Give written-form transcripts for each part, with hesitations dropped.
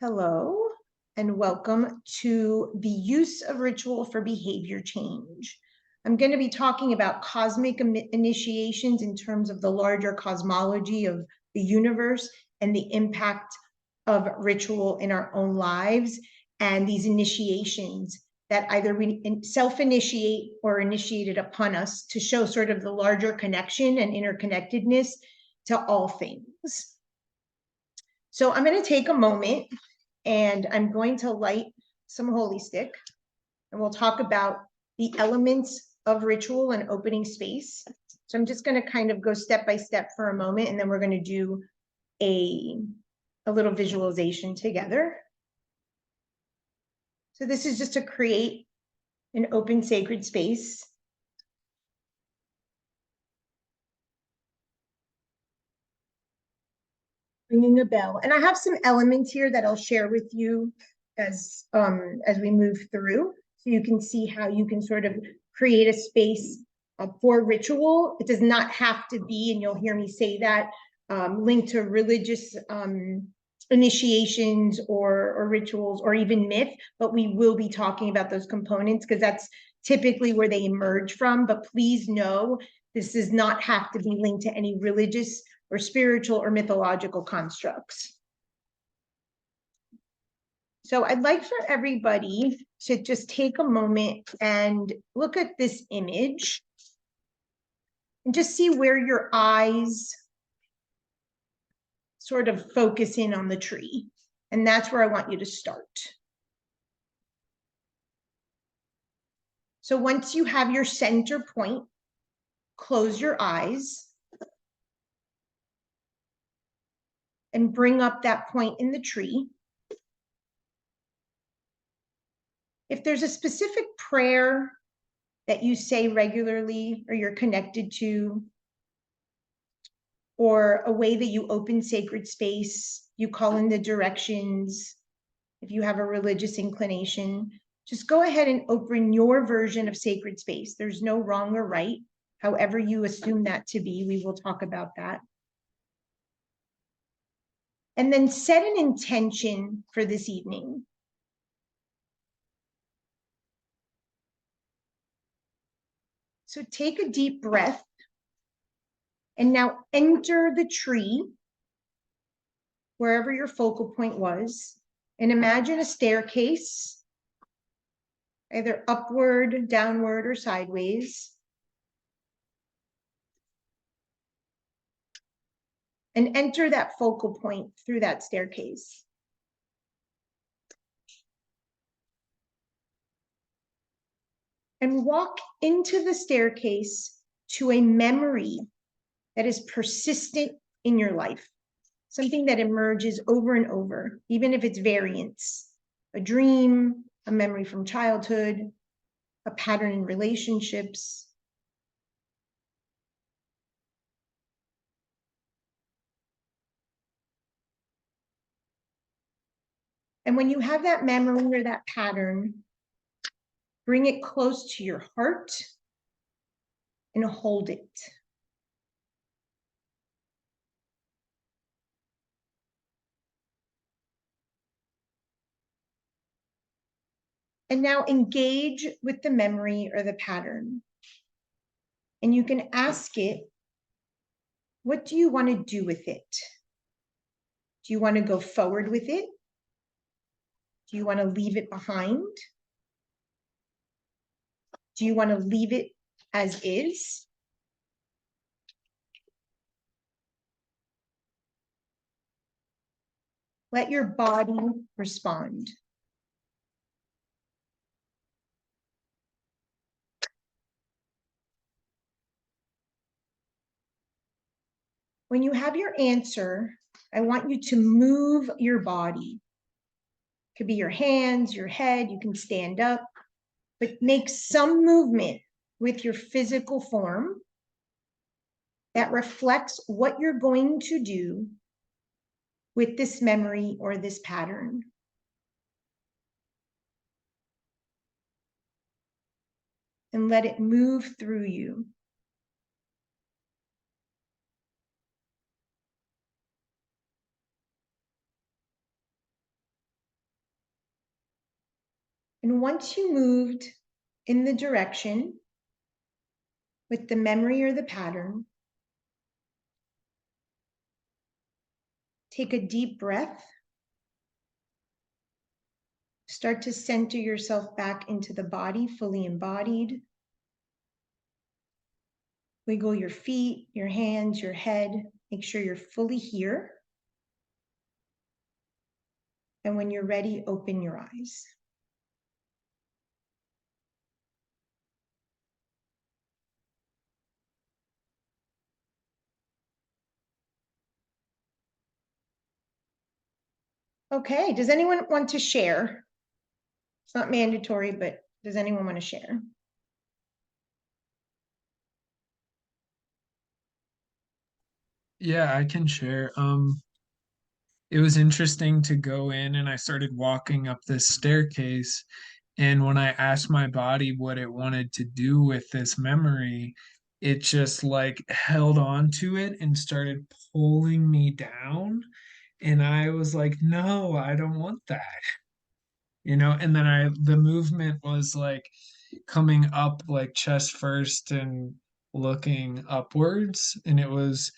Hello, and welcome to the use of ritual for behavior change. I'm going to be talking about cosmic initiations in terms of the larger cosmology of the universe and the impact of ritual in our own lives, and these initiations that either we self-initiate or initiated upon us to show sort of the larger connection and interconnectedness to all things. So I'm going to take a moment and I'm going to light some holy stick, and we'll talk about the elements of ritual and opening space. So I'm just going to kind of go step by step for a moment, and then we're going to do a little visualization together. So this is just to create an open sacred space. Ringing a bell, and I have some elements here that I'll share with you as we move through, so you can see how you can sort of create a space for ritual. It does not have to be, and you'll hear me say that, linked to religious initiations or rituals or even myth, but we will be talking about those components because that's typically where they emerge from. But please know this does not have to be linked to any religious or spiritual or mythological constructs. So I'd like for everybody to just take a moment and look at this image and just see where your eyes sort of focus in on the tree. And that's where I want you to start. So once you have your center point, close your eyes and bring up that point in the tree. If there's a specific prayer that you say regularly or you're connected to, or a way that you open sacred space, you call in the directions, if you have a religious inclination, just go ahead and open your version of sacred space. There's no wrong or right. However you assume that to be, we will talk about that. And then set an intention for this evening. So take a deep breath and now enter the tree, wherever your focal point was, and imagine a staircase, either upward, downward, or sideways. And enter that focal point through that staircase. And walk into the staircase to a memory that is persistent in your life. Something that emerges over and over, even if it's variants. A dream, a memory from childhood, a pattern in relationships. And when you have that memory or that pattern, bring it close to your heart and hold it. And now engage with the memory or the pattern. And you can ask it, what do you want to do with it? Do you want to go forward with it? Do you want to leave it behind? Do you want to leave it as is? Let your body respond. When you have your answer, I want you to move your body. It could be your hands, your head, you can stand up, but make some movement with your physical form that reflects what you're going to do with this memory or this pattern. And let it move through you. And once you moved in the direction with the memory or the pattern, take a deep breath. Start to center yourself back into the body, fully embodied. Wiggle your feet, your hands, your head. Make sure you're fully here. And when you're ready, open your eyes. Okay, does anyone want to share? It's not mandatory, but does anyone want to share? Yeah, I can share. It was interesting to go in and I started walking up this staircase. And when I asked my body what it wanted to do with this memory, it just like held on to it and started pulling me down. And I was like, no, I don't want that. And then the movement was like coming up like chest first and looking upwards. And it was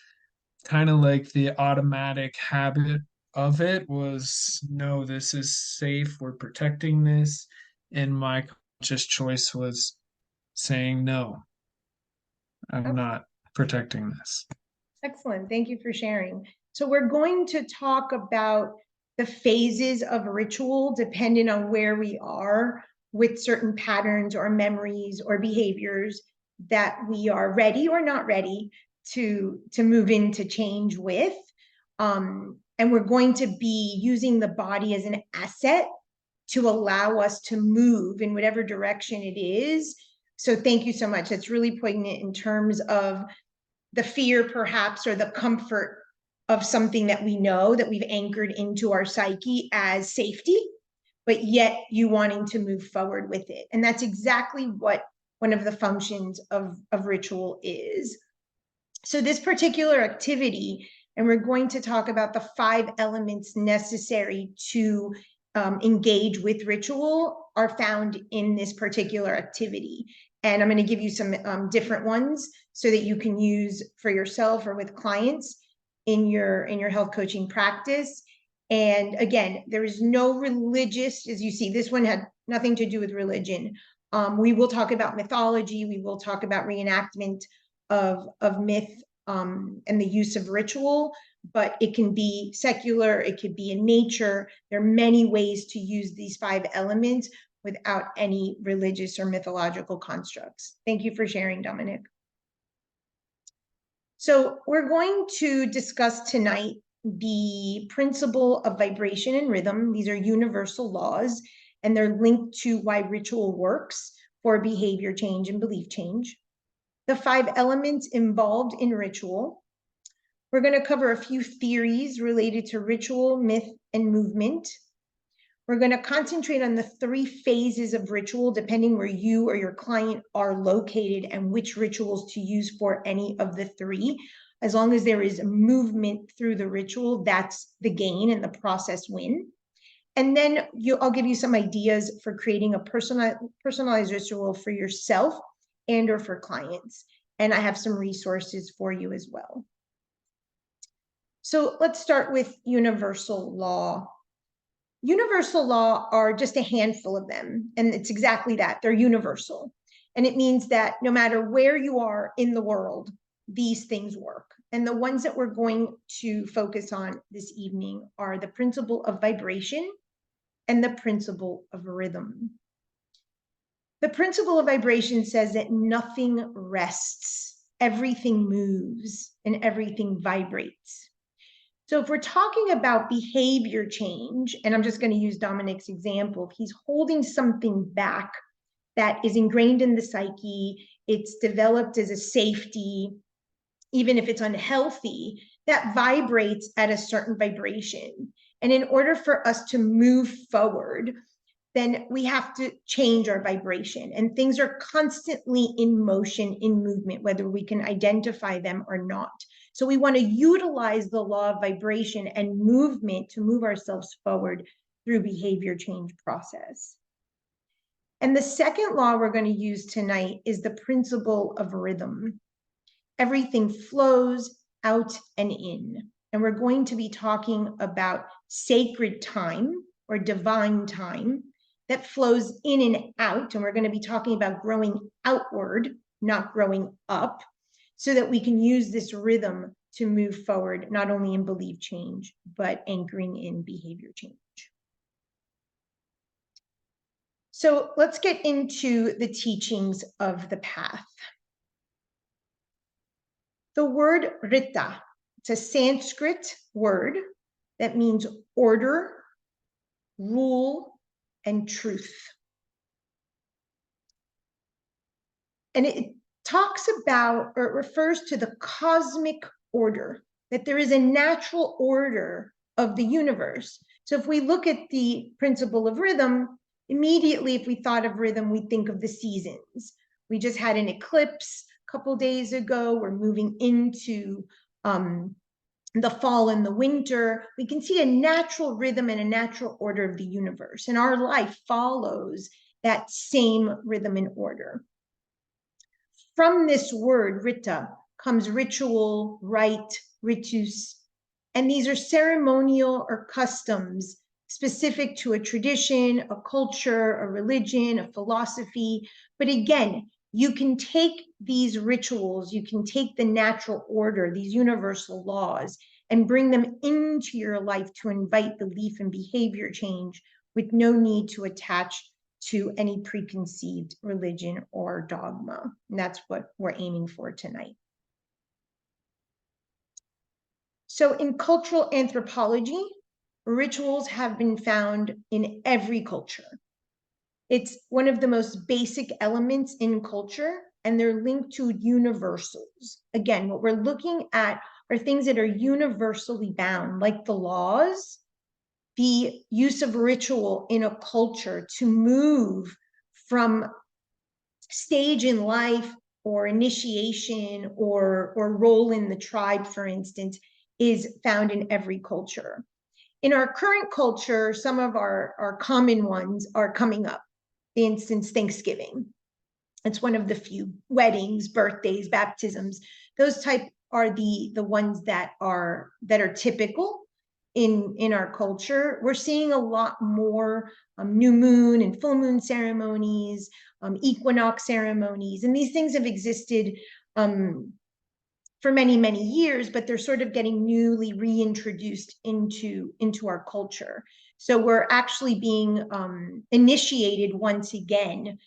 kind of like the automatic habit of it was, no, this is safe, we're protecting this. And my conscious choice was saying, no, I'm Okay, not protecting this. excellent. Thank you for sharing. So we're going to talk about the phases of ritual depending on where we are with certain patterns or memories or behaviors that we are ready or not ready to move into change with. And we're going to be using the body as an asset to allow us to move in whatever direction it is. So thank you so much. That's really poignant in terms of the fear, perhaps, or the comfort of something that we know that we've anchored into our psyche as safety, but yet you wanting to move forward with it. And that's exactly what one of the functions of ritual is. So this particular activity, and we're going to talk about the 5 elements necessary to engage with ritual, are found in this particular activity. And I'm going to give you some different ones so that you can use for yourself or with clients in your health coaching practice. And again, there is no religious, as you see, this one had nothing to do with religion. We will talk about mythology. We will talk about reenactment of myth and the use of ritual, but it can be secular, it could be in nature. There are many ways to use these 5 elements without any religious or mythological constructs. Thank you for sharing, Dominic. So we're going to discuss tonight the principle of vibration and rhythm. These are universal laws, and they're linked to why ritual works for behavior change and belief change. The 5 elements involved in ritual. We're going to cover a few theories related to ritual, myth, and movement. We're going to concentrate on the 3 phases of ritual, depending where you or your client are located and which rituals to use for any of the 3. As long as there is movement through the ritual, that's the gain and the process win. And then I'll give you some ideas for creating a personalized ritual for yourself and or for clients. And I have some resources for you as well. So let's start with universal law. Universal law are just a handful of them, and it's exactly that. They're universal. And it means that no matter where you are in the world, these things work. And the ones that we're going to focus on this evening are the principle of vibration and the principle of rhythm. The principle of vibration says that nothing rests, everything moves, and everything vibrates. So if we're talking about behavior change, and I'm just going to use Dominic's example, if he's holding something back that is ingrained in the psyche, it's developed as a safety, even if it's unhealthy, that vibrates at a certain vibration. And in order for us to move forward, then we have to change our vibration. And things are constantly in motion, in movement, whether we can identify them or not. So we want to utilize the law of vibration and movement to move ourselves forward through behavior change process. And the second law we're going to use tonight is the principle of rhythm. Everything flows out and in. And we're going to be talking about sacred time or divine time that flows in and out. And we're going to be talking about growing outward, not growing up, so that we can use this rhythm to move forward, not only in belief change, but anchoring in behavior change. So let's get into the teachings of the path. The word Rita, it's a Sanskrit word that means order, rule, and truth. And it talks about, or it refers to the cosmic order, that there is a natural order of the universe. So if we look at the principle of rhythm, immediately if we thought of rhythm, we think of the seasons. We just had an eclipse a couple days ago. We're moving into the fall and the winter. We can see a natural rhythm and a natural order of the universe. And our life follows that same rhythm and order. From this word, rita, comes ritual, rite, ritus, and these are ceremonial or customs specific to a tradition, a culture, a religion, a philosophy. But again, you can take these rituals, you can take the natural order, these universal laws, and bring them into your life to invite belief and behavior change with no need to attach to any preconceived religion or dogma. And that's what we're aiming for tonight. So in cultural anthropology, rituals have been found in every culture. It's one of the most basic elements in culture, and they're linked to universals. Again, what we're looking at are things that are universally bound, like the laws, the use of ritual in a culture to move from stage in life or initiation or role in the tribe, for instance, is found in every culture. In our current culture, some of our common ones are coming up. For instance, Thanksgiving. It's one of the few. Weddings, birthdays, baptisms, those type are the ones that are typical in our culture. We're seeing a lot more new moon and full moon ceremonies, equinox ceremonies, and these things have existed for many, many years, but they're sort of getting newly reintroduced into our culture. So we're actually being initiated once again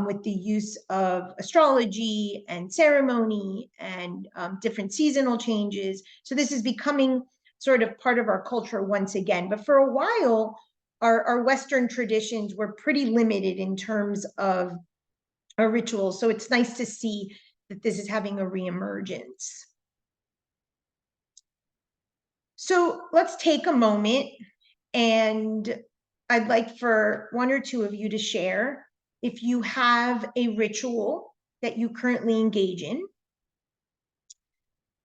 with the use of astrology and ceremony and different seasonal changes. So this is becoming sort of part of our culture once again. But for a while, our Western traditions were pretty limited in terms of our rituals. So it's nice to see that this is having a reemergence. So let's take a moment, and I'd like for one or two of you to share if you have a ritual that you currently engage in.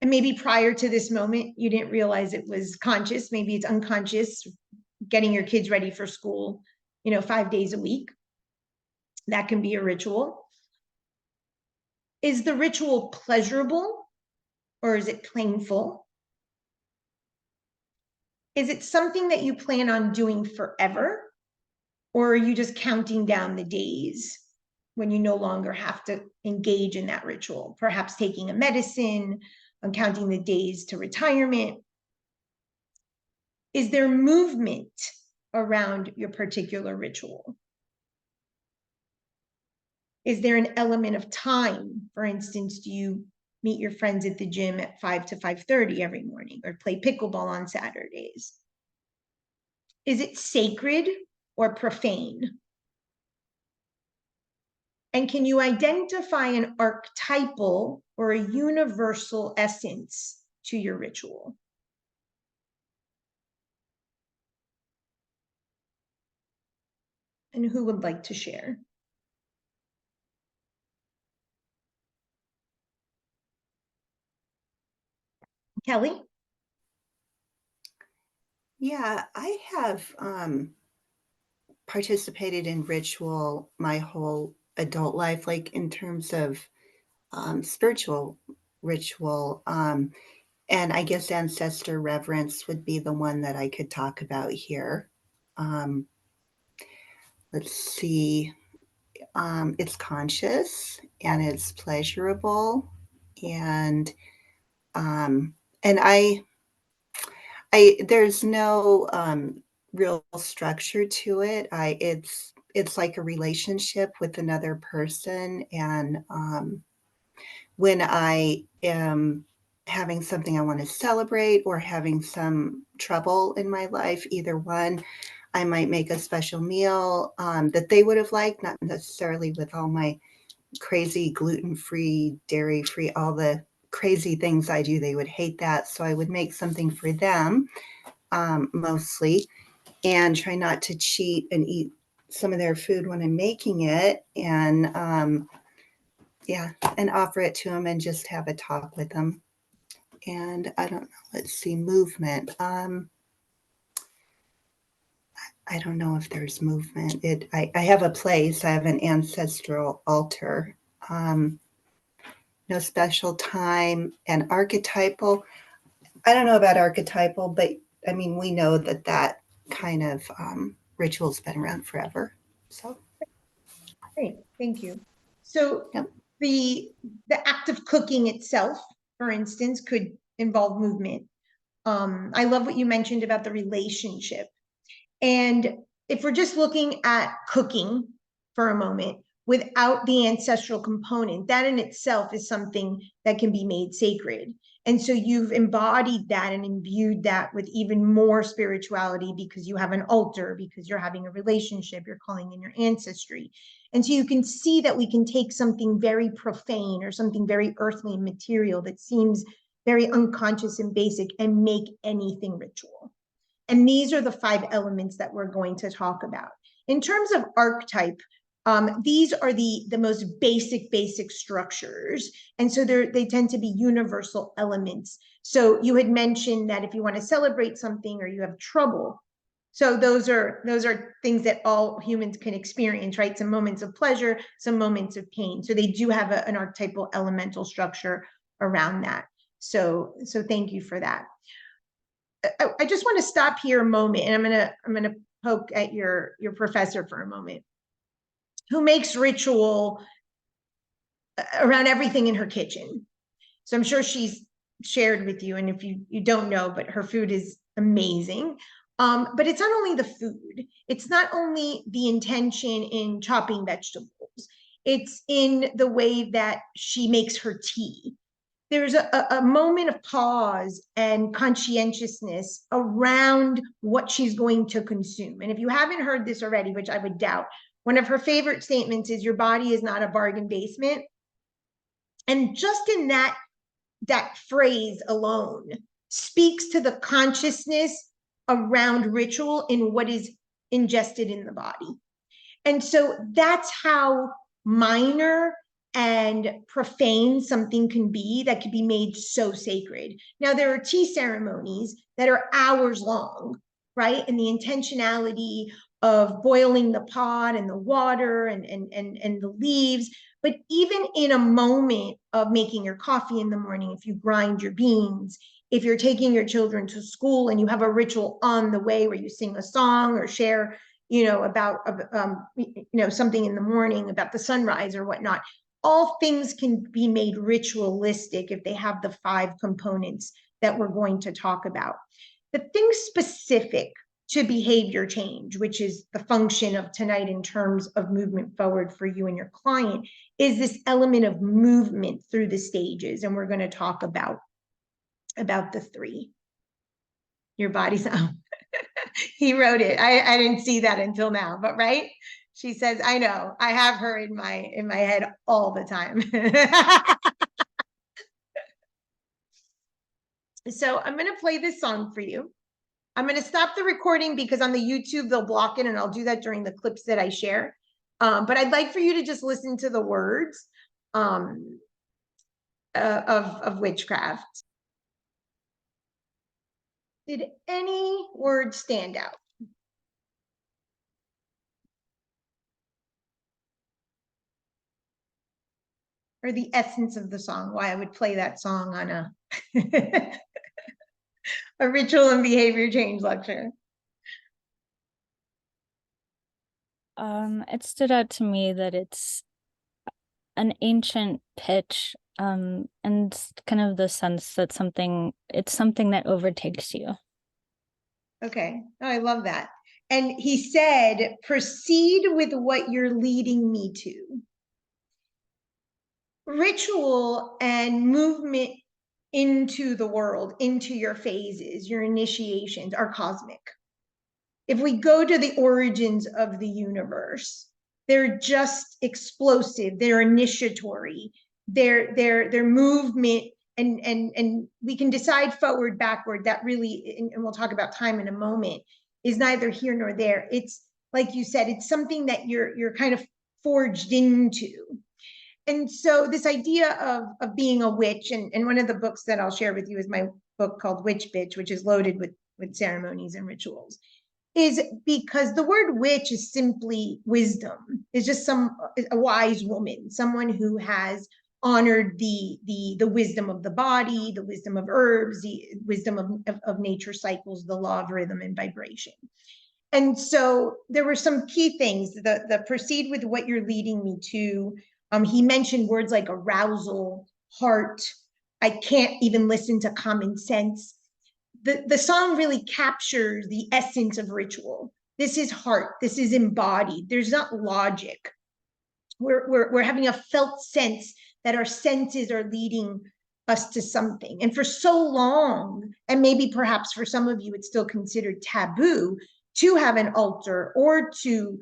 And maybe prior to this moment, you didn't realize it was conscious. Maybe it's unconscious, getting your kids ready for school, 5 days a week. That can be a ritual. Is the ritual pleasurable or is it painful? Is it something that you plan on doing forever? Or are you just counting down the days when you no longer have to engage in that ritual? Perhaps taking a medicine, and counting the days to retirement. Is there movement around your particular ritual? Is there an element of time? For instance, do you meet your friends at the gym at 5 to 5:30 every morning, or play pickleball on Saturdays? Is it sacred or profane? And can you identify an archetypal or a universal essence to your ritual? And who would like to share? Kelly? Yeah, I have participated in ritual my whole adult life, like in terms of spiritual ritual. And I guess ancestor reverence would be the one that I could talk about here. Um, let's see. It's conscious and it's pleasurable, and um, and I there's no real structure to it. It's like a relationship with another person, and when I am having something I want to celebrate or having some trouble in my life, either one, I might make a special meal that they would have liked, not necessarily with all my crazy gluten-free, dairy-free, all the crazy things I do. They would hate that. So I would make something for them mostly, and try not to cheat and eat some of their food when I'm making it. And yeah, and offer it to them and just have a talk with them. And I don't know, let's see, movement. I don't know if there's movement. I have a place, I have an ancestral altar. No special time, and archetypal. I don't know about archetypal, but I mean, we know that kind of ritual's been around forever. So, Great, thank you. So Yep. the act of cooking itself, for instance, could involve movement. I love what you mentioned about the relationship. And if we're just looking at cooking for a moment, without the ancestral component, that in itself is something that can be made sacred. And so you've embodied that and imbued that with even more spirituality because you have an altar, because you're having a relationship, you're calling in your ancestry. And so you can see that we can take something very profane or something very earthly and material that seems very unconscious and basic and make anything ritual. And these are the 5 elements that we're going to talk about. In terms of archetype, these are the most basic structures. And so they tend to be universal elements. So you had mentioned that if you want to celebrate something or you have trouble, so those are things that all humans can experience, right? Some moments of pleasure, some moments of pain. So they do have an archetypal elemental structure around that. So thank you for that. I just want to stop here a moment, and I'm gonna poke at your professor for a moment, who makes ritual around everything in her kitchen. So I'm sure she's shared with you, and if you don't know, but her food is amazing. But it's not only the food, it's not only the intention in chopping vegetables, it's in the way that she makes her tea. There's a moment of pause and conscientiousness around what she's going to consume. And if you haven't heard this already, which I would doubt, one of her favorite statements is, your body is not a bargain basement. And just in that phrase alone speaks to the consciousness around ritual in what is ingested in the body. And so that's how minor and profane something can be that can be made so sacred. Now, there are tea ceremonies that are hours long, right? And the intentionality of boiling the pot and the water and the leaves. But even in a moment of making your coffee in the morning, if you grind your beans, if you're taking your children to school and you have a ritual on the way where you sing a song or share, about, something in the morning about the sunrise or whatnot, all things can be made ritualistic if they have the 5 components that we're going to talk about. The thing specific to behavior change, which is the function of tonight in terms of movement forward for you and your client, is this element of movement through the stages. And we're going to talk about the 3. Your body's he wrote it. I didn't see that until now, but right? She says, I know, I have her in my head all the time. So I'm going to play this song for you. I'm going to stop the recording because on the YouTube, they'll block it, and I'll do that during the clips that I share. But I'd like for you to just listen to the words of witchcraft. Did any word stand out? or the essence of the song, why I would play that song on a a ritual and behavior change lecture. It stood out to me that it's an ancient pitch, and kind of the sense that it's something that overtakes you. Okay, oh, I love that. And he said, proceed with what you're leading me to. Ritual and movement into the world, into your phases, your initiations are cosmic. If we go to the origins of the universe, they're just explosive, they're initiatory, their movement, and we can decide forward, backward. That really, and we'll talk about time in a moment, is neither here nor there. It's like you said, it's something that you're kind of forged into. And so this idea of being a witch, and one of the books that I'll share with you is my book called Witch Bitch, which is loaded with ceremonies and rituals, is because the word witch is simply wisdom. It's just a wise woman, someone who has honored the wisdom of the body, the wisdom of herbs, the wisdom of nature cycles, the law of rhythm and vibration. And so there were some key things, the proceed with what you're leading me to. He mentioned words like arousal, heart. I can't even listen to common sense. The song really captures the essence of ritual. This is heart. This is embodied. There's not logic. We're having a felt sense that our senses are leading us to something. And for so long, and maybe perhaps for some of you, it's still considered taboo to have an altar or to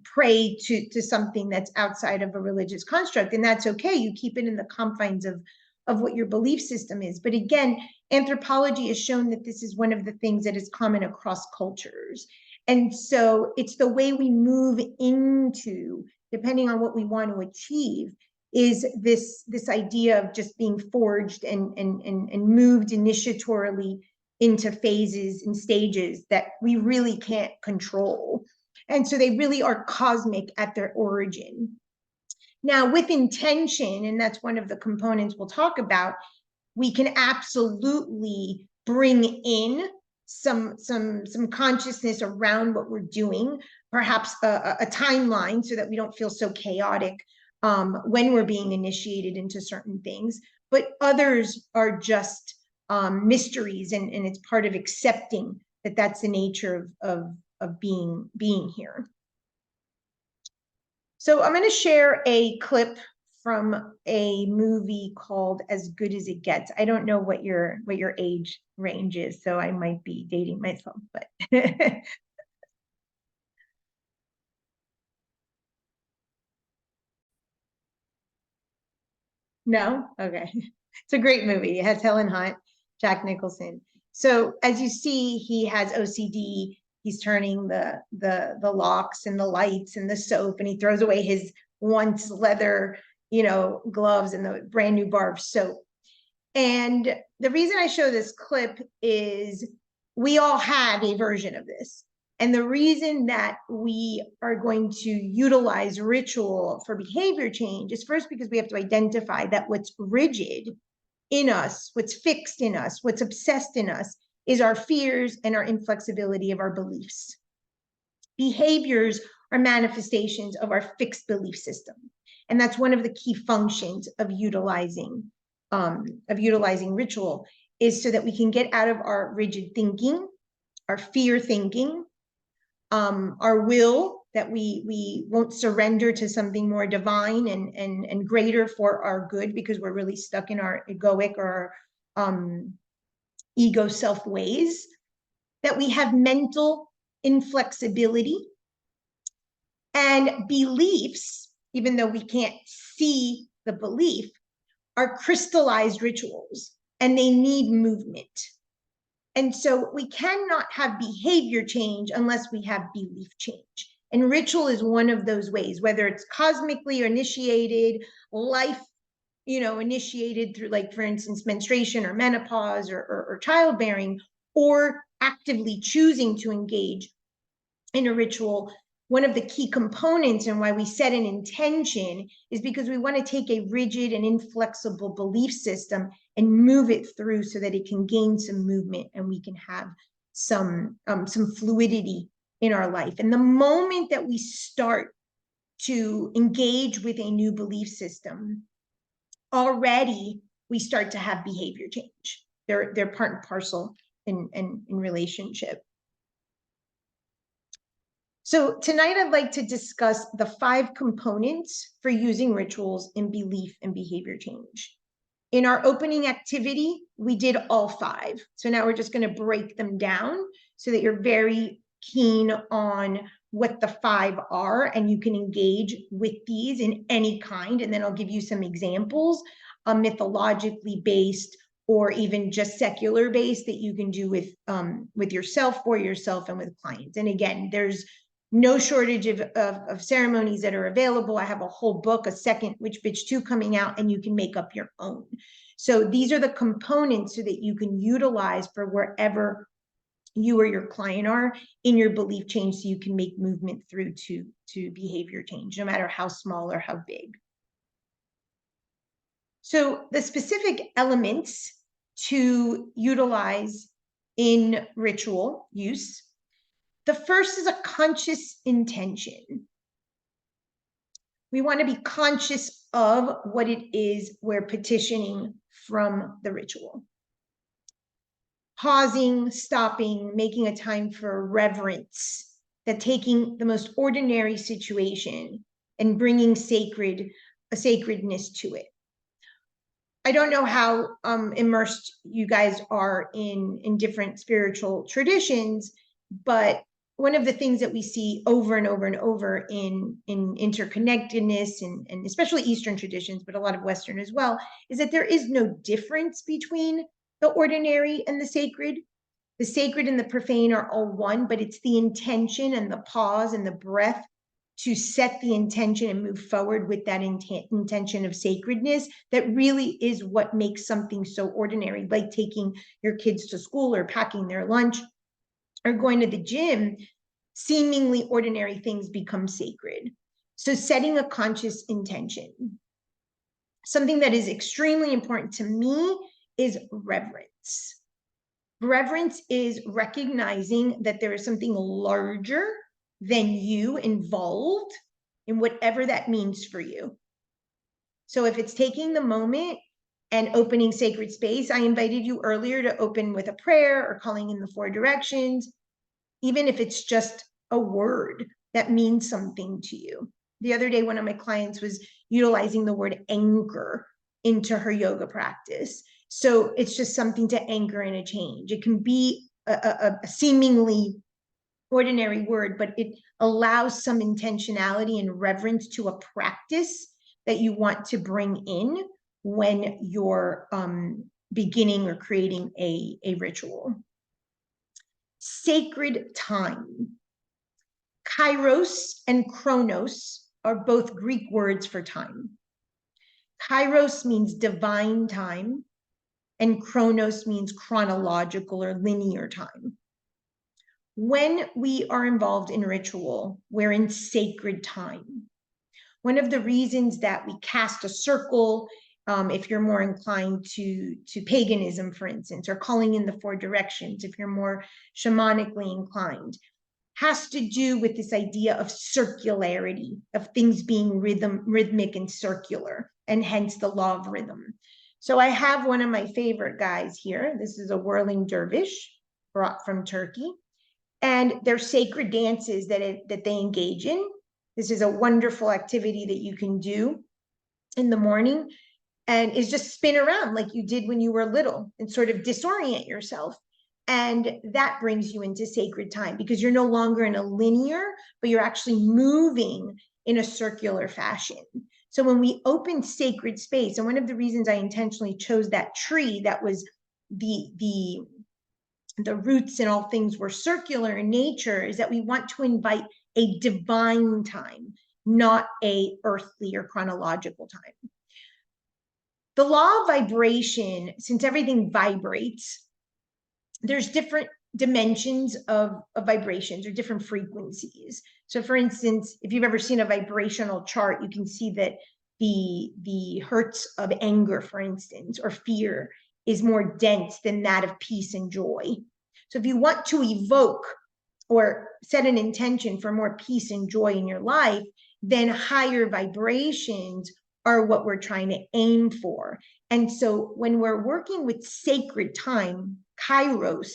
pray to something that's outside of a religious construct. And that's okay. You keep it in the confines of what your belief system is. But again, anthropology has shown that this is one of the things that is common across cultures. And so it's the way we move into, depending on what we want to achieve, is this idea of just being forged and moved initiatorily into phases and stages that we really can't control. And so they really are cosmic at their origin. Now, with intention, and that's one of the components we'll talk about, we can absolutely bring in some consciousness around what we're doing, perhaps a timeline so that we don't feel so chaotic when we're being initiated into certain things. But others are just mysteries, and it's part of accepting that that's the nature of being here. So I'm going to share a clip from a movie called As Good as It Gets. I don't know what your age range is, so I might be dating myself, but no? Okay. It's a great movie. It has Helen Hunt, Jack Nicholson. So as you see, he has OCD. He's turning the locks and the lights and the soap, and he throws away his once leather, gloves and the brand new bar of soap. And the reason I show this clip is we all have a version of this. And the reason that we are going to utilize ritual for behavior change is first because we have to identify that what's rigid in us, what's fixed in us, what's obsessed in us is our fears and our inflexibility of our beliefs. Behaviors are manifestations of our fixed belief system. And that's one of the key functions of utilizing ritual, is so that we can get out of our rigid thinking, our fear thinking, our will, that we won't surrender to something more divine and greater for our good, because we're really stuck in our egoic or ego self ways, that we have mental inflexibility, and beliefs, even though we can't see the belief, are crystallized rituals and they need movement. And so we cannot have behavior change unless we have belief change. And ritual is one of those ways, whether it's cosmically initiated, life, initiated through, like, for instance, menstruation or menopause or childbearing, or actively choosing to engage in a ritual one of the key components and why we set an intention is because we want to take a rigid and inflexible belief system and move it through so that it can gain some movement and we can have some fluidity in our life. And the moment that we start to engage with a new belief system, already we start to have behavior change. They're part and parcel in relationship. So tonight I'd like to discuss the 5 components for using rituals in belief and behavior change. In our opening activity, we did all 5. So now we're just going to break them down so that you're very keen on what the 5 are and you can engage with these in any kind. And then I'll give you some examples, mythologically based or even just secular based, that you can do with yourself, for yourself, and with clients. And again, there's no shortage of ceremonies that are available. I have a whole book, a second Witch Bitch 2 coming out, and you can make up your own. So these are the components so that you can utilize for wherever you or your client are in your belief change, so you can make movement through to behavior change, no matter how small or how big. So the specific elements to utilize in ritual use, the first is a conscious intention. We want to be conscious of what it is we're petitioning from the ritual. Pausing, stopping, making a time for reverence, that taking the most ordinary situation and bringing a sacredness to it. I don't know how immersed you guys are in different spiritual traditions, but one of the things that we see over and over and over in interconnectedness and especially Eastern traditions, but a lot of Western as well, is that there is no difference between the ordinary and the sacred. The sacred and the profane are all one, but it's the intention and the pause and the breath to set the intention and move forward with that intention of sacredness that really is what makes something so ordinary, like taking your kids to school or packing their lunch or going to the gym. Seemingly ordinary things become sacred. So setting a conscious intention. Something that is extremely important to me is reverence. Reverence is recognizing that there is something larger than you involved in whatever that means for you. So if it's taking the moment and opening sacred space, I invited you earlier to open with a prayer or calling in the 4 directions, even if it's just a word that means something to you. The other day, one of my clients was utilizing the word anchor into her yoga practice. So it's just something to anchor in a change. It can be a seemingly ordinary word, but it allows some intentionality and reverence to a practice that you want to bring in when you're beginning or creating a ritual. Sacred time. Kairos and chronos are both Greek words for time. Kairos means divine time, and chronos means chronological or linear time. When we are involved in ritual, we're in sacred time. One of the reasons that we cast a circle, if you're more inclined to paganism, for instance, or calling in the 4 directions, if you're more shamanically inclined, has to do with this idea of circularity, of things being rhythmic and circular, and hence the law of rhythm. So I have one of my favorite guys here. This is a whirling dervish brought from Turkey. And they're sacred dances that they engage in. This is a wonderful activity that you can do in the morning, and is just spin around like you did when you were little and sort of disorient yourself. And that brings you into sacred time because you're no longer in a linear, but you're actually moving in a circular fashion. So when we open sacred space, and one of the reasons I intentionally chose that tree that was the roots and all things were circular in nature, is that we want to invite a divine time, not a earthly or chronological time. The law of vibration, since everything vibrates, there's different dimensions of vibrations or different frequencies. So for instance, if you've ever seen a vibrational chart, you can see that the hertz of anger, for instance, or fear is more dense than that of peace and joy. So if you want to evoke or set an intention for more peace and joy in your life, then higher vibrations are what we're trying to aim for. And so when we're working with sacred time, Kairos,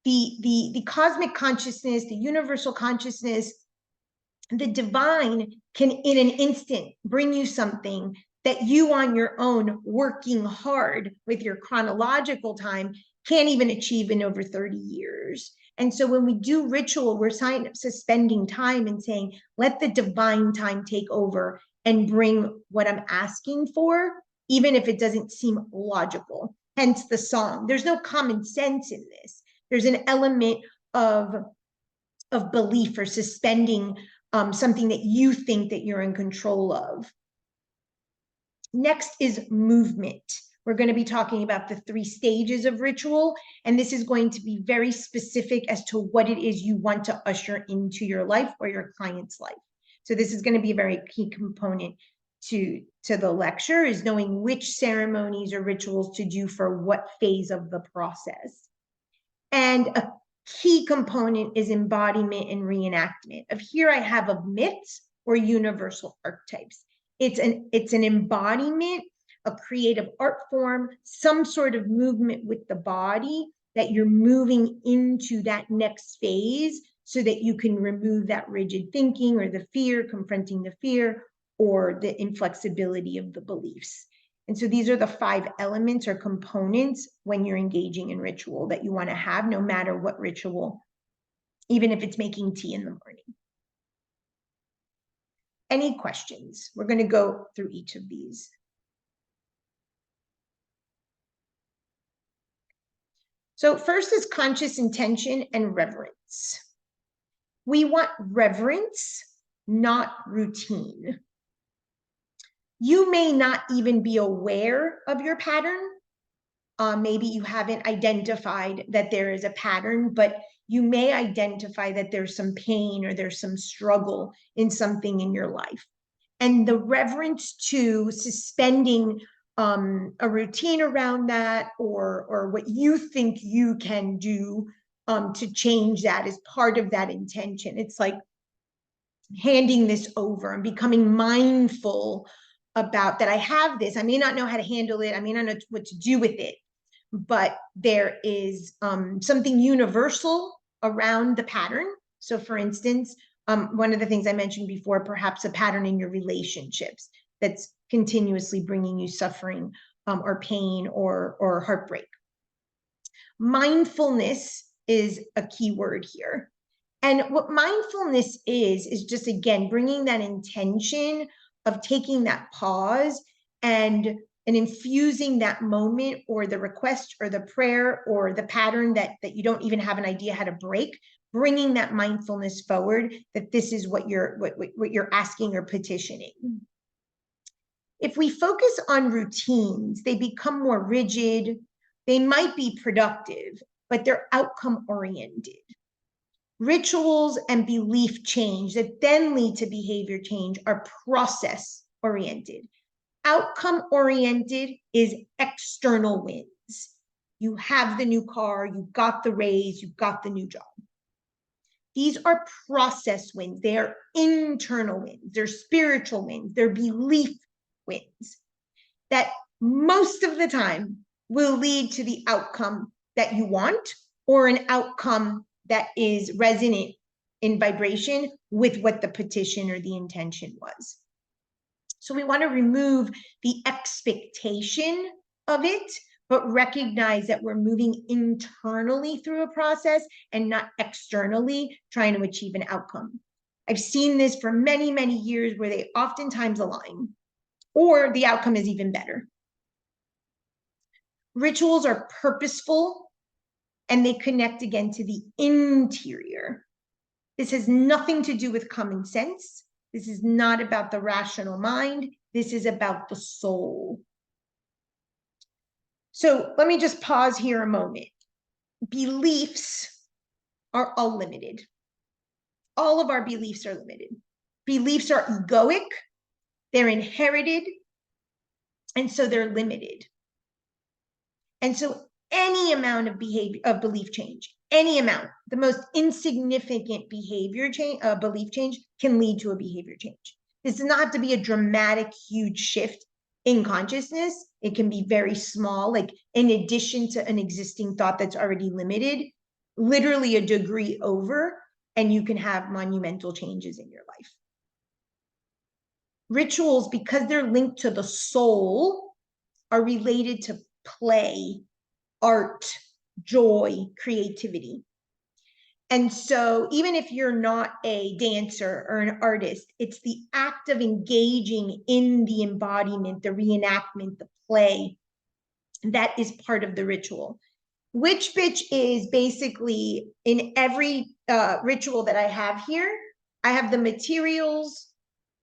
the cosmic consciousness, the universal consciousness, the divine can in an instant bring you something that you on your own, working hard with your chronological time, can't even achieve in over 30 years. And so when we do ritual, we're suspending time and saying, let the divine time take over and bring what I'm asking for, even if it doesn't seem logical. Hence the song. There's no common sense in this. There's an element of belief or suspending something that you think that you're in control of. Next is movement. We're going to be talking about the 3 stages of ritual, and this is going to be very specific as to what it is you want to usher into your life or your client's life. So this is going to be a very key component to the lecture, is knowing which ceremonies or rituals to do for what phase of the process. And a key component is embodiment and reenactment. Of here I have of myths or universal archetypes. It's an embodiment, a creative art form, some sort of movement with the body that you're moving into that next phase so that you can remove that rigid thinking or the fear, confronting the fear, or the inflexibility of the beliefs. And so these are the 5 elements or components when you're engaging in ritual that you want to have, no matter what ritual, even if it's making tea in the morning. Any questions? We're going to go through each of these. So first is conscious intention and reverence. We want reverence, not routine. You may not even be aware of your pattern. Maybe you haven't identified that there is a pattern, but you may identify that there's some pain or there's some struggle in something in your life. And the reverence to suspending a routine around that, or what you think you can do to change that is part of that intention. It's like handing this over and becoming mindful about that I have this. I may not know how to handle it. I may not know what to do with it, but there is something universal around the pattern. So for instance, one of the things I mentioned before, perhaps a pattern in your relationships that's continuously bringing you suffering or pain or heartbreak. Mindfulness is a key word here. And what mindfulness is just, again, bringing that intention of taking that pause and infusing that moment or the request or the prayer or the pattern that you don't even have an idea how to break, bringing that mindfulness forward, that this is what you're asking or petitioning. If we focus on routines, they become more rigid. They might be productive, but they're outcome oriented. Rituals and belief change that then lead to behavior change are process oriented. Outcome oriented is external wins. You have the new car, you got the raise, you got the new job. These are process wins. They are internal wins. They're spiritual wins. They're belief wins that most of the time will lead to the outcome that you want, or an outcome that is resonant in vibration with what the petition or the intention was. So we want to remove the expectation of it, but recognize that we're moving internally through a process and not externally trying to achieve an outcome. I've seen this for many, many years where they oftentimes align, or the outcome is even better. Rituals are purposeful and they connect again to the interior. This has nothing to do with common sense. This is not about the rational mind. This is about the soul. So let me just pause here a moment. beliefs are all limited. All of our beliefs are limited. Beliefs are egoic, they're inherited, and so they're limited. And so any amount of behavior, of belief change, any amount, the most insignificant behavior change, belief change can lead to a behavior change. This does not have to be a dramatic, huge shift in consciousness. It can be very small, like in addition to an existing thought that's already limited, literally a degree over, and you can have monumental changes in your life. Rituals, because they're linked to the soul, are related to play, art, joy, creativity. And so even if you're not a dancer or an artist, it's the act of engaging in the embodiment, the reenactment, the play, that is part of the ritual. Witch Bitch is basically in every ritual that I have here, I have the materials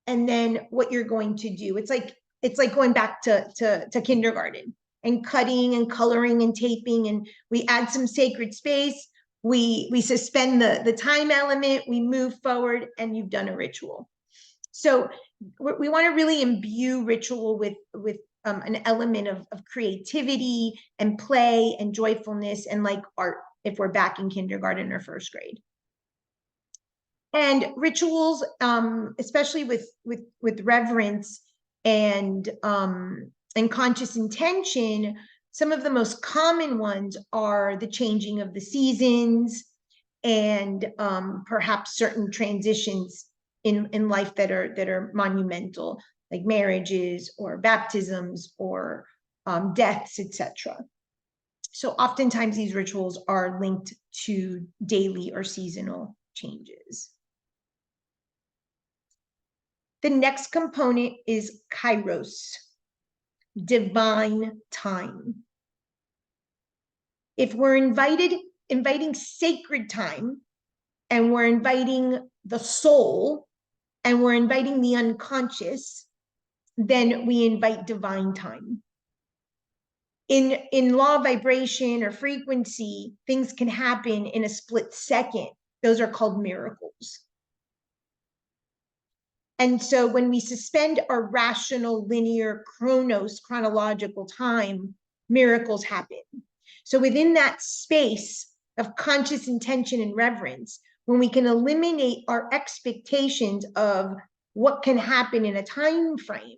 and then what you're going to do. It's like going back to kindergarten and cutting and coloring and taping, and we add some sacred space. We suspend the time element, we move forward, and you've done a ritual. So we want to really imbue ritual with an element of creativity and play and joyfulness, and like art, if we're back in kindergarten or first grade. And rituals, especially with reverence and conscious intention, some of the most common ones are the changing of the seasons and perhaps certain transitions in life that are monumental, like marriages or baptisms or deaths, etc. So oftentimes these rituals are linked to daily or seasonal changes. The next component is kairos, divine time. If we're inviting sacred time, and we're inviting the soul, and we're inviting the unconscious, then we invite divine time. In law of vibration or frequency, things can happen in a split second. Those are called miracles. And so when we suspend our rational, linear, chronological time, miracles happen. So within that space of conscious intention and reverence, when we can eliminate our expectations of what can happen in a time frame,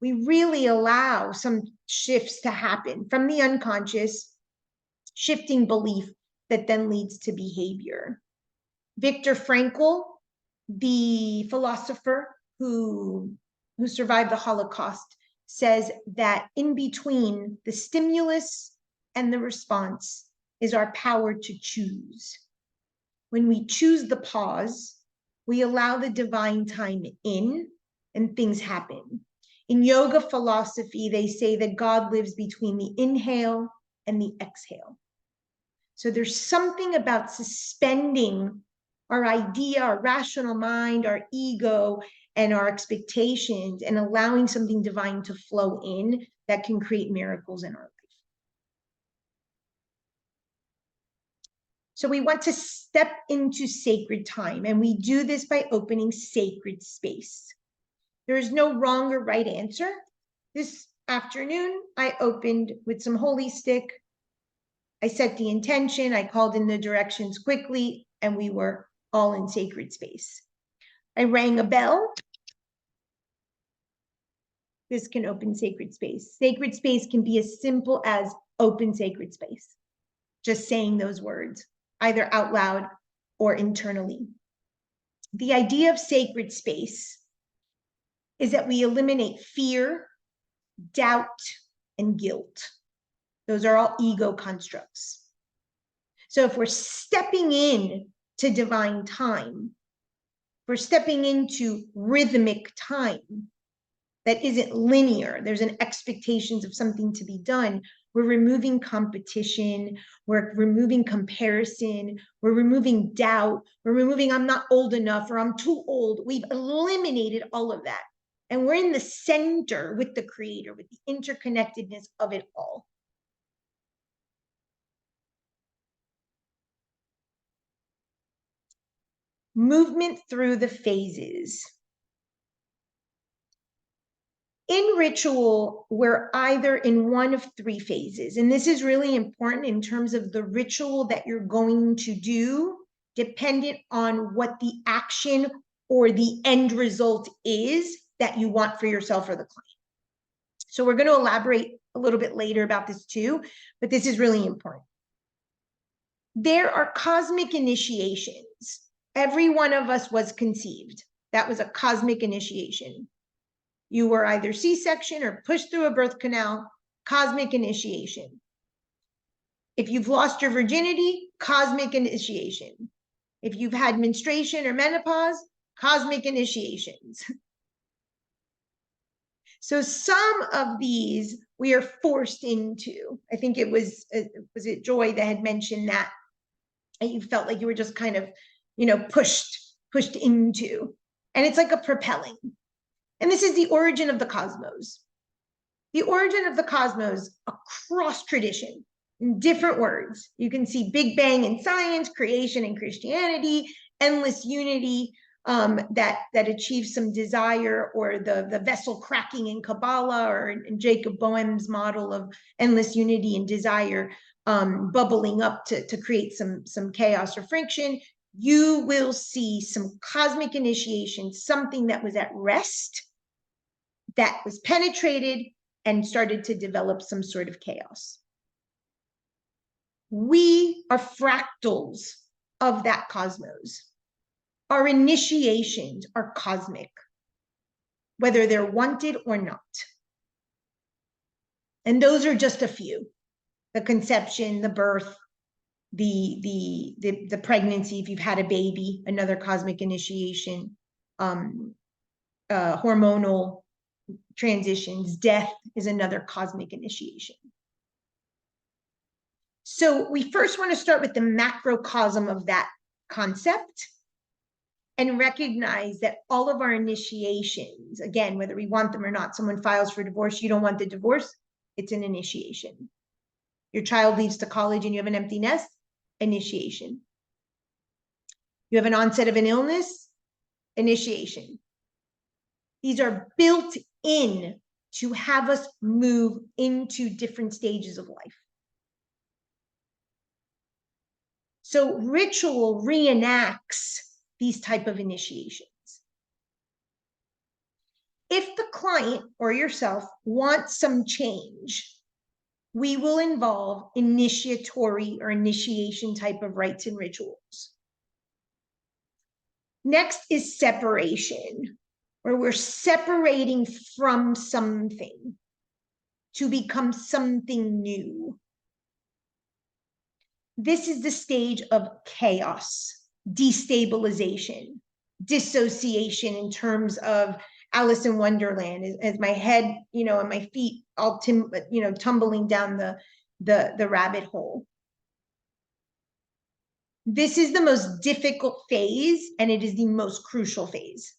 we really allow some shifts to happen from the unconscious, shifting belief that then leads to behavior. Viktor Frankl, the philosopher who survived the Holocaust, says that in between the stimulus and the response is our power to choose. When we choose the pause, we allow the divine time in, and things happen. In yoga philosophy, they say that God lives between the inhale and the exhale. So there's something about suspending our idea, our rational mind, our ego, and our expectations, and allowing something divine to flow in that can create miracles in our life. So we want to step into sacred time, and we do this by opening sacred space. There is no wrong or right answer. This afternoon, I opened with some holy stick. I set the intention, I called in the directions quickly, and we were all in sacred space. I rang a bell. This can open sacred space. Sacred space can be as simple as open sacred space. Just saying those words, either out loud or internally. The idea of sacred space is that we eliminate fear, doubt, and guilt. Those are all ego constructs. So if we're stepping in to divine time, we're stepping into rhythmic time that isn't linear. There's an expectations of something to be done. We're removing competition, we're removing comparison, we're removing doubt, we're removing I'm not old enough or I'm too old. We've eliminated all of that. And we're in the center with the creator, with the interconnectedness of it all. movement through the phases. In ritual, we're either in one of three phases, and this is really important in terms of the ritual that you're going to do, dependent on what the action or the end result is that you want for yourself or the client. So we're going to elaborate a little bit later about this too, but this is really important. There are cosmic initiations. Every one of us was conceived. That was a cosmic initiation. You were either C-section or pushed through a birth canal, cosmic initiation. If you've lost your virginity, cosmic initiation. If you've had menstruation or menopause, cosmic initiations. So some of these we are forced into. I think it was it Joy that had mentioned that you felt like you were just kind of, pushed into. And it's like a propelling. And this is the origin of the cosmos. The origin of the cosmos across tradition, in different words. You can see Big Bang in science, creation in Christianity, endless unity that achieves some desire, or the vessel cracking in Kabbalah, or in Jacob Boehm's model of endless unity and desire bubbling up to create some chaos or friction. You will see some cosmic initiation, something that was at rest, that was penetrated and started to develop some sort of chaos. We are fractals of that cosmos. Our initiations are cosmic, whether they're wanted or not. And those are just a few: the conception, the birth, the pregnancy, if you've had a baby, another cosmic initiation, hormonal transitions, death is another cosmic initiation. So we first want to start with the macrocosm of that concept and recognize that all of our initiations, again, whether we want them or not, someone files for divorce, you don't want the divorce, it's an initiation. Your child leaves to college and you have an empty nest, initiation. You have an onset of an illness, initiation. These are built in to have us move into different stages of life. So ritual reenacts these type of initiations. If the client or yourself wants some change, we will involve initiatory or initiation type of rites and rituals. Next is separation, where we're separating from something to become something new. This is the stage of chaos, destabilization, dissociation, in terms of Alice in Wonderland, as my head, and my feet all tumbling down the rabbit hole. This is the most difficult phase, and it is the most crucial phase.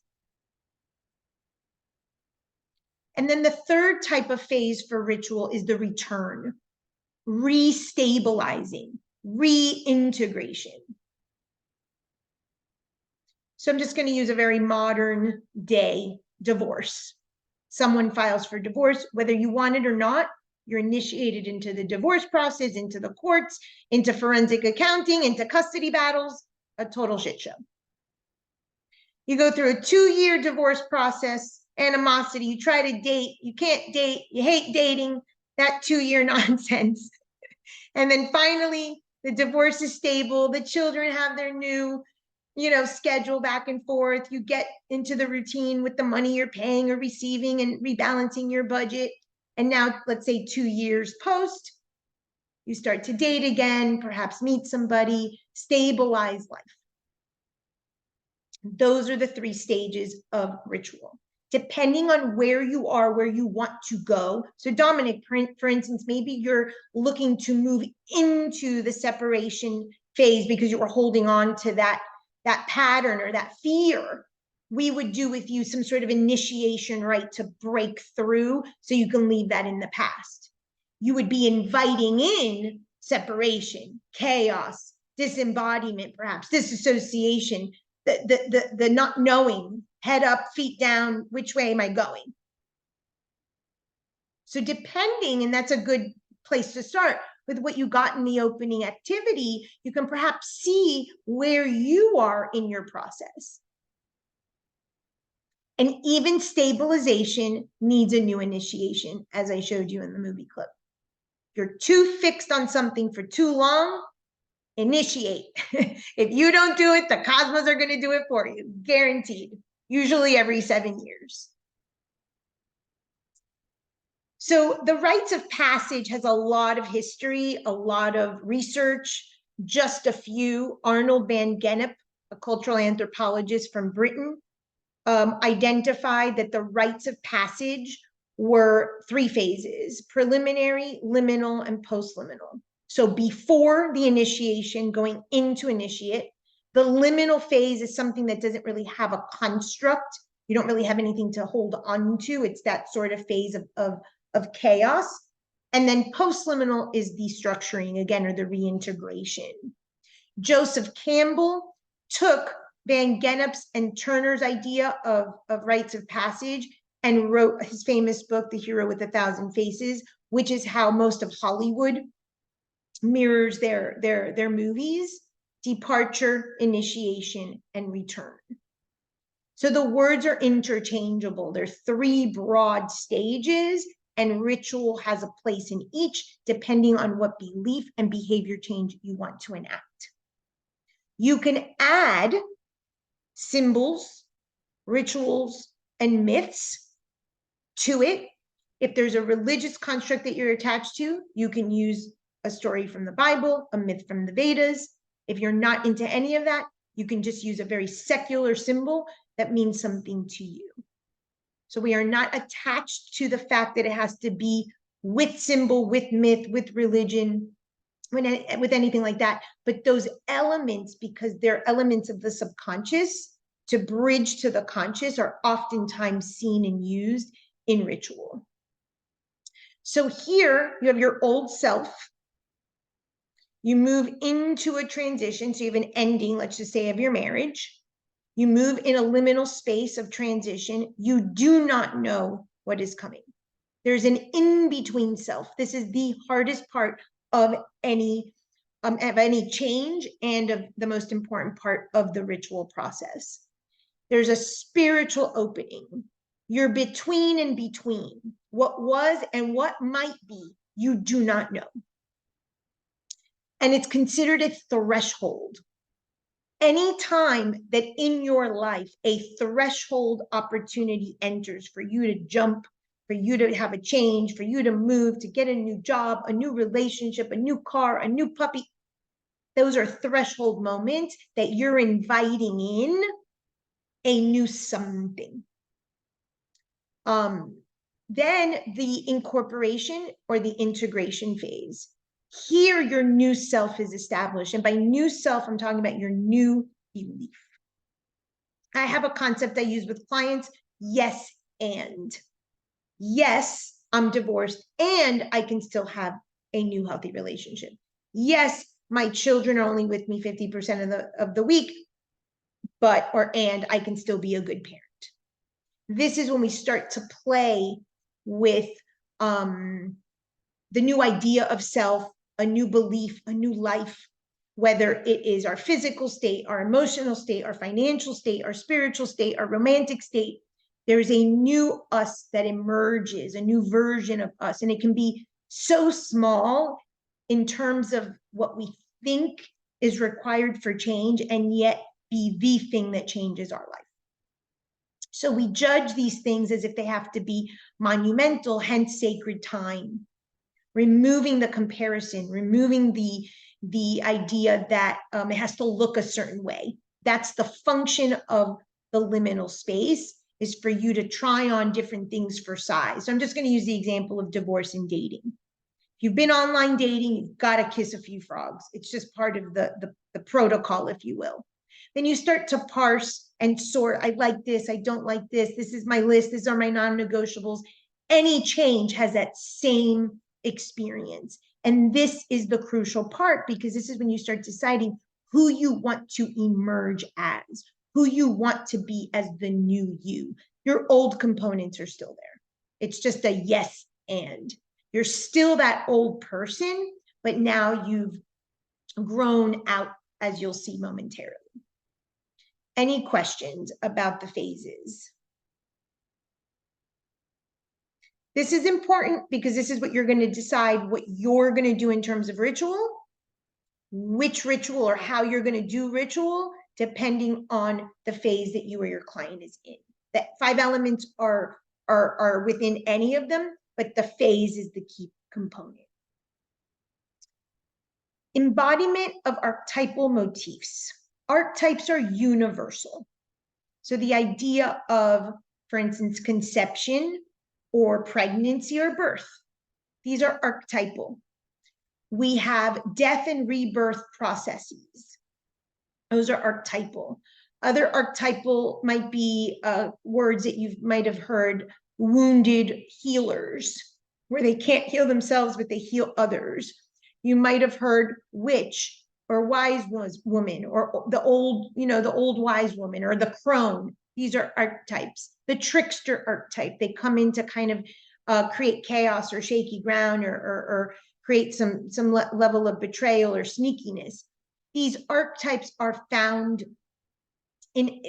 And then the third type of phase for ritual is the return, restabilizing, reintegration. So I'm just going to use a very modern day divorce. Someone files for divorce, whether you want it or not, you're initiated into the divorce process, into the courts, into forensic accounting, into custody battles, a total shit show. You go through a 2-year divorce process, animosity, you try to date, you can't date, you hate dating, that 2-year nonsense. And then finally, the divorce is stable, the children have their new schedule back and forth. You get into the routine with the money you're paying or receiving and rebalancing your budget. And now, let's say 2 years post, you start to date again, perhaps meet somebody, stabilize life. Those are the 3 stages of ritual, depending on where you are, where you want to go. So Dominic, for instance, maybe you're looking to move into the separation phase because you were holding on to that pattern or that fear. We would do with you some sort of initiation rite to break through so you can leave that in the past. You would be inviting in separation, chaos, disembodiment, perhaps disassociation, the not knowing, head up, feet down, which way am I going? So depending, and that's a good place to start, with what you got in the opening activity, you can perhaps see where you are in your process. And even stabilization needs a new initiation, as I showed you in the movie clip. If you're too fixed on something for too long, initiate. If you don't do it, the cosmos are going to do it for you, guaranteed, usually every 7 years. So the rites of passage has a lot of history, a lot of research, just a few. Arnold van Gennep, a cultural anthropologist from Britain, identified that the rites of passage were 3 phases: preliminary, liminal, and post-liminal. So before the initiation, going into initiate, the liminal phase is something that doesn't really have a construct. You don't really have anything to hold on to. It's that sort of phase of chaos. And then post-liminal is the structuring, again, or the reintegration. Joseph Campbell took Van Gennep's and Turner's idea of rites of passage and wrote his famous book, The Hero with 1,000 Faces, which is how most of Hollywood mirrors their movies: departure, initiation, and return. So the words are interchangeable. There's 3 broad stages, and ritual has a place in each, depending on what belief and behavior change you want to enact. You can add symbols, rituals, and myths to it. If there's a religious construct that you're attached to, you can use a story from the Bible, a myth from the Vedas. If you're not into any of that, you can just use a very secular symbol that means something to you. So we are not attached to the fact that it has to be with symbol, with myth, with religion, with anything like that. But those elements, because they're elements of the subconscious to bridge to the conscious, are oftentimes seen and used in ritual. So here you have your old self. You move into a transition. So you have an ending, let's just say, of your marriage. You move in a liminal space of transition. You do not know what is coming. There's an in-between self. This is the hardest part of any change, and of the most important part of the ritual process. There's a spiritual opening. You're between and between. What was and what might be, you do not know. And it's considered a threshold. Any time that in your life a threshold opportunity enters for you to jump, for you to have a change, for you to move, to get a new job, a new relationship, a new car, a new puppy, those are threshold moments that you're inviting in a new something. Then the incorporation or the integration phase. Here, your new self is established. And by new self, I'm talking about your new belief. I have a concept I use with clients: yes, and. Yes, I'm divorced and I can still have a new healthy relationship. Yes, my children are only with me 50% of the week, and I can still be a good parent. This is when we start to play with the new idea of self, a new belief, a new life, whether it is our physical state, our emotional state, our financial state, our spiritual state, our romantic state. There's a new us that emerges, a new version of us. And it can be so small in terms of what we think is required for change, and yet be the thing that changes our life. So we judge these things as if they have to be monumental, hence sacred time. Removing the comparison, removing the idea that it has to look a certain way. That's the function of the liminal space, is for you to try on different things for size. So I'm just going to use the example of divorce and dating. If you've been online dating, you've got to kiss a few frogs. It's just part of the protocol, if you will. Then you start to parse and sort. I like this, I don't like this. This is my list. These are my non-negotiables. Any change has that same experience. And this is the crucial part, because this is when you start deciding who you want to emerge as, who you want to be as the new you. Your old components are still there. It's just a yes and. You're still that old person, but now you've grown out, as you'll see momentarily. Any questions about the phases? This is important because this is what you're going to decide what you're going to do in terms of ritual, which ritual or how you're going to do ritual, depending on the phase that you or your client is in. That 5 elements are within any of them, but the phase is the key component. Embodiment of archetypal motifs. Archetypes are universal. So the idea of, for instance, conception or pregnancy or birth, these are archetypal. We have death and rebirth processes. Those are archetypal. Other archetypal might be words that you might have heard: wounded healers, where they can't heal themselves, but they heal others. You might have heard witch or wise woman, or the old wise woman, or the crone. These are archetypes. The trickster archetype, they come in to kind of create chaos or shaky ground, or create some level of betrayal or sneakiness. These archetypes are found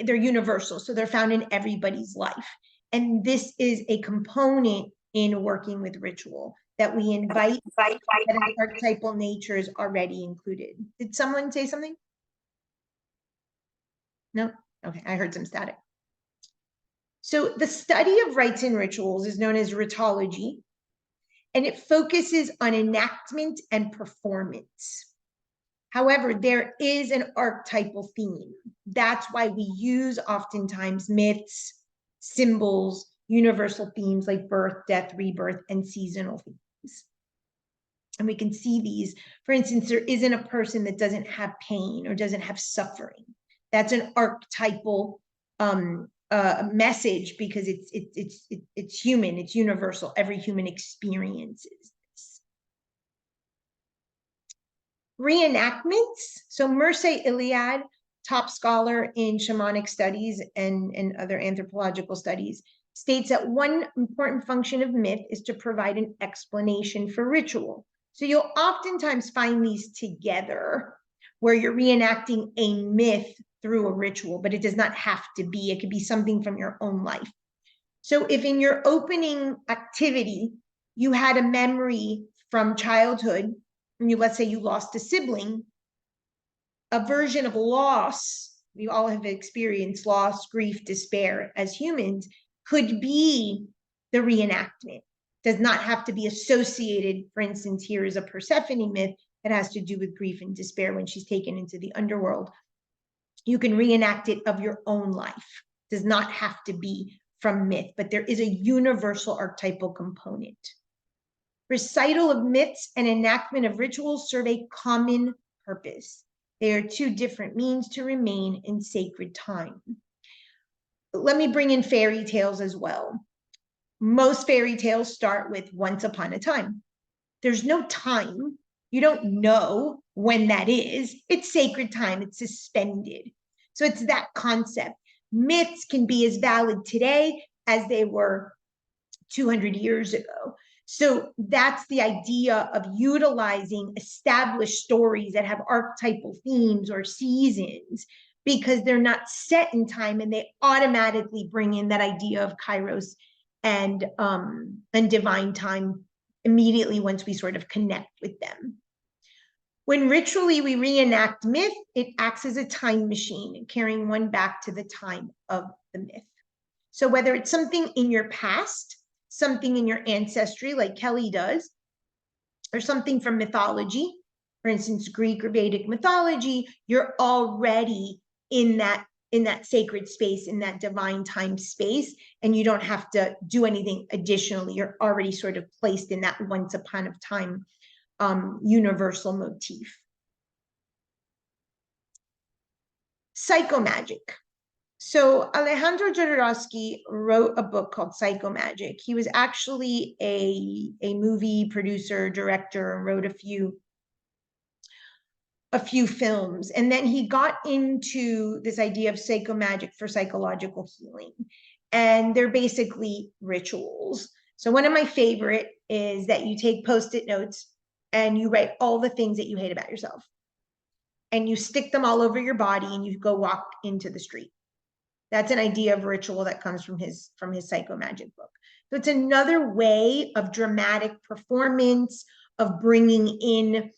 they're universal, so they're found in everybody's life. And this is a component in working with ritual, that we invite that an archetypal nature is already included. Did someone say something? No? Okay, I heard some static. So the study of rites and rituals is known as ritology, and it focuses on enactment and performance. However, there is an archetypal theme. That's why we use oftentimes myths, symbols, universal themes like birth, death, rebirth, and seasonal themes. And we can see these. For instance, there isn't a person that doesn't have pain or doesn't have suffering. That's an archetypal message, because it's human, it's universal. Every human experiences this. Reenactments. So Mircea Eliade, top scholar in shamanic studies and other anthropological studies, states that one important function of myth is to provide an explanation for ritual. So you'll oftentimes find these together, where you're reenacting a myth through a ritual, but it does not have to be. It could be something from your own life. So if in your opening activity, you had a memory from childhood, and let's say you lost a sibling, a version of loss, we all have experienced loss, grief, despair as humans, could be the reenactment. Does not have to be associated. For instance, here is a Persephone myth that has to do with grief and despair when she's taken into the underworld. You can reenact it of your own life. Does not have to be from myth, but there is a universal archetypal component. Recital of myths and enactment of rituals serve a common purpose. They are two different means to remain in sacred time. Let me bring in fairy tales as well. Most fairy tales start with once upon a time. There's no time. You don't know when that is. It's sacred time. It's suspended. So it's that concept. Myths can be as valid today as they were 200 years ago. So that's the idea of utilizing established stories that have archetypal themes or seasons, because they're not set in time, and they automatically bring in that idea of kairos and divine time immediately once we sort of connect with them. When ritually we reenact myth, it acts as a time machine, carrying one back to the time of the myth. So whether it's something in your past, something in your ancestry, like Kelly does, or something from mythology, for instance, Greek or Vedic mythology, you're already in that sacred space, in that divine time space, and you don't have to do anything additionally. You're already sort of placed in that once upon a time universal motif. Psychomagic. So Alejandro Jodorowsky wrote a book called Psychomagic. He was actually a movie producer, director, and wrote a few a few films, and then he got into this idea of psychomagic for psychological healing. And they're basically rituals. So one of my favorite is that you take Post-it notes and you write all the things that you hate about yourself. And you stick them all over your body and you go walk into the street. That's an idea of ritual that comes from his Psychomagic book. So it's another way of dramatic performance, of bringing in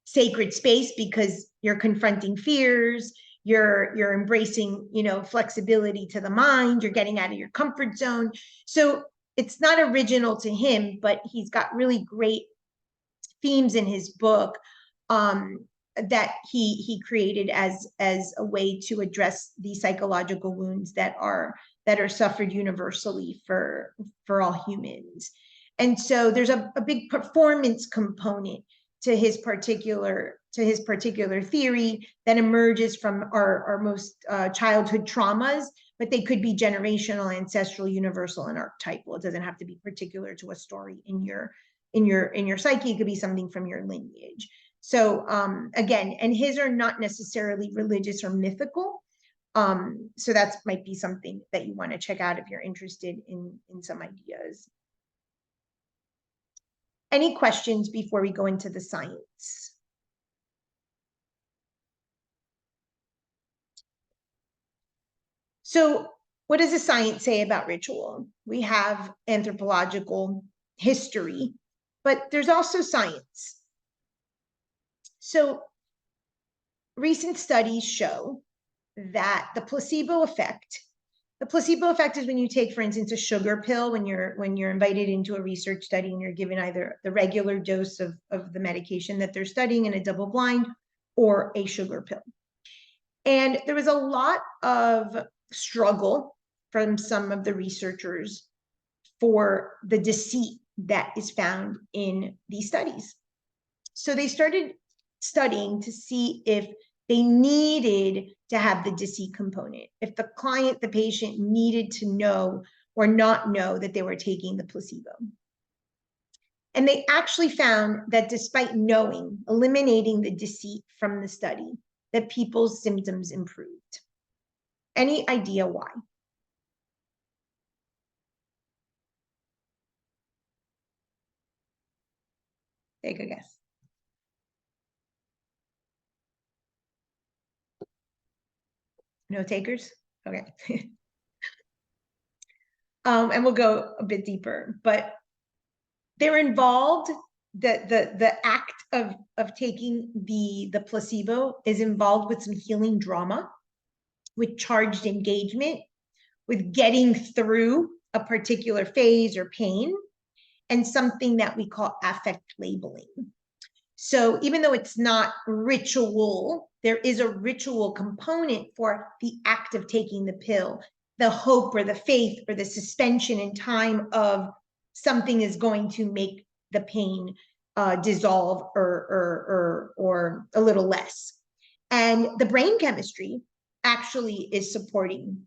sacred space, because you're confronting fears, you're embracing, you know, flexibility to the mind, you're getting out of your comfort zone. So it's not original to him, but he's got really great themes in his book that he created as a way to address the psychological wounds that are suffered universally for all humans. And so there's a big performance component to his particular theory that emerges from our most childhood traumas, but they could be generational, ancestral, universal, and archetypal. It doesn't have to be particular to a story in your psyche. It could be something from your lineage. So again, and his are not necessarily religious or mythical. So that might be something that you want to check out if you're interested in some ideas. Any questions before we go into the science? So what does the science say about ritual? We have anthropological history, but there's also science. So recent studies show that the placebo effect is when you take, for instance, a sugar pill, when you're invited into a research study and you're given either the regular dose of the medication that they're studying in a double blind or a sugar pill. And there was a lot of struggle from some of the researchers for the deceit that is found in these studies. So they started studying to see if they needed to have the deceit component, if the patient needed to know or not know that they were taking the placebo. And they actually found that despite eliminating the deceit from the study, that people's symptoms improved. Any idea why? Take a guess. No takers? Okay. And we'll go a bit deeper, but they're involved, the act of taking the placebo is involved with some healing drama, with charged engagement, with getting through a particular phase or pain, and something that we call affect labeling. So even though it's not ritual, there is a ritual component for the act of taking the pill, the hope or the faith or the suspension in time of something is going to make the pain dissolve or a little less. And the brain chemistry actually is supporting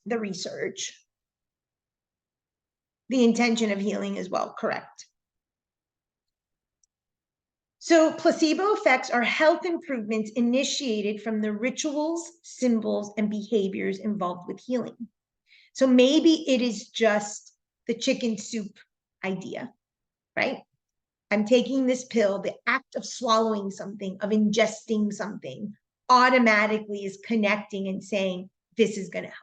the research. The intention of healing as well, correct. So placebo effects are health improvements initiated from the rituals, symbols, and behaviors involved with healing. So maybe it is just the chicken soup idea, right? I'm taking this pill, the act of swallowing something, of ingesting something, automatically is connecting and saying, this is going to help.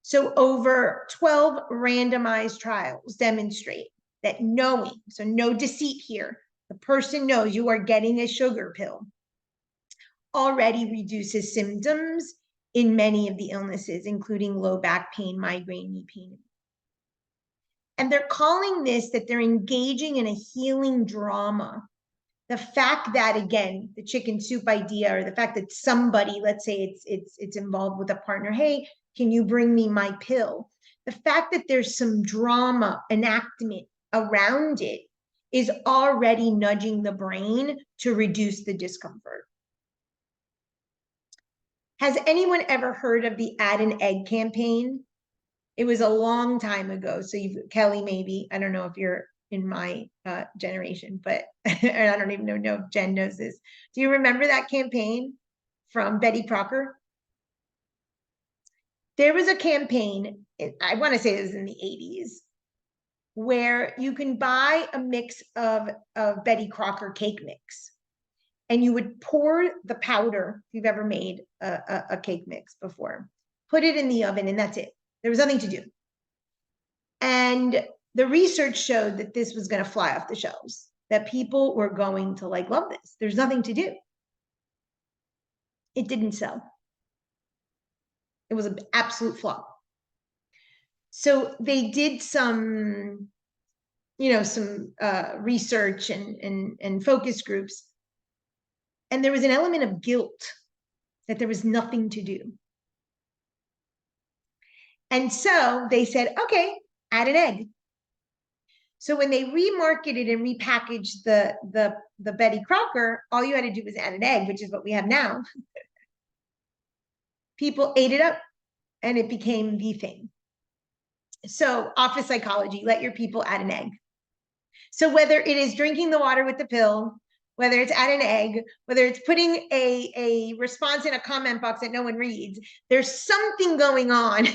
So over 12 randomized trials demonstrate that knowing, so no deceit here, the person knows you are getting a sugar pill, already reduces symptoms in many of the illnesses, including low back pain, migraine, knee pain. And they're calling this that they're engaging in a healing drama. The fact that, again, the chicken soup idea, or the fact that somebody, let's say it's involved with a partner, hey, can you bring me my pill? The fact that there's some drama enactment around it is already nudging the brain to reduce the discomfort. Has anyone ever heard of the Add an Egg campaign? It was a long time ago. So Kelly, maybe, I don't know if you're in my generation, but and I don't even know if Jen knows this. Do you remember that campaign from Betty Crocker? There was a campaign, I want to say it was in the 80s, where you can buy a mix of Betty Crocker cake mix. And you would pour the powder, if you've ever made a cake mix before, put it in the oven, and that's it. There was nothing to do. And the research showed that this was going to fly off the shelves, that people were going to like love this. There's nothing to do. It didn't sell. It was an absolute flop. So they did some, some research and focus groups. And there was an element of guilt that there was nothing to do. And so they said, okay, add an egg. So when they remarketed and repackaged the Betty Crocker, all you had to do was add an egg, which is what we have now. People ate it up and it became the thing. So office psychology, let your people add an egg. So whether it is drinking the water with the pill, whether it's add an egg, whether it's putting a response in a comment box that no one reads, there's something going on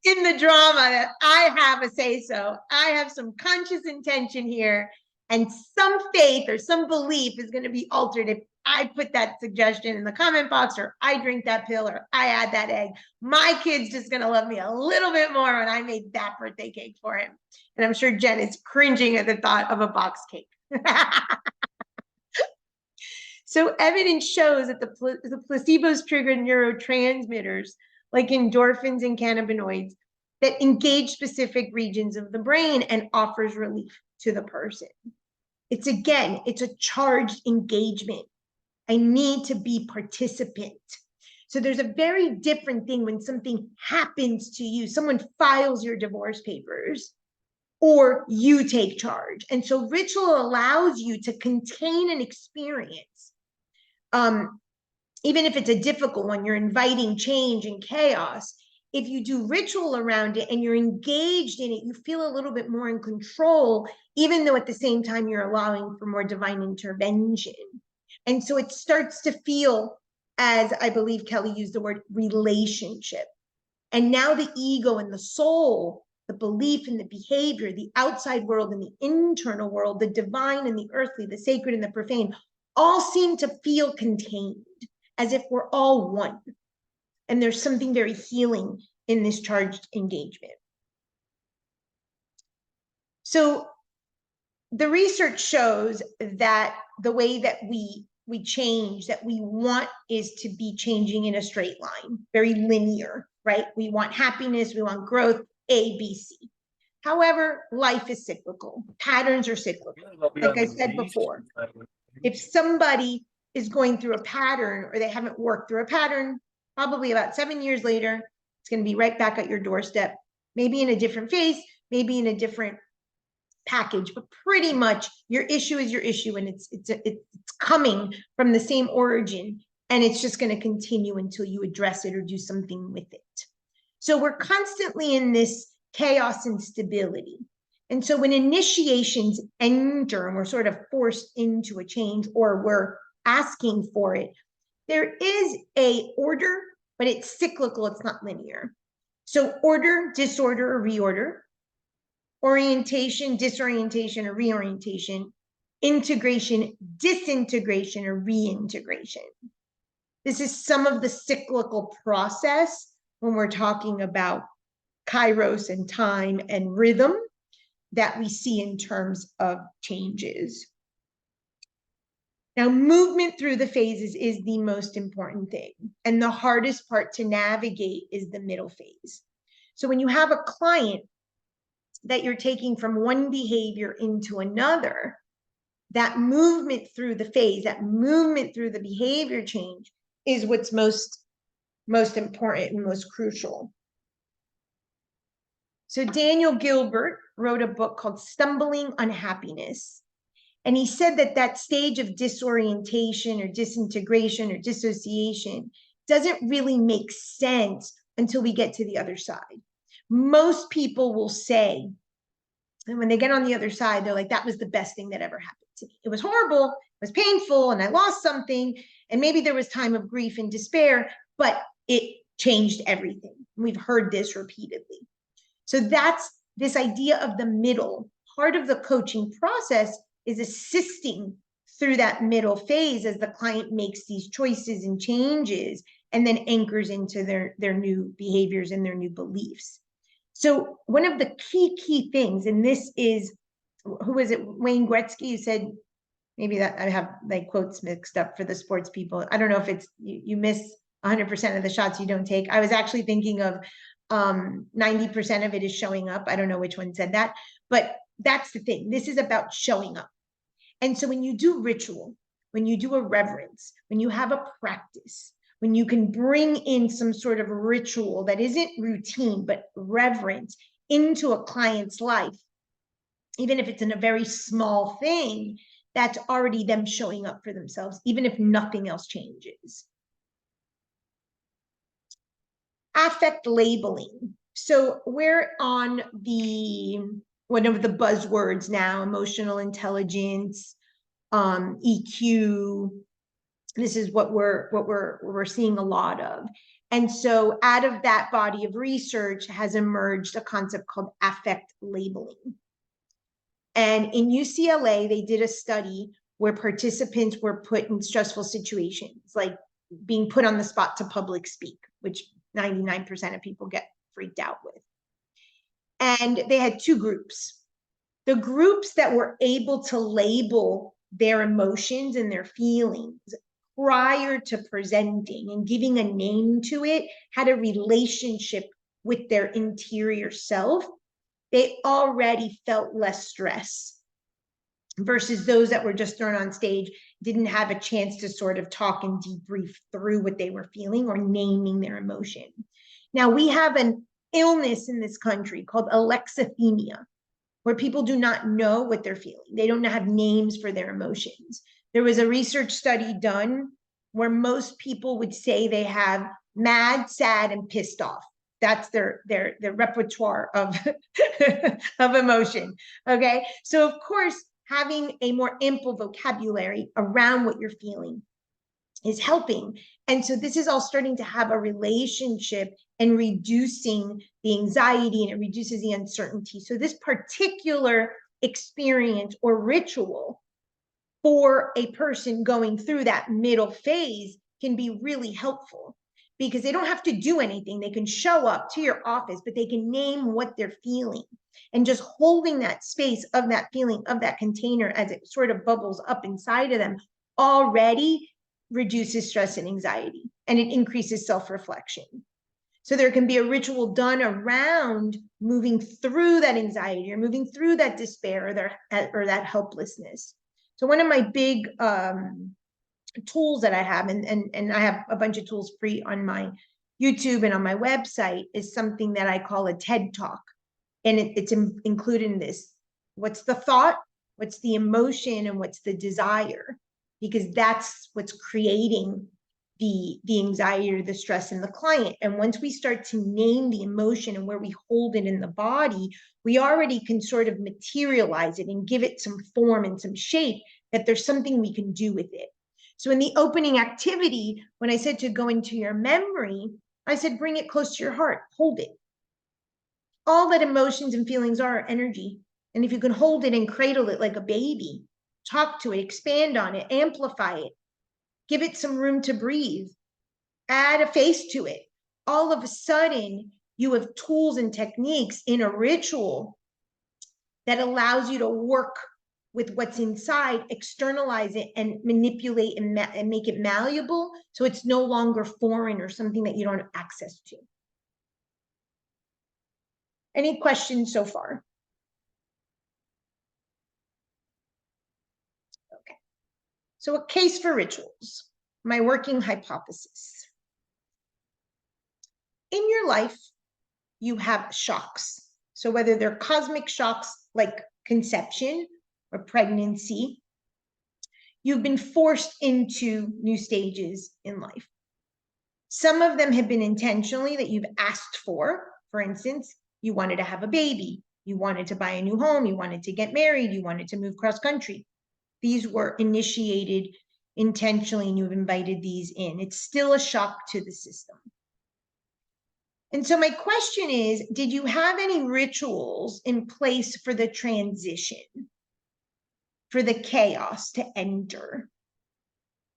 in the drama that I have a say-so. I have some conscious intention here, and some faith or some belief is going to be altered if I put that suggestion in the comment box, or I drink that pill, or I add that egg. My kid's just going to love me a little bit more when I made that birthday cake for him. And I'm sure Jen is cringing at the thought of a box cake. So evidence shows that the placebos trigger neurotransmitters like endorphins and cannabinoids that engage specific regions of the brain and offers relief to the person. It's a charged engagement. I need to be participant. So there's a very different thing when something happens to you. Someone files your divorce papers or you take charge. And so ritual allows you to contain an experience. Even if it's a difficult one, you're inviting change and chaos. If you do ritual around it and you're engaged in it, you feel a little bit more in control, even though at the same time you're allowing for more divine intervention. And so it starts to feel, as I believe Kelly used the word, relationship. And now the ego and the soul, the belief and the behavior, the outside world and the internal world, the divine and the earthly, the sacred and the profane, all seem to feel contained, as if we're all one. And there's something very healing in this charged engagement. So the research shows that the way that we change, that we want, is to be changing in a straight line, very linear, right? We want happiness, we want growth, A, B, C. However, life is cyclical. Patterns are cyclical. Like I said before, if somebody is going through a pattern or they haven't worked through a pattern, probably about 7 years later, it's going to be right back at your doorstep, maybe in a different phase, maybe in a different package, but pretty much your issue is your issue, and it's coming from the same origin, and it's just going to continue until you address it or do something with it. So we're constantly in this chaos and stability. And so when initiations enter and we're sort of forced into a change, or we're asking for it, there is a order, but it's cyclical, it's not linear. So order, disorder, or reorder, orientation, disorientation, or reorientation, integration, disintegration, or reintegration. This is some of the cyclical process when we're talking about kairos and time and rhythm that we see in terms of changes. Now, movement through the phases is the most important thing, and the hardest part to navigate is the middle phase. So when you have a client that you're taking from one behavior into another, that movement through the phase, that movement through the behavior change is what's most important and most crucial. So Daniel Gilbert wrote a book called Stumbling Unhappiness. And he said that that stage of disorientation or disintegration or dissociation doesn't really make sense until we get to the other side. Most people will say And when they get on the other side, they're like, that was the best thing that ever happened to me. It was horrible, it was painful, and I lost something. And maybe there was time of grief and despair, but it changed everything. We've heard this repeatedly. So that's this idea of the middle. Part of the coaching process is assisting through that middle phase as the client makes these choices and changes and then anchors into their new behaviors and their new beliefs. So one of the key things, and this is, who is it, Wayne Gretzky, you said, maybe that I have like quotes mixed up for the sports people. I don't know if it's, you miss 100% of the shots you don't take. I was actually thinking of 90% of it is showing up. I don't know which one said that, but that's the thing. This is about showing up. And so when you do ritual, when you do a reverence, when you have a practice, when you can bring in some sort of ritual that isn't routine, but reverent into a client's life, even if it's in a very small thing, that's already them showing up for themselves, even if nothing else changes. Affect labeling. So we're on one of the buzzwords now, emotional intelligence, EQ. This is what we're seeing a lot of. And so out of that body of research has emerged a concept called affect labeling. And in UCLA, they did a study where participants were put in stressful situations, like being put on the spot to public speak, which 99% of people get freaked out with. And they had two groups. The groups that were able to label their emotions and their feelings prior to presenting and giving a name to it had a relationship with their interior self. They already felt less stress versus those that were just thrown on stage, didn't have a chance to sort of talk and debrief through what they were feeling or naming their emotion. Now, we have an illness in this country called alexithymia, where people do not know what they're feeling. They don't have names for their emotions. There was a research study done where most people would say they have mad, sad, and pissed off. That's their repertoire of, of emotion, okay? So of course, having a more ample vocabulary around what you're feeling is helping. And so this is all starting to have a relationship and reducing the anxiety, and it reduces the uncertainty. So this particular experience or ritual for a person going through that middle phase can be really helpful, because they don't have to do anything. They can show up to your office, but they can name what they're feeling. And just holding that space of that feeling, of that container as it sort of bubbles up inside of them already reduces stress and anxiety, and it increases self-reflection. So there can be a ritual done around moving through that anxiety or moving through that despair or that helplessness. So one of my big tools that I have, and I have a bunch of tools free on my YouTube and on my website, is something that I call a TED Talk. And it's included in this. What's the thought? What's the emotion? And what's the desire? Because that's what's creating the anxiety or the stress in the client. And once we start to name the emotion and where we hold it in the body, we already can sort of materialize it and give it some form and some shape, that there's something we can do with it. So in the opening activity, when I said to go into your memory, I said, bring it close to your heart, hold it. All that emotions and feelings are energy. And if you can hold it and cradle it like a baby, talk to it, expand on it, amplify it, give it some room to breathe, add a face to it, all of a sudden you have tools and techniques in a ritual that allows you to work with what's inside, externalize it, and manipulate and make it malleable, so it's no longer foreign or something that you don't have access to. Any questions so far? Okay. So a case for rituals, my working hypothesis. In your life, you have shocks. So whether they're cosmic shocks like conception or pregnancy, you've been forced into new stages in life. Some of them have been intentionally that you've asked for. For instance, you wanted to have a baby, You wanted to buy a new home, you wanted to get married, you wanted to move cross country. These were initiated intentionally, and you've invited these in. It's still a shock to the system. And so my question is, did you have any rituals in place for the transition, for the chaos to enter?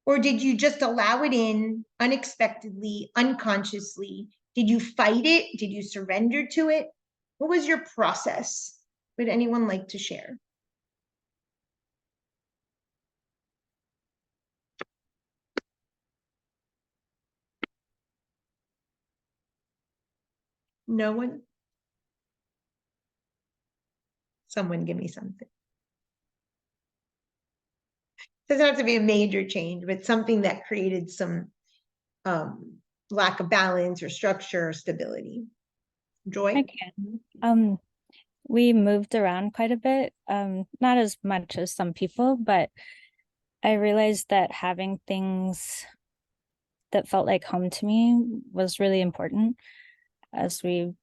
Or did you just allow it in unexpectedly, unconsciously? Did you fight it? Did you surrender to it? What was your process? Would anyone like to share? No one? Someone give me something. Doesn't have to be a major change, but something that created some lack of balance or structure or stability. Joy? I can. We moved around quite a bit, not as much as some people, but I realized that having things that felt like home to me was really important as we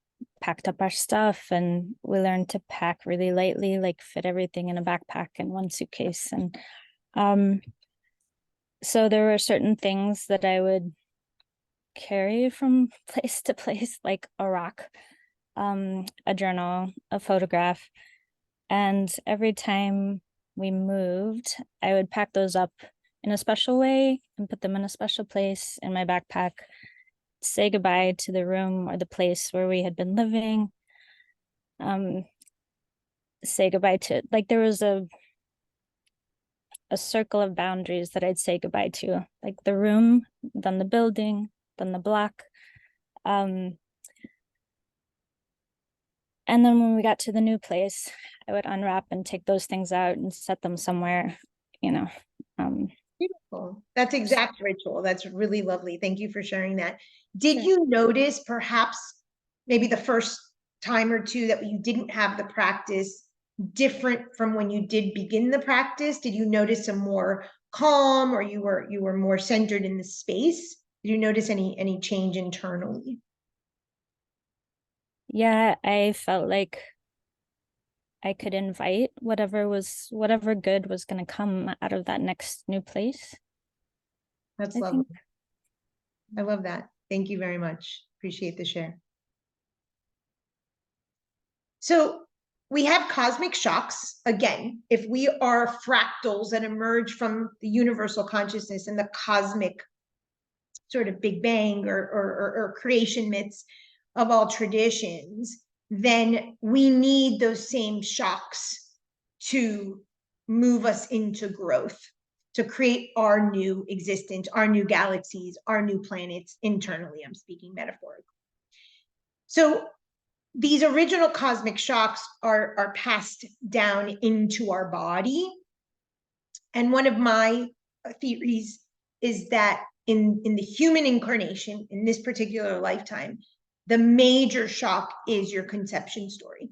packed up our stuff, and we learned to pack really lightly, like fit everything in a backpack and one suitcase. And so there were certain things that I would carry from place to place, like a rock, a journal, a photograph. And every time we moved, I would pack those up in a special way and put them in a special place in my backpack, say goodbye to the room or the place where we had been living, say goodbye to, like, there was a circle of boundaries that I'd say goodbye to, like the room, then the building, then the block. And then when we got to the new place, I would unwrap and take those things out and set them somewhere, you know. Beautiful. That's exact ritual. That's really lovely. Thank you for sharing that. Did you notice perhaps maybe the first time or two that you didn't have the practice different from when you did begin the practice? Did you notice a more calm, or you were more centered in the space? Did you notice any change internally? Yeah, I felt like I could invite whatever good was going to come out of that next new place. That's I lovely. think. I love that. Thank you very much. Appreciate the share. So we have cosmic shocks. Again, if we are fractals that emerge from the universal consciousness and the cosmic sort of Big Bang or creation myths of all traditions, then we need those same shocks to move us into growth, to create our new existence, our new galaxies, our new planets internally. I'm speaking metaphorically. So these original cosmic shocks are passed down into our body. And one of my theories is that in the human incarnation, in this particular lifetime, the major shock is your conception story.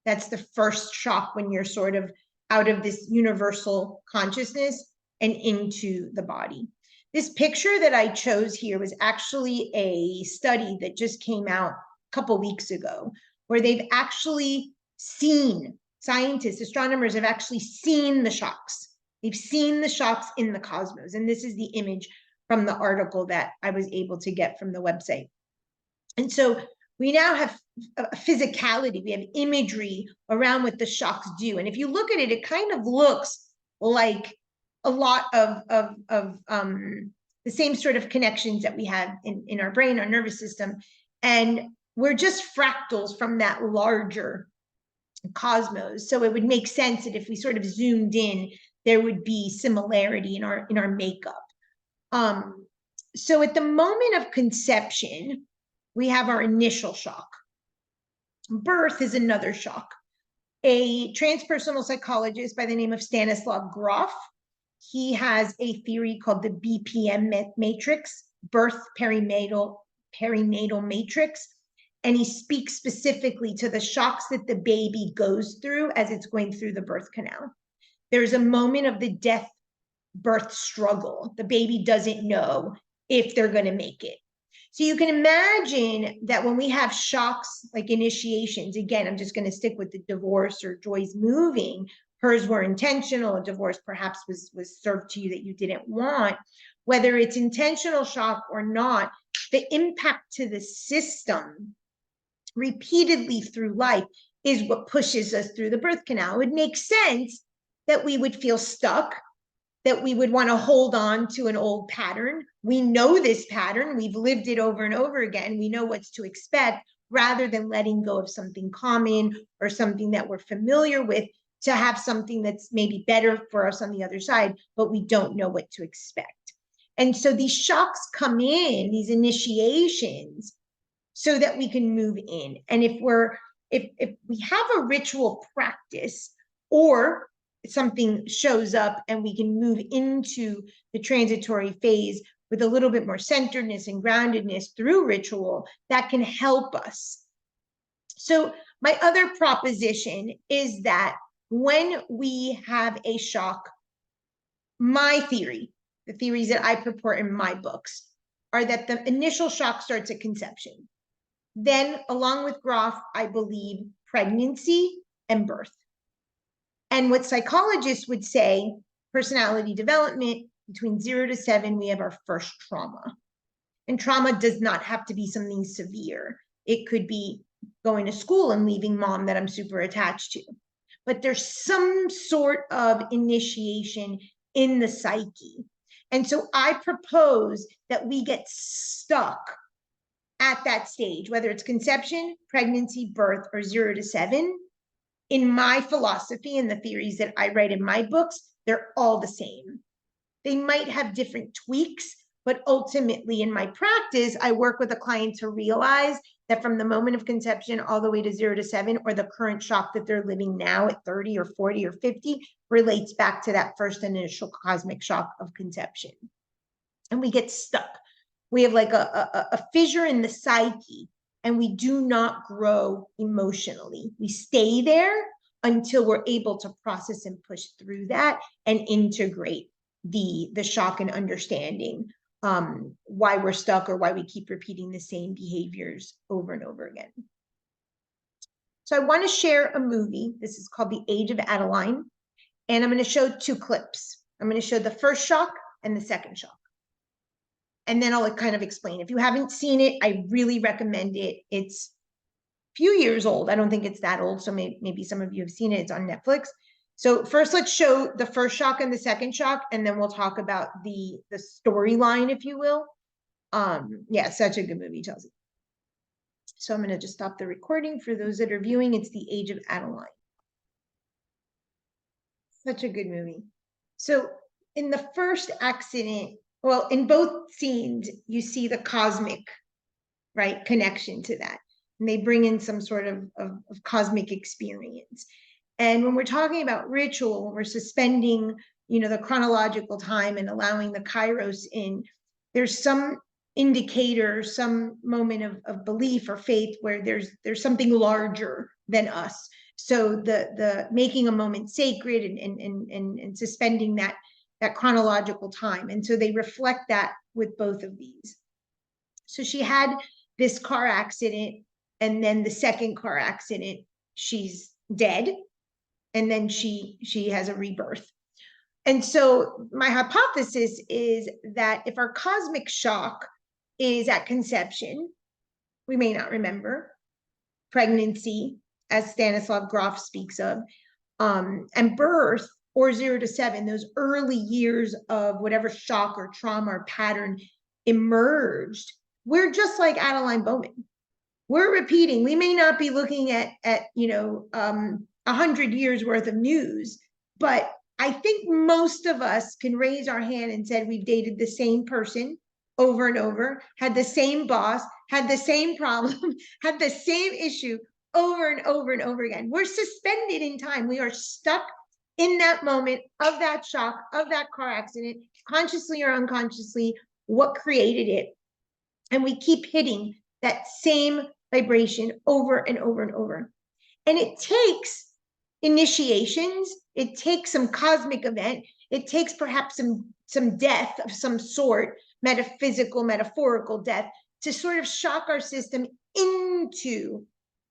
That's the first shock when you're sort of out of this universal consciousness and into the body. This picture that I chose here was actually a study that just came out a couple weeks ago, where they've actually seen, scientists, astronomers have actually seen the shocks. They've seen the shocks in the cosmos. And this is the image from the article that I was able to get from the website. And so we now have a physicality, we have imagery around what the shocks do. And if you look at it, it kind of looks like a lot of the same sort of connections that we have in our brain, our nervous system. And we're just fractals from that larger cosmos. So it would make sense that if we sort of zoomed in, there would be similarity in our makeup. So at the moment of conception, we have our initial shock. Birth is another shock. A transpersonal psychologist by the name of Stanislav Grof, he has a theory called the BPM matrix, birth perinatal matrix. And he speaks specifically to the shocks that the baby goes through as it's going through the birth canal. There's a moment of the death birth struggle. The baby doesn't know if they're going to make it. So you can imagine that when we have shocks like initiations, again, I'm just going to stick with the divorce or Joy's moving. Hers were intentional. A divorce perhaps was served to you that you didn't want. Whether it's intentional shock or not, the impact to the system repeatedly through life is what pushes us through the birth canal. It makes sense that we would feel stuck, that we would want to hold on to an old pattern. We know this pattern. We've lived it over and over again. We know what's to expect, rather than letting go of something common or something that we're familiar with to have something that's maybe better for us on the other side, but we don't know what to expect. And so these shocks come in, these initiations, so that we can move in. And if we have a ritual practice, or something shows up and we can move into the transitory phase with a little bit more centeredness and groundedness through ritual, that can help us. So my other proposition is that when we have a shock, my theory, the theories that I purport in my books, are that the initial shock starts at conception. Then, along with Grof, I believe pregnancy and birth. And what psychologists would say, personality development, between 0 to 7, we have our first trauma. And trauma does not have to be something severe. It could be going to school and leaving mom that I'm super attached to. But there's some sort of initiation in the psyche. And so I propose that we get stuck at that stage, whether it's conception, pregnancy, birth, or 0 to 7. In my philosophy and the theories that I write in my books, they're all the same. They might have different tweaks, but ultimately in my practice, I work with a client to realize that from the moment of conception all the way to 0 to 7, or the current shock that they're living now at 30 or 40 or 50, relates back to that first initial cosmic shock of conception. And we get stuck. We have like a fissure in the psyche, and we do not grow emotionally. We stay there until we're able to process and push through that and integrate the shock and understanding why we're stuck, or why we keep repeating the same behaviors over and over again. So I want to share a movie. This is called The Age of Adeline, and I'm going to show 2 clips. I'm going to show the first shock and the second shock. And then I'll kind of explain. If you haven't seen it, I really recommend it. It's a few years old. I don't think it's that old, so maybe some of you have seen it. It's on Netflix. So first, let's show the first shock and the second shock, and then we'll talk about the storyline, if you will. Yeah, such a good movie, Chelsea. So I'm going to just stop the recording for those that are viewing. It's The Age of Adeline. Such a good movie. So in the first accident, well, in both scenes, you see the cosmic, right, connection to that. And they bring in some sort of cosmic experience. And when we're talking about ritual, when we're suspending, the chronological time and allowing the kairos in, there's some indicator, some moment of belief or faith where there's something larger than us. So the making a moment sacred and suspending that chronological time. And so they reflect that with both of these. So she had this car accident, and then the second car accident, she's dead. And then she has a rebirth. And so my hypothesis is that if our cosmic shock is at conception, we may not remember, pregnancy, as Stanislav Grof speaks of, and birth, or 0 to 7, those early years of whatever shock or trauma or pattern emerged, we're just like Adeline Bowman. We're repeating. We may not be looking at 100 years worth of news, but I think most of us can raise our hand and said we've dated the same person over and over, had the same boss, had the same problem, had the same issue over and over and over again. We're suspended in time. We are stuck in that moment of that shock, of that car accident, consciously or unconsciously, what created it. And we keep hitting that same vibration over and over and over. And it takes initiations, it takes some cosmic event, it takes perhaps some death of some sort, metaphysical, metaphorical death, to sort of shock our system into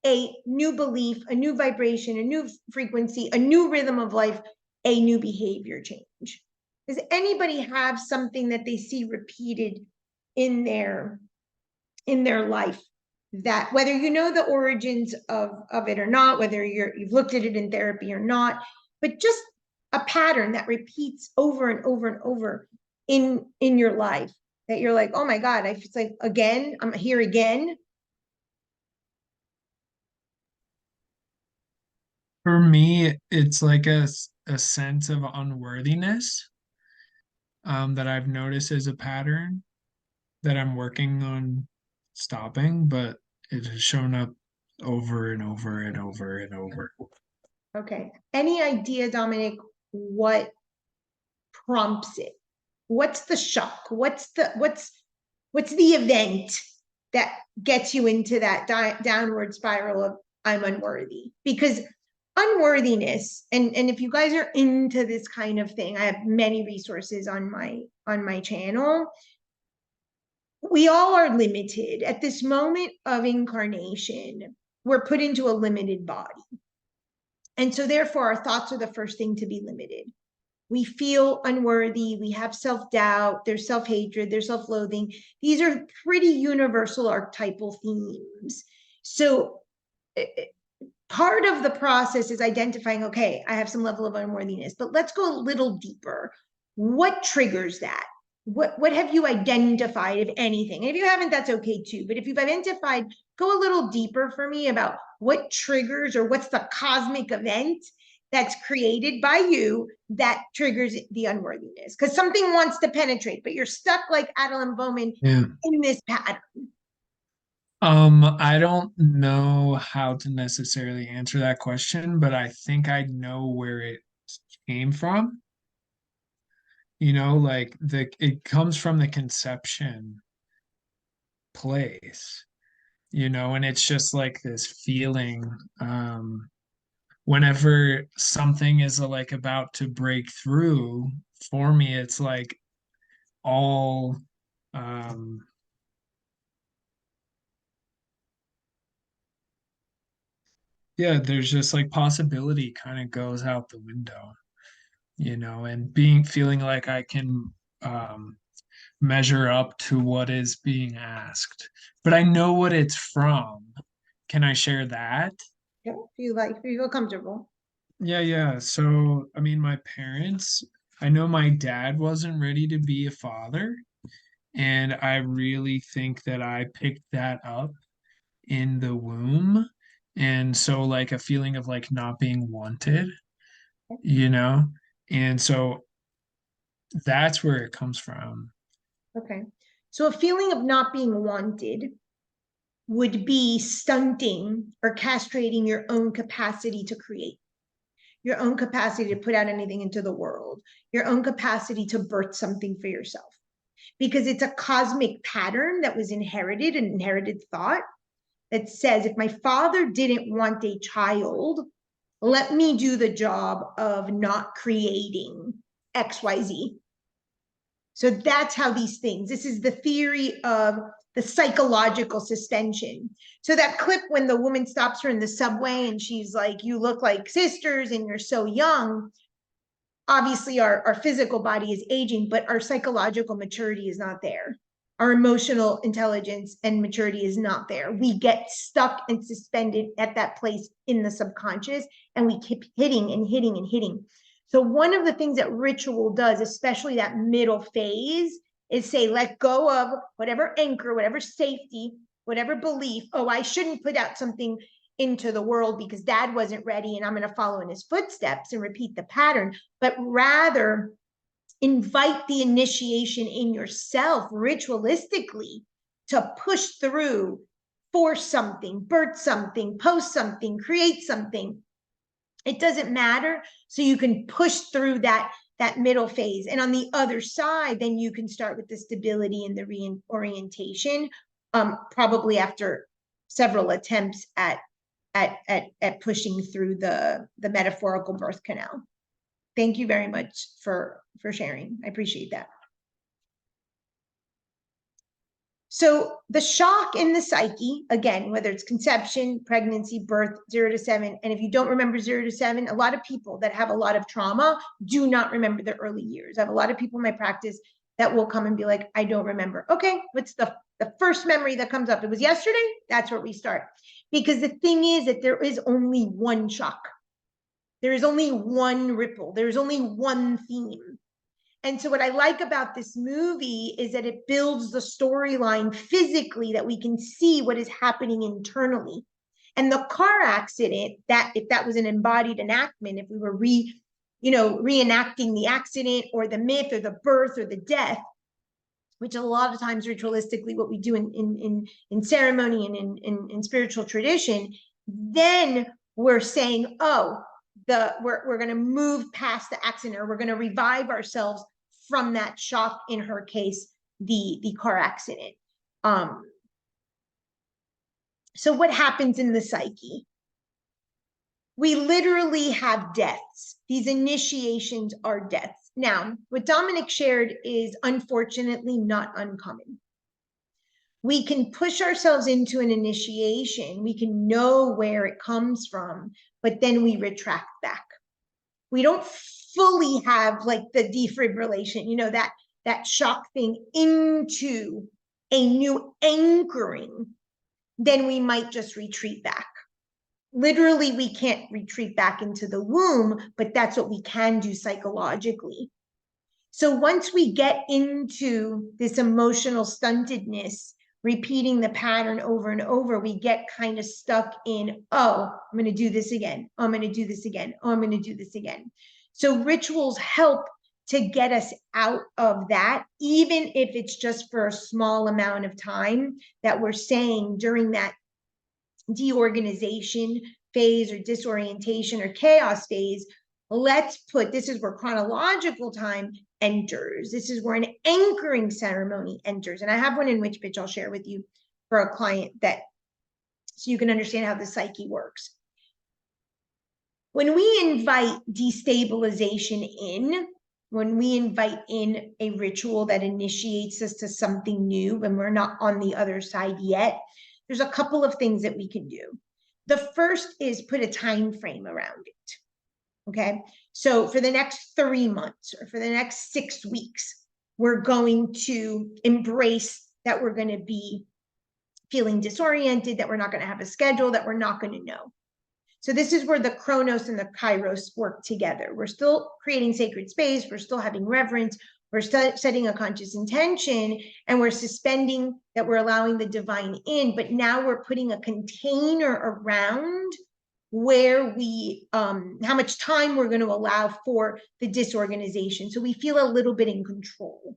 a new belief, a new vibration, a new frequency, a new rhythm of life, a new behavior change. Does anybody have something that they see repeated in their life, that whether you know the origins of it or not, whether you've looked at it in therapy or not, but just a pattern that repeats over and over and over in your life, that you're like, oh my God, it's like, again, I'm here again? For me, it's like a sense of unworthiness that I've noticed as a pattern that I'm working on stopping, but it has shown up over and over and over and over. Okay. Any idea, Dominic, what prompts it? What's the shock? What's the event that gets you into that downward spiral of I'm unworthy? Because unworthiness, and if you guys are into this kind of thing, I have many resources on my channel. We all are limited at this moment of incarnation. We're put into a limited body. And so therefore our thoughts are the first thing to be limited. We feel unworthy, we have self-doubt, there's self-hatred, there's self-loathing. These are pretty universal archetypal themes. So part of the process is identifying, okay, I have some level of unworthiness, but let's go a little deeper. What triggers that? What have you identified, if anything? And if you haven't, that's okay too. But if you've identified, go a little deeper for me about what triggers, or what's the cosmic event that's created by you that triggers the unworthiness. Because something wants to penetrate, but you're stuck like Adeline Bowman in this pattern. I don't know how to necessarily answer that question, but I think I know where it came from. You know, like it comes from the conception place, you know, and it's just like this feeling whenever something is like about to break through. For me, it's like all yeah, there's just like possibility kind of goes out the window, you know, and feeling like I can measure up to what is being asked, but I know what it's from. Can I share that? Yeah, if you feel comfortable. Yeah. So, I mean, my parents, I know my dad wasn't ready to be a father, and I really think that I picked that up in the womb. And so, like, a feeling of like not being wanted, you know? And so that's where it comes from. Okay. So a feeling of not being wanted would be stunting or castrating your own capacity to create, your own capacity to put out anything into the world, your own capacity to birth something for yourself. Because it's a cosmic pattern that was inherited, an inherited thought that says, if my father didn't want a child, let me do the job of not creating XYZ. So that's how these things, this is the theory of the psychological suspension. So that clip when the woman stops her in the subway and she's like, you look like sisters and you're so young. Obviously our physical body is aging, but our psychological maturity is not there. Our emotional intelligence and maturity is not there. We get stuck and suspended at that place in the subconscious, and we keep hitting and hitting and hitting. So one of the things that ritual does, especially that middle phase, is say, let go of whatever anchor, whatever safety, whatever belief. Oh, I shouldn't put out something into the world because dad wasn't ready and I'm going to follow in his footsteps and repeat the pattern, but rather invite the initiation in yourself ritualistically to push through, force something, birth something, post something, create something. It doesn't matter. So you can push through that middle phase. And on the other side, then you can start with the stability and the reorientation, probably after several attempts at pushing through the metaphorical birth canal. Thank you very much for sharing. I appreciate that. So the shock in the psyche, again, whether it's conception, pregnancy, birth, 0 to 7, and if you don't remember 0 to 7, a lot of people that have a lot of trauma do not remember the early years. I have a lot of people in my practice that will come and be like, I don't remember. Okay, what's the first memory that comes up? It was yesterday? That's where we start. Because the thing is that there is only one shock. There is only one ripple. There is only one theme. And so what I like about this movie is that it builds the storyline physically, that we can see what is happening internally. And the car accident, that if that was an embodied enactment, if we were reenacting the accident or the myth or the birth or the death, which a lot of times ritualistically what we do in ceremony and in spiritual tradition, then we're saying, oh, we're going to move past the accident, or we're going to revive ourselves from that shock, in her case, the car accident. So what happens in the psyche? We literally have deaths. These initiations are deaths. Now, what Dominic shared is unfortunately not uncommon. We can push ourselves into an initiation. We can know where it comes from, but then we retract back. We don't fully have like the defibrillation, that shock thing into a new anchoring. Then we might just retreat back. Literally, we can't retreat back into the womb, but that's what we can do psychologically. So once we get into this emotional stuntedness, repeating the pattern over and over, we get kind of stuck in, oh, I'm going to do this again. Oh, I'm going to do this again. Oh, I'm going to do this again. So rituals help to get us out of that, even if it's just for a small amount of time that we're saying during that deorganization phase or disorientation or chaos phase. Let's put, this is where chronological time enters. This is where an anchoring ceremony enters. And I have one in which I'll share with you for a client, that so you can understand how the psyche works. When we invite destabilization in, when we invite in a ritual that initiates us to something new, when we're not on the other side yet, there's a couple of things that we can do. The first is put a time frame around it. Okay, so for the next 3 months or for the next 6 weeks, we're going to embrace that we're going to be feeling disoriented, that we're not going to have a schedule, that we're not going to know. So this is where the Chronos and the Kairos work together. We're still creating sacred space. We're still having reverence. We're setting a conscious intention, and we're suspending that we're allowing the divine in, but now we're putting a container around where we, how much time we're going to allow for the disorganization. So we feel a little bit in control.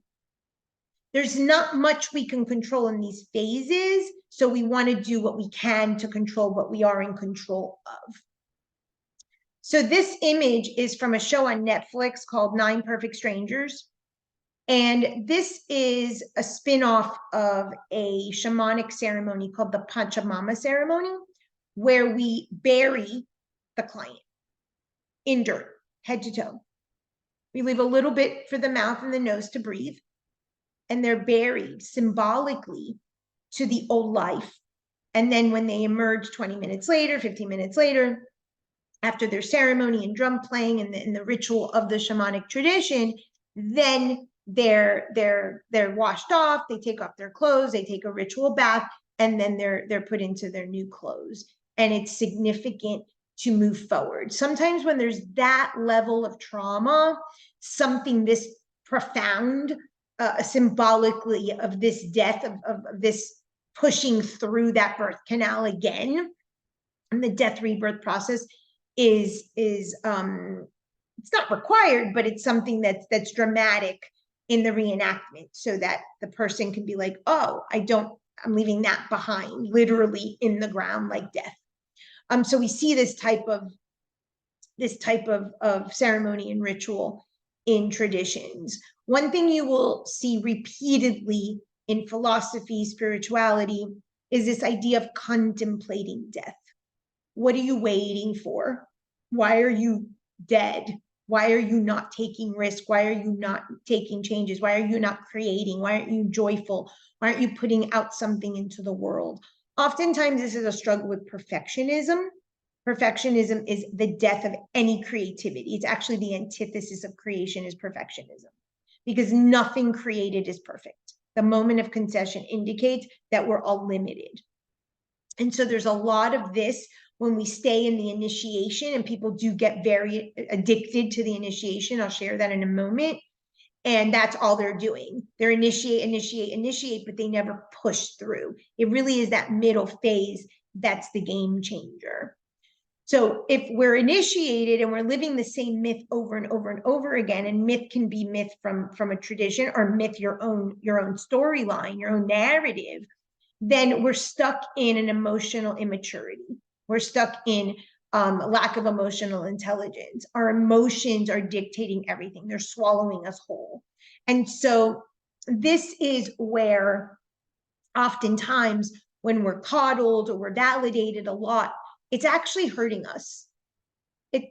There's not much we can control in these phases, so we want to do what we can to control what we are in control of. So this image is from a show on Netflix called 9 Perfect Strangers. And this is a spin-off of a shamanic ceremony called the Pachamama ceremony, where we bury the client in dirt, head to toe. We leave a little bit for the mouth and the nose to breathe, and they're buried symbolically to the old life. And then when they emerge 20 minutes later, 15 minutes later, after their ceremony and drum playing and the ritual of the shamanic tradition, then they're washed off, they take off their clothes, they take a ritual bath, and then they're put into their new clothes. And it's significant to move forward. Sometimes when there's that level of trauma, something this profound, symbolically of this death, of this pushing through that birth canal again, and the death rebirth process is it's not required, but it's something that's dramatic in the reenactment, so that the person can be like, oh, I'm leaving that behind, literally in the ground, like death. So we see this type of ceremony and ritual in traditions. One thing you will see repeatedly in philosophy, spirituality, is this idea of contemplating death. What are you waiting for? Why are you dead? Why are you not taking risk? Why are you not taking changes? Why are you not creating? Why aren't you joyful? Why aren't you putting out something into the world? Oftentimes, this is a struggle with perfectionism. Perfectionism is the death of any creativity. It's actually the antithesis of creation is perfectionism, because nothing created is perfect. The moment of concession indicates that we're all limited. And so there's a lot of this when we stay in the initiation, and people do get very addicted to the initiation. I'll share that in a moment. And that's all they're doing. They're initiate, but they never push through. It really is that middle phase that's the game changer. So if we're initiated and we're living the same myth over and over and over again, and myth can be myth from a tradition, or myth your own storyline, your own narrative, then we're stuck in an emotional immaturity. We're stuck in lack of emotional intelligence. Our emotions are dictating everything. They're swallowing us whole. And so this is where oftentimes when we're coddled or we're validated a lot, it's actually hurting us.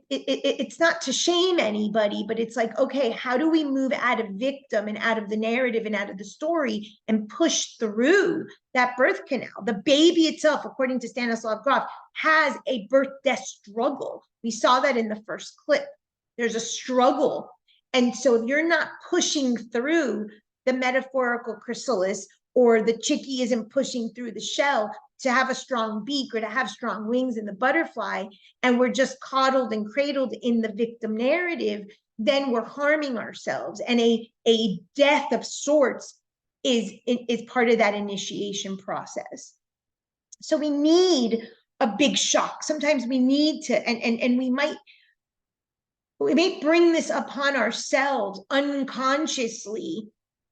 It's not to shame anybody, but it's like, okay, how do we move out of victim and out of the narrative and out of the story and push through that birth canal? The baby itself, according to Stanislav Grof, has a birth-death struggle. We saw that in the first clip. There's a struggle. And so if you're not pushing through the metaphorical chrysalis, or the chickie isn't pushing through the shell to have a strong beak or to have strong wings in the butterfly, and we're just coddled and cradled in the victim narrative, then we're harming ourselves. And a death of sorts is part of that initiation process. So we need a big shock. Sometimes we need to, and we may bring this upon ourselves unconsciously,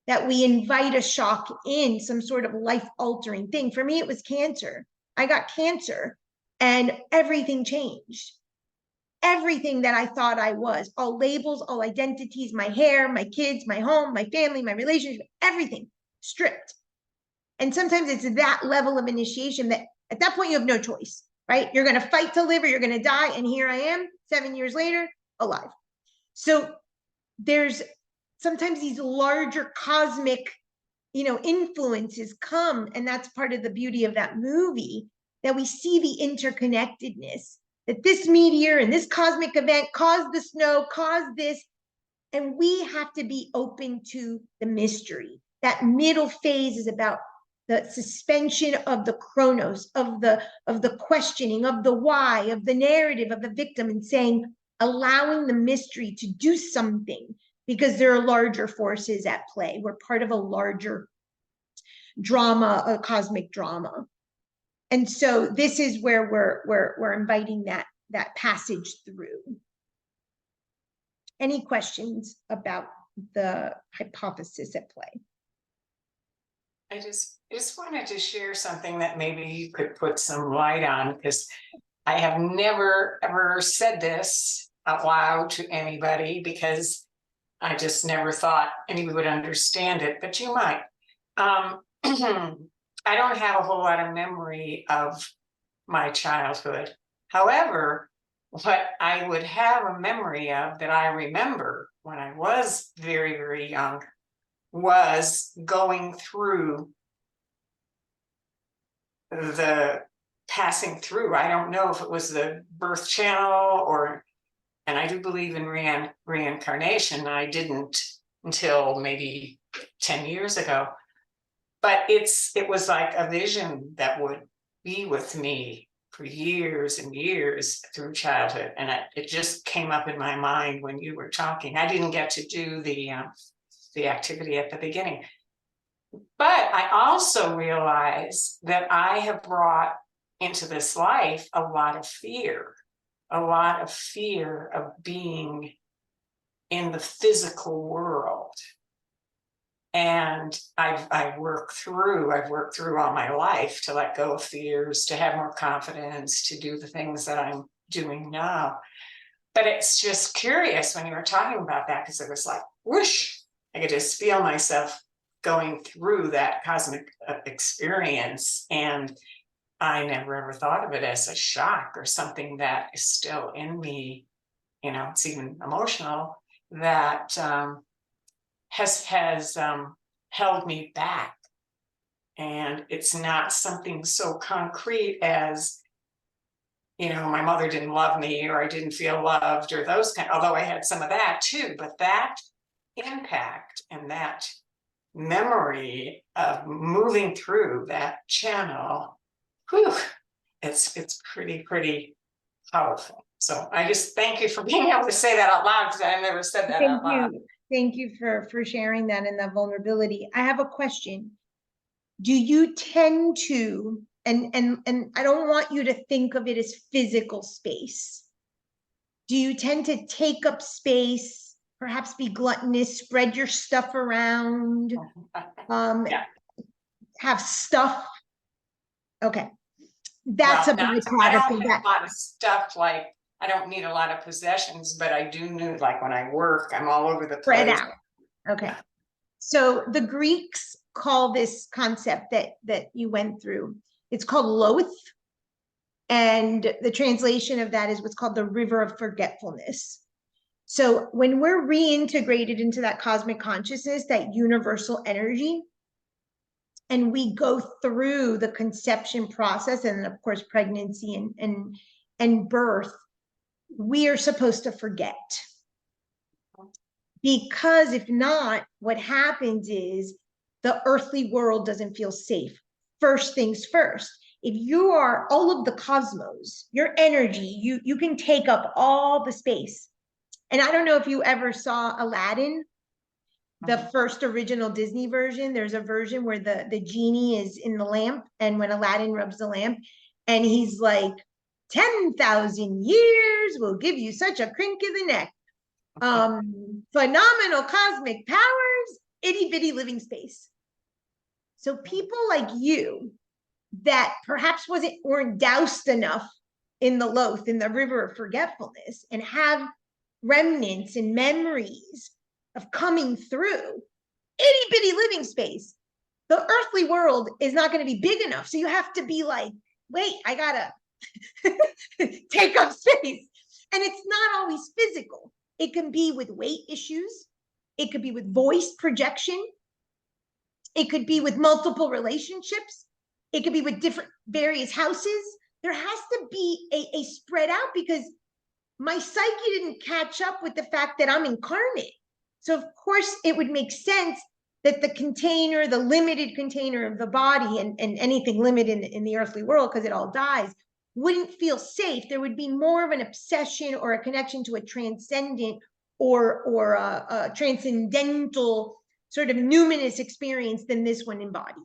that we invite a shock in, some sort of life-altering thing. For me, it was cancer. I got cancer and everything changed. Everything that I thought I was, all labels, all identities, my hair, my kids, my home, my family, my relationship, everything stripped. And sometimes it's that level of initiation that at that point you have no choice, right? You're going to fight to live or you're going to die. And here I am 7 years later, alive. So there's sometimes these larger cosmic, influences come, and that's part of the beauty of that movie, that we see the interconnectedness, that this meteor and this cosmic event caused the snow, caused this, and we have to be open to the mystery. That middle phase is about the suspension of the chronos, of the questioning, of the why, of the narrative, of the victim, and saying, allowing the mystery to do something, because there are larger forces at play. We're part of a larger drama, a cosmic drama. And so this is where we're inviting that passage through. Any questions about the hypothesis at play? I just wanted to share something that maybe you could put some light on, because I have never ever said this out loud to anybody, because I just never thought anybody would understand it, but you might. I don't have a whole lot of memory of my childhood. However, what I would have a memory of that I remember when I was very, very young was going through the passing through. I don't know if it was the birth channel or, and I do believe in reincarnation. I didn't until maybe 10 years ago, but it was like a vision that would be with me for years and years through childhood. And it just came up in my mind when you were talking. I didn't get to do the activity at the beginning. But I also realize that I have brought into this life a lot of fear of being in the physical world. And I've worked through all my life to let go of fears, to have more confidence, to do the things that I'm doing now. But it's just curious when you were talking about that, because it was like, whoosh, I could just feel myself going through that cosmic experience. And I never ever thought of it as a shock or something that is still in me you know, it's even emotional, that has held me back. And it's not something so concrete as, you know, my mother didn't love me, or I didn't feel loved, or those kind, although I had some of that too, but that impact and that memory of moving through that channel, whew, it's pretty powerful. So I just thank you for being able to say that out loud, because I never said that out loud. Thank you for sharing that and that vulnerability. I have a question. Do you tend to, and I don't want you to think of it as physical space. Do you tend to take up space, perhaps be gluttonous, spread your stuff around, Yeah. have stuff? Okay. That's Well, a I byproduct don't of have that. a lot of stuff, like I don't need a lot of possessions, but I do need, like when I work, I'm all over the Spread place. out. Okay. Yeah. So the Greeks call this concept that you went through, it's called Loth. And the translation of that is what's called the river of forgetfulness. So when we're reintegrated into that cosmic consciousness, that universal energy, and we go through the conception process, and of course pregnancy and birth, we are supposed to forget. Because if not, what happens is the earthly world doesn't feel safe. First things first, if you are all of the cosmos, your energy, you can take up all the space. And I don't know if you ever saw Aladdin, the first original Disney version. There's a version where the genie is in the lamp, and when Aladdin rubs the lamp, and he's like, 10,000 years will give you such a crink of the neck. Phenomenal cosmic powers, itty bitty living space. So people like you that perhaps weren't doused enough in the Loth, in the river of forgetfulness, and have remnants and memories of coming through itty bitty living space. The earthly world is not going to be big enough. So you have to be like, wait, I gotta take up space. And it's not always physical. It can be with weight issues. It could be with voice projection. It could be with multiple relationships. It could be with different various houses. There has to be a spread out, because my psyche didn't catch up with the fact that I'm incarnate. So of course it would make sense that the container, the limited container of the body, and anything limited in the earthly world, because it all dies, wouldn't feel safe. There would be more of an obsession or a connection to a transcendent or a transcendental sort of numinous experience than this one embodied.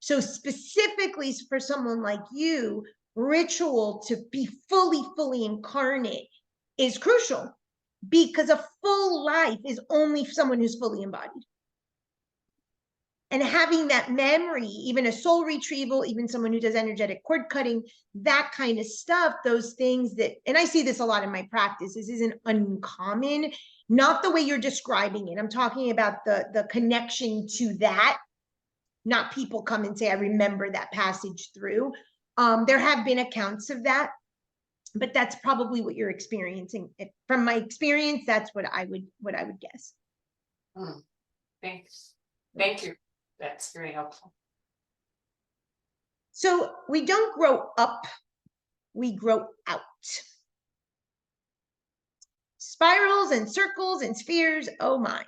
So specifically for someone like you, ritual to be fully incarnate is crucial, because a full life is only someone who's fully embodied. And having that memory, even a soul retrieval, even someone who does energetic cord cutting, that kind of stuff, those things that, and I see this a lot in my practice, this isn't uncommon, not the way you're describing it. I'm talking about the connection to that, not people come and say, I remember that passage through. There have been accounts of that, but that's probably what you're experiencing. From my experience, that's what I would guess. Thanks. Thank you. That's very helpful. So we don't grow up, we grow out. Spirals and circles and spheres, oh my.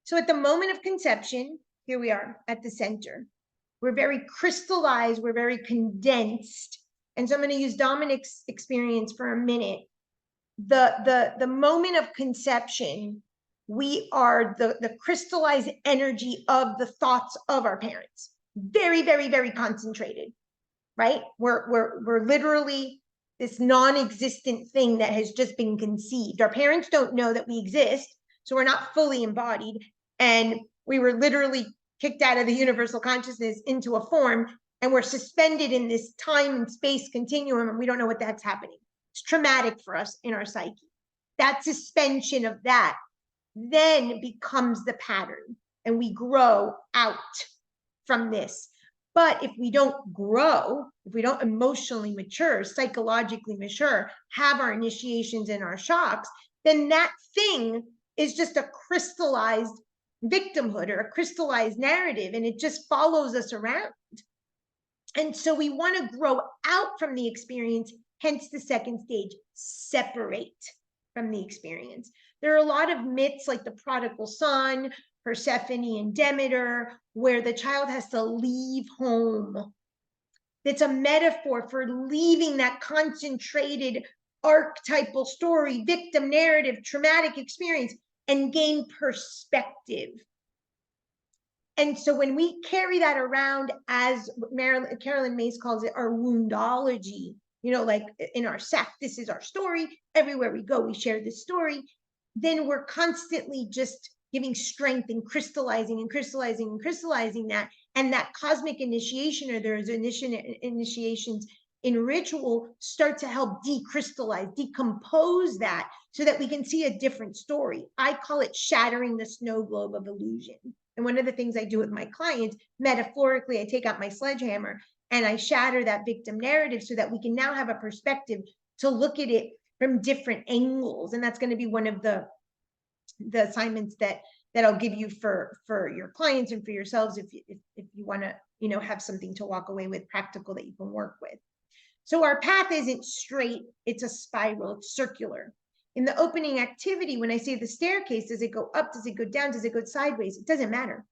So at the moment of conception, here we are at the center. We're very crystallized, we're very condensed. And so I'm going to use Dominic's experience for a minute. The moment of conception, we are the crystallized energy of the thoughts of our parents. Very concentrated, right? We're literally this non-existent thing that has just been conceived. Our parents don't know that we exist, so we're not fully embodied. And we were literally kicked out of the universal consciousness into a form, and we're suspended in this time and space continuum, and we don't know what that's happening. It's traumatic for us in our psyche. That suspension of that then becomes the pattern, and we grow out from this. But if we don't grow, if we don't emotionally mature, psychologically mature, have our initiations and our shocks, then that thing is just a crystallized victimhood or a crystallized narrative, and it just follows us around. And so we want to grow out from the experience, hence the second stage, separate from the experience. There are a lot of myths like the prodigal son, Persephone and Demeter, where the child has to leave home. It's a metaphor for leaving that concentrated archetypal story, victim narrative, traumatic experience, and gain perspective. And so when we carry that around, as Carolyn Mace calls it, our woundology, you know, like in our SAC, this is our story. Everywhere we go, we share this story. Then we're constantly just giving strength and crystallizing and crystallizing and crystallizing that. And that cosmic initiation, or there's initiations in ritual, start to help decrystallize, decompose that so that we can see a different story. I call it shattering the snow globe of illusion. And one of the things I do with my clients, metaphorically, I take out my sledgehammer and I shatter that victim narrative so that we can now have a perspective to look at it from different angles. And that's going to be one of the assignments that I'll give you for your clients and for yourselves if you want to, you know, have something to walk away with practical that you can work with. So our path isn't straight, it's a spiral, it's circular. In the opening activity, when I say the staircase, does it go up? Does it go down? Does it go sideways? It doesn't matter.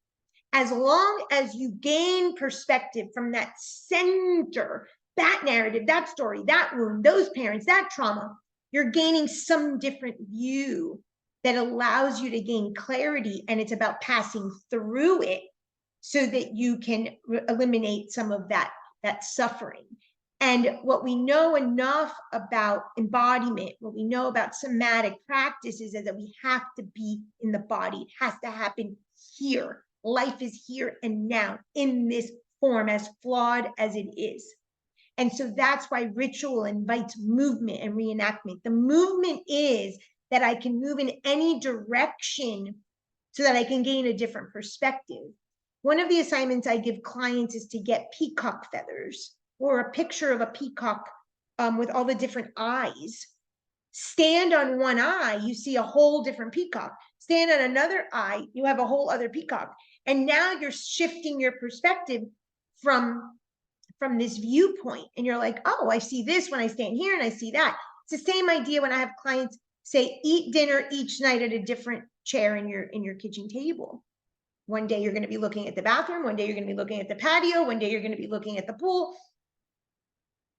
As long as you gain perspective from that center, that narrative, that story, that wound, those parents, that trauma, you're gaining some different view that allows you to gain clarity. And it's about passing through it so that you can eliminate some of that suffering. And what we know enough about embodiment, what we know about somatic practices, is that we have to be in the body. It has to happen here. Life is here and now in this form, as flawed as it is. And so that's why ritual invites movement and reenactment. The movement is that I can move in any direction so that I can gain a different perspective. One of the assignments I give clients is to get peacock feathers, or a picture of a peacock with all the different eyes. Stand on one eye, you see a whole different peacock. Stand on another eye, you have a whole other peacock. And now you're shifting your perspective from this viewpoint. And you're like, oh, I see this when I stand here and I see that. It's the same idea when I have clients say, eat dinner each night at a different chair in your kitchen table. One day you're going to be looking at the bathroom. One day you're going to be looking at the patio. One day you're going to be looking at the pool.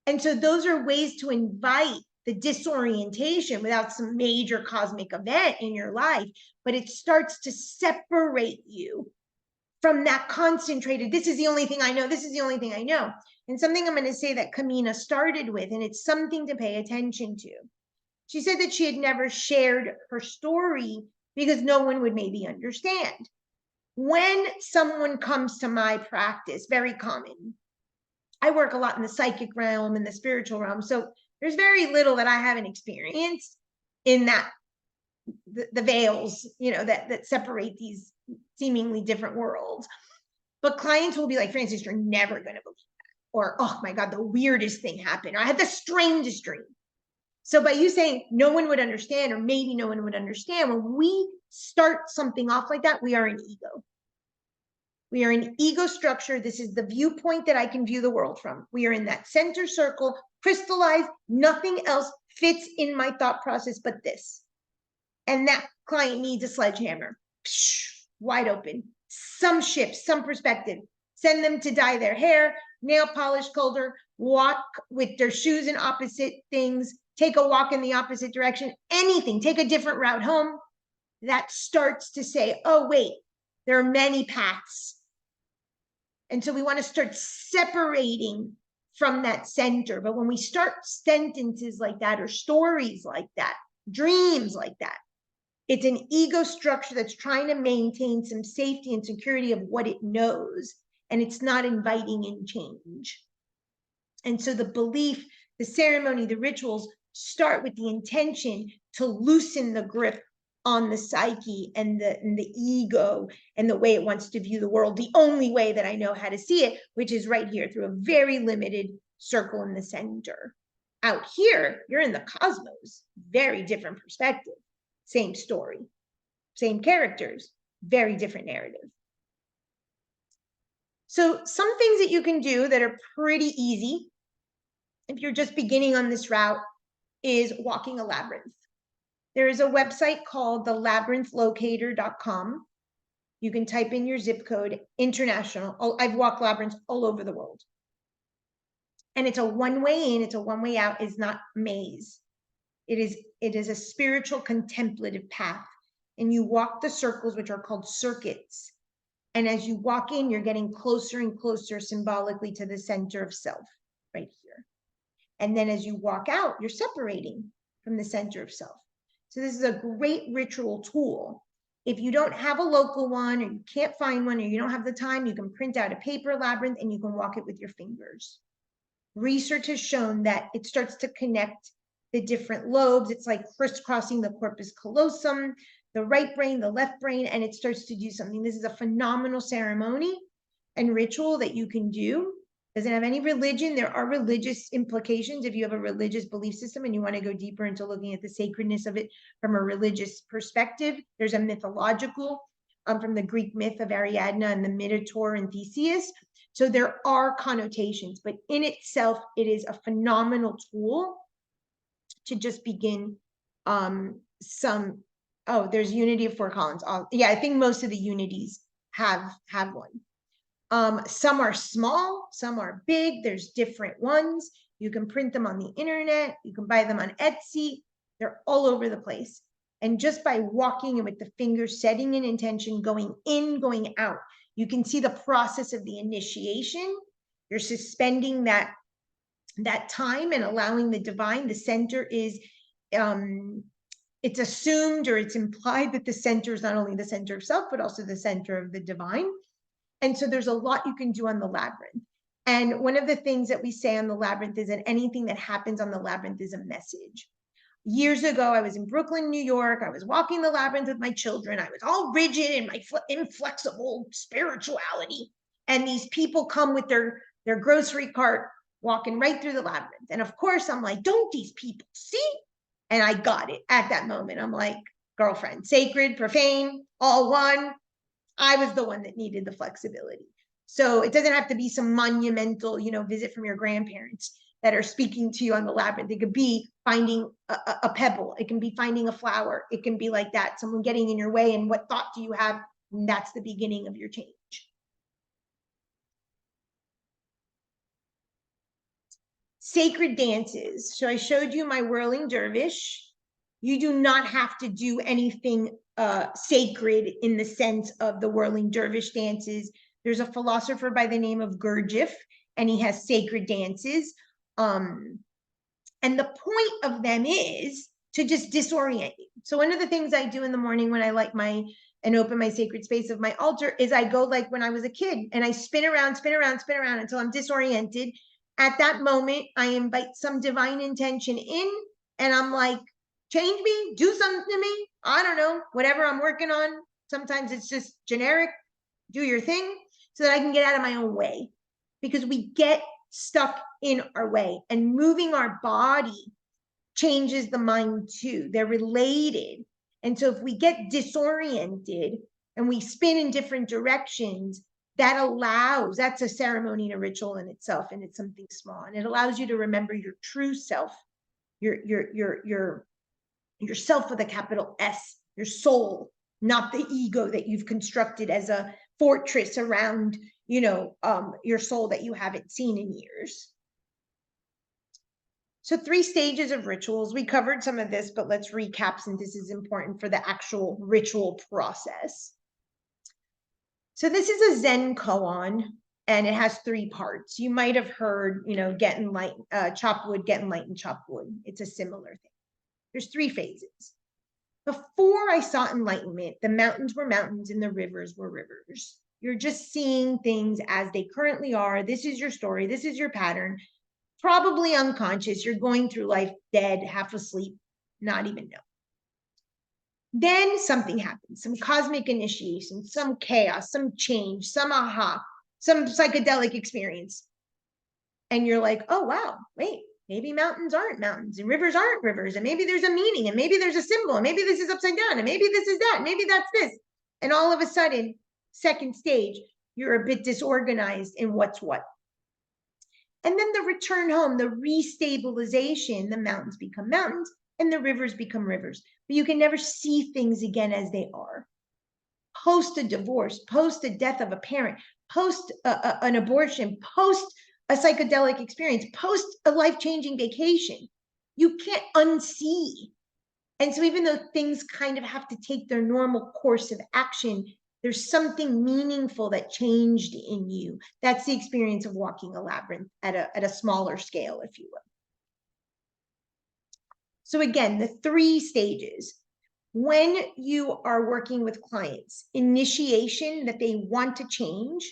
And so those are ways to invite the disorientation without some major cosmic event in your life, but it starts to separate you from that concentrated, this is the only thing I know, this is the only thing I know. And something I'm going to say that Kamina started with, and it's something to pay attention to. She said that she had never shared her story because no one would maybe understand. When someone comes to my practice, very common, I work a lot in the psychic realm and the spiritual realm. So there's very little that I haven't experienced in that, the veils, you know, that separate these seemingly different worlds. But clients will be like, Frances, you're never going to believe that. Or, oh my God, the weirdest thing happened. Or I had the strangest dream. So by you saying no one would understand, or maybe no one would understand, when we start something off like that, we are an ego. We are an ego structure. This is the viewpoint that I can view the world from. We are in that center circle, crystallized. Nothing else fits in my thought process but this. And that client needs a sledgehammer. Psh, wide open. Some shift, some perspective. Send them to dye their hair, nail polish color, walk with their shoes in opposite things, take a walk in the opposite direction, anything, take a different route home. That starts to say, oh, wait, there are many paths. And so we want to start separating from that center. But when we start sentences like that, or stories like that, dreams like that, it's an ego structure that's trying to maintain some safety and security of what it knows. And it's not inviting in change. And so the belief, the ceremony, the rituals start with the intention to loosen the grip on the psyche and the ego and the way it wants to view the world, the only way that I know how to see it, which is right here through a very limited circle in the center. Out here, you're in the cosmos, very different perspective, same story, same characters, very different narrative. So some things that you can do that are pretty easy if you're just beginning on this route is walking a labyrinth. There is a website called thelabyrinthlocator.com. You can type in your zip code, international. I've walked labyrinths all over the world. And it's a one-way in, it's a one-way out, it's not maze. It is a spiritual contemplative path. And you walk the circles, which are called circuits. And as you walk in, you're getting closer and closer symbolically to the center of self, right here. And then as you walk out, you're separating from the center of self. So this is a great ritual tool. If you don't have a local one, or you can't find one, or you don't have the time, you can print out a paper labyrinth and you can walk it with your fingers. Research has shown that it starts to connect the different lobes. It's like crisscrossing the corpus callosum, the right brain, the left brain, and it starts to do something. This is a phenomenal ceremony and ritual that you can do. Doesn't have any religion. There are religious implications if you have a religious belief system and you want to go deeper into looking at the sacredness of it from a religious perspective. There's a mythological from the Greek myth of Ariadne and the Minotaur and Theseus. So there are connotations, but in itself, it is a phenomenal tool to just begin there's Unity of Four Columns. Yeah, I think most of the unities have one. Some are small, some are big. There's different ones. You can print them on the internet. You can buy them on Etsy. They're all over the place. And just by walking and with the fingers, setting an intention, going in, going out, you can see the process of the initiation. You're suspending that time and allowing the divine. The center is, it's assumed or it's implied that the center is not only the center of self, but also the center of the divine. And so there's a lot you can do on the labyrinth. And one of the things that we say on the labyrinth is that anything that happens on the labyrinth is a message. Years ago, I was in Brooklyn, New York. I was walking the labyrinth with my children. I was all rigid in my inflexible spirituality. And these people come with their grocery cart walking right through the labyrinth. And of course, I'm like, don't these people see? And I got it at that moment. I'm like, girlfriend, sacred, profane, all one. I was the one that needed the flexibility. So it doesn't have to be some monumental, visit from your grandparents that are speaking to you on the labyrinth. It could be finding a pebble. It can be finding a flower. It can be like that, someone getting in your way. And what thought do you have? And that's the beginning of your change. Sacred dances. So I showed you my whirling dervish. You do not have to do anything sacred in the sense of the whirling dervish dances. There's a philosopher by the name of Gurdjieff, and he has sacred dances. And the point of them is to just disorient you. So one of the things I do in the morning when I light and open my sacred space of my altar is I go like when I was a kid and I spin around until I'm disoriented. At that moment, I invite some divine intention in and I'm like, change me, do something to me. I don't know, whatever I'm working on. Sometimes it's just generic, do your thing so that I can get out of my own way, because we get stuck in our way, and moving our body changes the mind too. They're related. And so if we get disoriented and we spin in different directions, that's a ceremony and a ritual in itself, and it's something small, and it allows you to remember your true self, your self with a capital S, your soul, not the ego that you've constructed as a fortress around, your soul that you haven't seen in years. So 3 stages of rituals. We covered some of this, but let's recap since this is important for the actual ritual process. So this is a Zen koan, and it has 3 parts. You might have heard, get enlightened, chop wood, get enlightened, chop wood. It's a similar thing. There's 3 phases. Before I saw enlightenment, the mountains were mountains and the rivers were rivers. You're just seeing things as they currently are. This is your story. This is your pattern. Probably unconscious. You're going through life dead, half asleep, not even know. Then something happens, some cosmic initiation, some chaos, some change, some aha, some psychedelic experience. And you're like, oh, wow, wait, maybe mountains aren't mountains and rivers aren't rivers. And maybe there's a meaning and maybe there's a symbol and maybe this is upside down and maybe this is that, maybe that's this. And all of a sudden, second stage, you're a bit disorganized in what's what. And then the return home, the restabilization, the mountains become mountains and the rivers become rivers. But you can never see things again as they are. Post a divorce, post a death of a parent, post an abortion, post a psychedelic experience, post a life-changing vacation, you can't unsee. And so even though things kind of have to take their normal course of action, there's something meaningful that changed in you. That's the experience of walking a labyrinth at a smaller scale, if you will. So again, the 3 stages. When you are working with clients, initiation, that they want to change,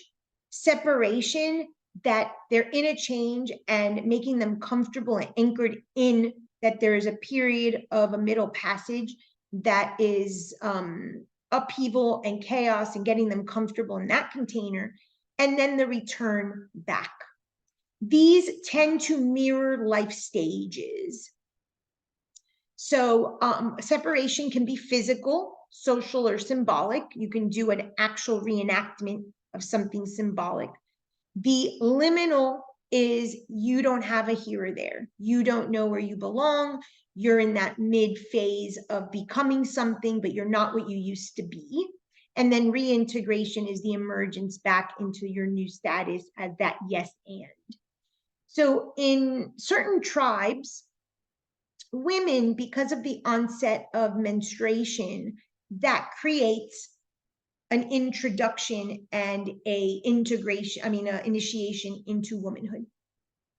separation, that they're in a change and making them comfortable and anchored in that there is a period of a middle passage that is upheaval and chaos and getting them comfortable in that container, and then the return back. These tend to mirror life stages. So separation can be physical, social, or symbolic. You can do an actual reenactment of something symbolic. The liminal is you don't have a here or there. You don't know where you belong. You're in that mid phase of becoming something, but you're not what you used to be. And then reintegration is the emergence back into your new status as that yes and. So in certain tribes, women, because of the onset of menstruation, that creates an introduction and initiation into womanhood.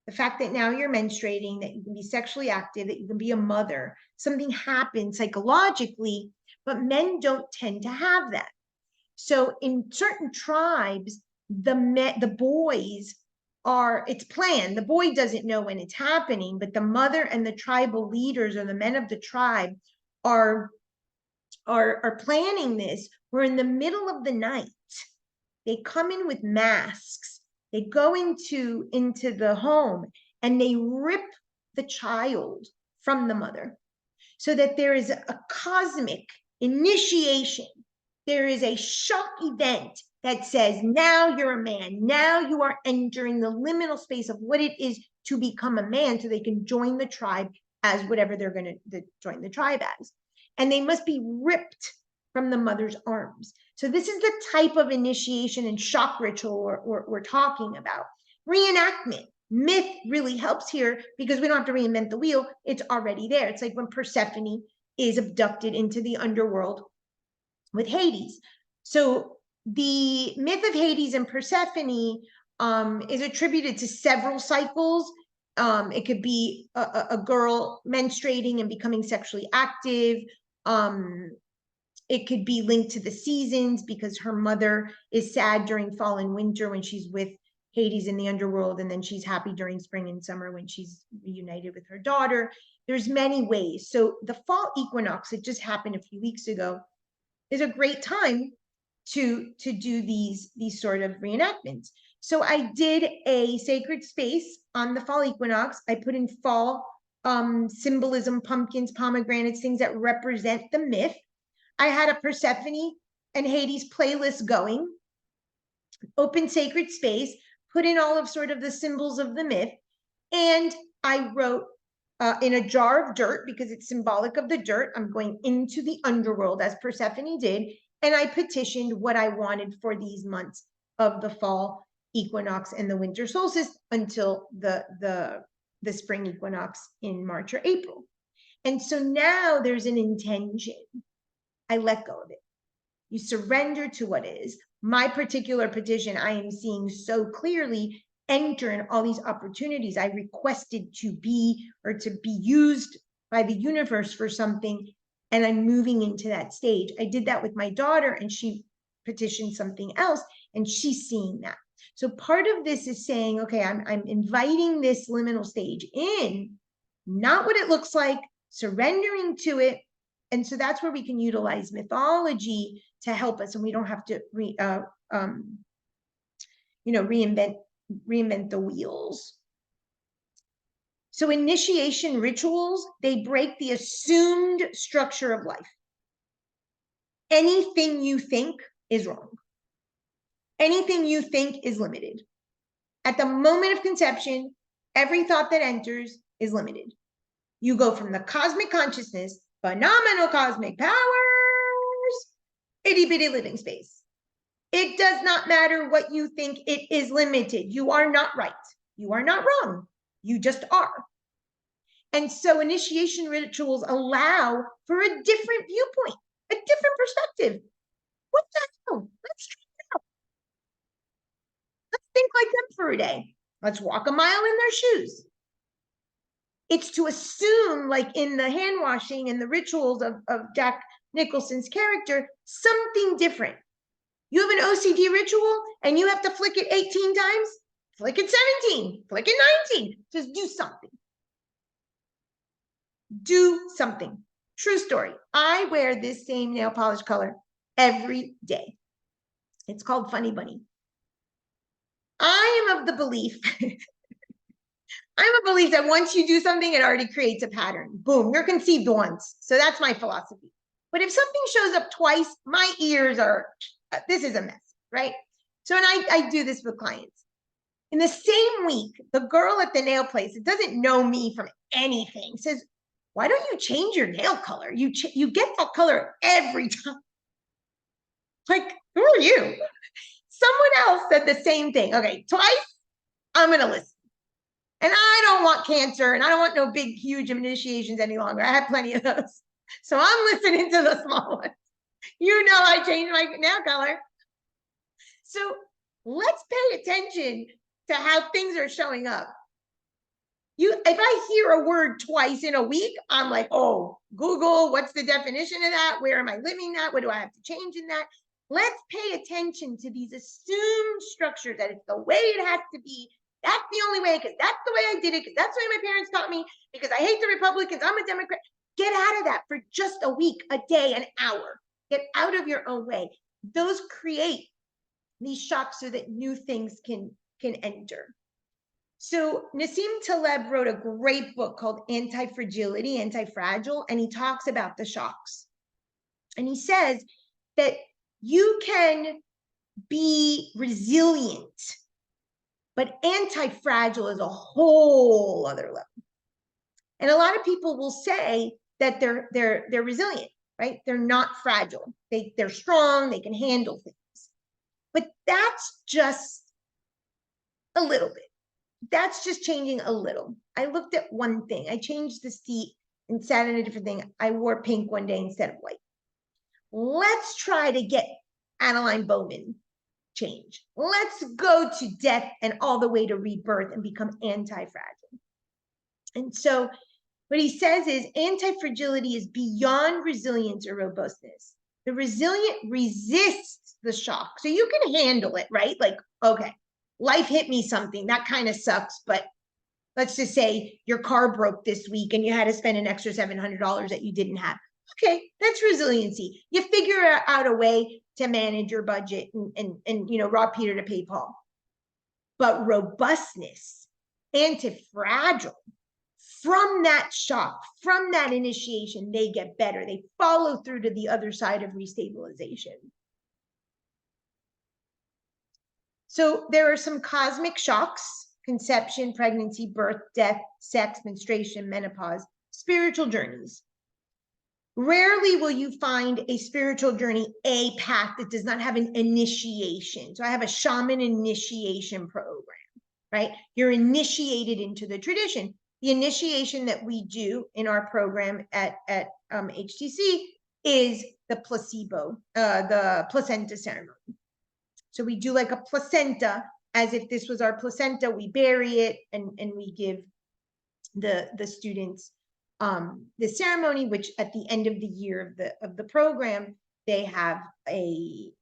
The fact that now you're menstruating, that you can be sexually active, that you can be a mother, something happens psychologically, but men don't tend to have that. So in certain tribes, the boys are, it's planned. The boy doesn't know when it's happening, but the mother and the tribal leaders or the men of the tribe are planning this. We're in the middle of the night. They come in with masks. They go into the home and they rip the child from the mother so that there is a cosmic initiation. There is a shock event that says, now you're a man. Now you are entering the liminal space of what it is to become a man so they can join the tribe as whatever they're going to join the tribe as. And they must be ripped from the mother's arms. So this is the type of initiation and shock ritual we're talking about. Reenactment. Myth really helps here because we don't have to reinvent the wheel. It's already there. It's like when Persephone is abducted into the underworld with Hades. So the myth of Hades and Persephone is attributed to several cycles. It could be a girl menstruating and becoming sexually active. It could be linked to the seasons because her mother is sad during fall and winter when she's with Hades in the underworld, and then she's happy during spring and summer when she's reunited with her daughter. There's many ways. So the fall equinox that just happened a few weeks ago is a great time to do these sort of reenactments. So I did a sacred space on the fall equinox. I put in fall symbolism, pumpkins, pomegranates, things that represent the myth. I had a Persephone and Hades playlist going, open sacred space, put in all of sort of the symbols of the myth, and I wrote in a jar of dirt, because it's symbolic of the dirt, I'm going into the underworld as Persephone did, and I petitioned what I wanted for these months of the fall equinox and the winter solstice until the spring equinox in March or April. And so now there's an intention. I let go of it. You surrender to what is. My particular petition, I am seeing so clearly enter in all these opportunities. I requested to be used by the universe for something, and I'm moving into that stage. I did that with my daughter, and she petitioned something else, and she's seeing that. So part of this is saying, okay, I'm inviting this liminal stage in, not what it looks like, surrendering to it, And so that's where we can utilize mythology to help us, and we don't have to reinvent the wheels. So initiation rituals, they break the assumed structure of life. Anything you think is wrong. Anything you think is limited. At the moment of conception, every thought that enters is limited. You go from the cosmic consciousness, phenomenal cosmic powers, itty bitty living space. It does not matter what you think, it is limited. You are not right. You are not wrong. You just are. And so initiation rituals allow for a different viewpoint, a different perspective. What the hell? Let's try it out. Let's think like them for a day. Let's walk a mile in their shoes. It's to assume, like in the hand washing and the rituals of Jack Nicholson's character, something different. You have an OCD ritual and you have to flick it 18 times, flick it 17, flick it 19. Just do something. Do something. True story. I wear this same nail polish color every day. It's called Funny Bunny. I am of the belief, that once you do something, it already creates a pattern. Boom, you're conceived once. So that's my philosophy. But if something shows up twice, my ears are, this is a mess, right? So, and I do this with clients. In the same week, the girl at the nail place, that doesn't know me from anything, says, why don't you change your nail color? You get that color every time. Like, who are you? Someone else said the same thing. Okay, twice, I'm going to listen. And I don't want cancer, and I don't want no big, huge initiations any longer. I have plenty of those. So I'm listening to the small ones. You know, I changed my nail color. So let's pay attention to how things are showing up. If I hear a word twice in a week, I'm like, oh, Google, what's the definition of that? Where am I living that? What do I have to change in that? Let's pay attention to these assumed structures, that it's the way it has to be. That's the only way, because that's the way I did it, because that's the way my parents taught me, because I hate the Republicans, I'm a Democrat. Get out of that for just a week, a day, an hour. Get out of your own way. Those create these shocks so that new things can enter. So Nassim Taleb wrote a great book called Anti-Fragility, Anti-Fragile, and he talks about the shocks. And he says that you can be resilient, but anti-fragile is a whole other level. And a lot of people will say that they're resilient, right? They're not fragile. They're strong, they can handle things. But that's just a little bit. That's just changing a little. I looked at one thing. I changed the seat and sat in a different thing. I wore pink one day instead of white. Let's try to get Adeline Bowman change. Let's go to death and all the way to rebirth and become anti-fragile. And so what he says is anti-fragility is beyond resilience or robustness. The resilient resists the shock. So you can handle it, right? Like, okay, life hit me something. That kind of sucks. But let's just say your car broke this week and you had to spend an extra $700 that you didn't have. Okay, that's resiliency. You figure out a way to manage your budget and you know, rob Peter to pay Paul. But robustness, anti-fragile, from that shock, from that initiation, they get better. They follow through to the other side of restabilization. So there are some cosmic shocks: conception, pregnancy, birth, death, sex, menstruation, menopause, spiritual journeys. Rarely will you find a spiritual journey, a path that does not have an initiation. So I have a shaman initiation program, right? You're initiated into the tradition. The initiation that we do in our program at HTC is the placenta ceremony. So we do like a placenta, as if this was our placenta. We bury it and we give the students the ceremony, which at the end of the year of the program, they have a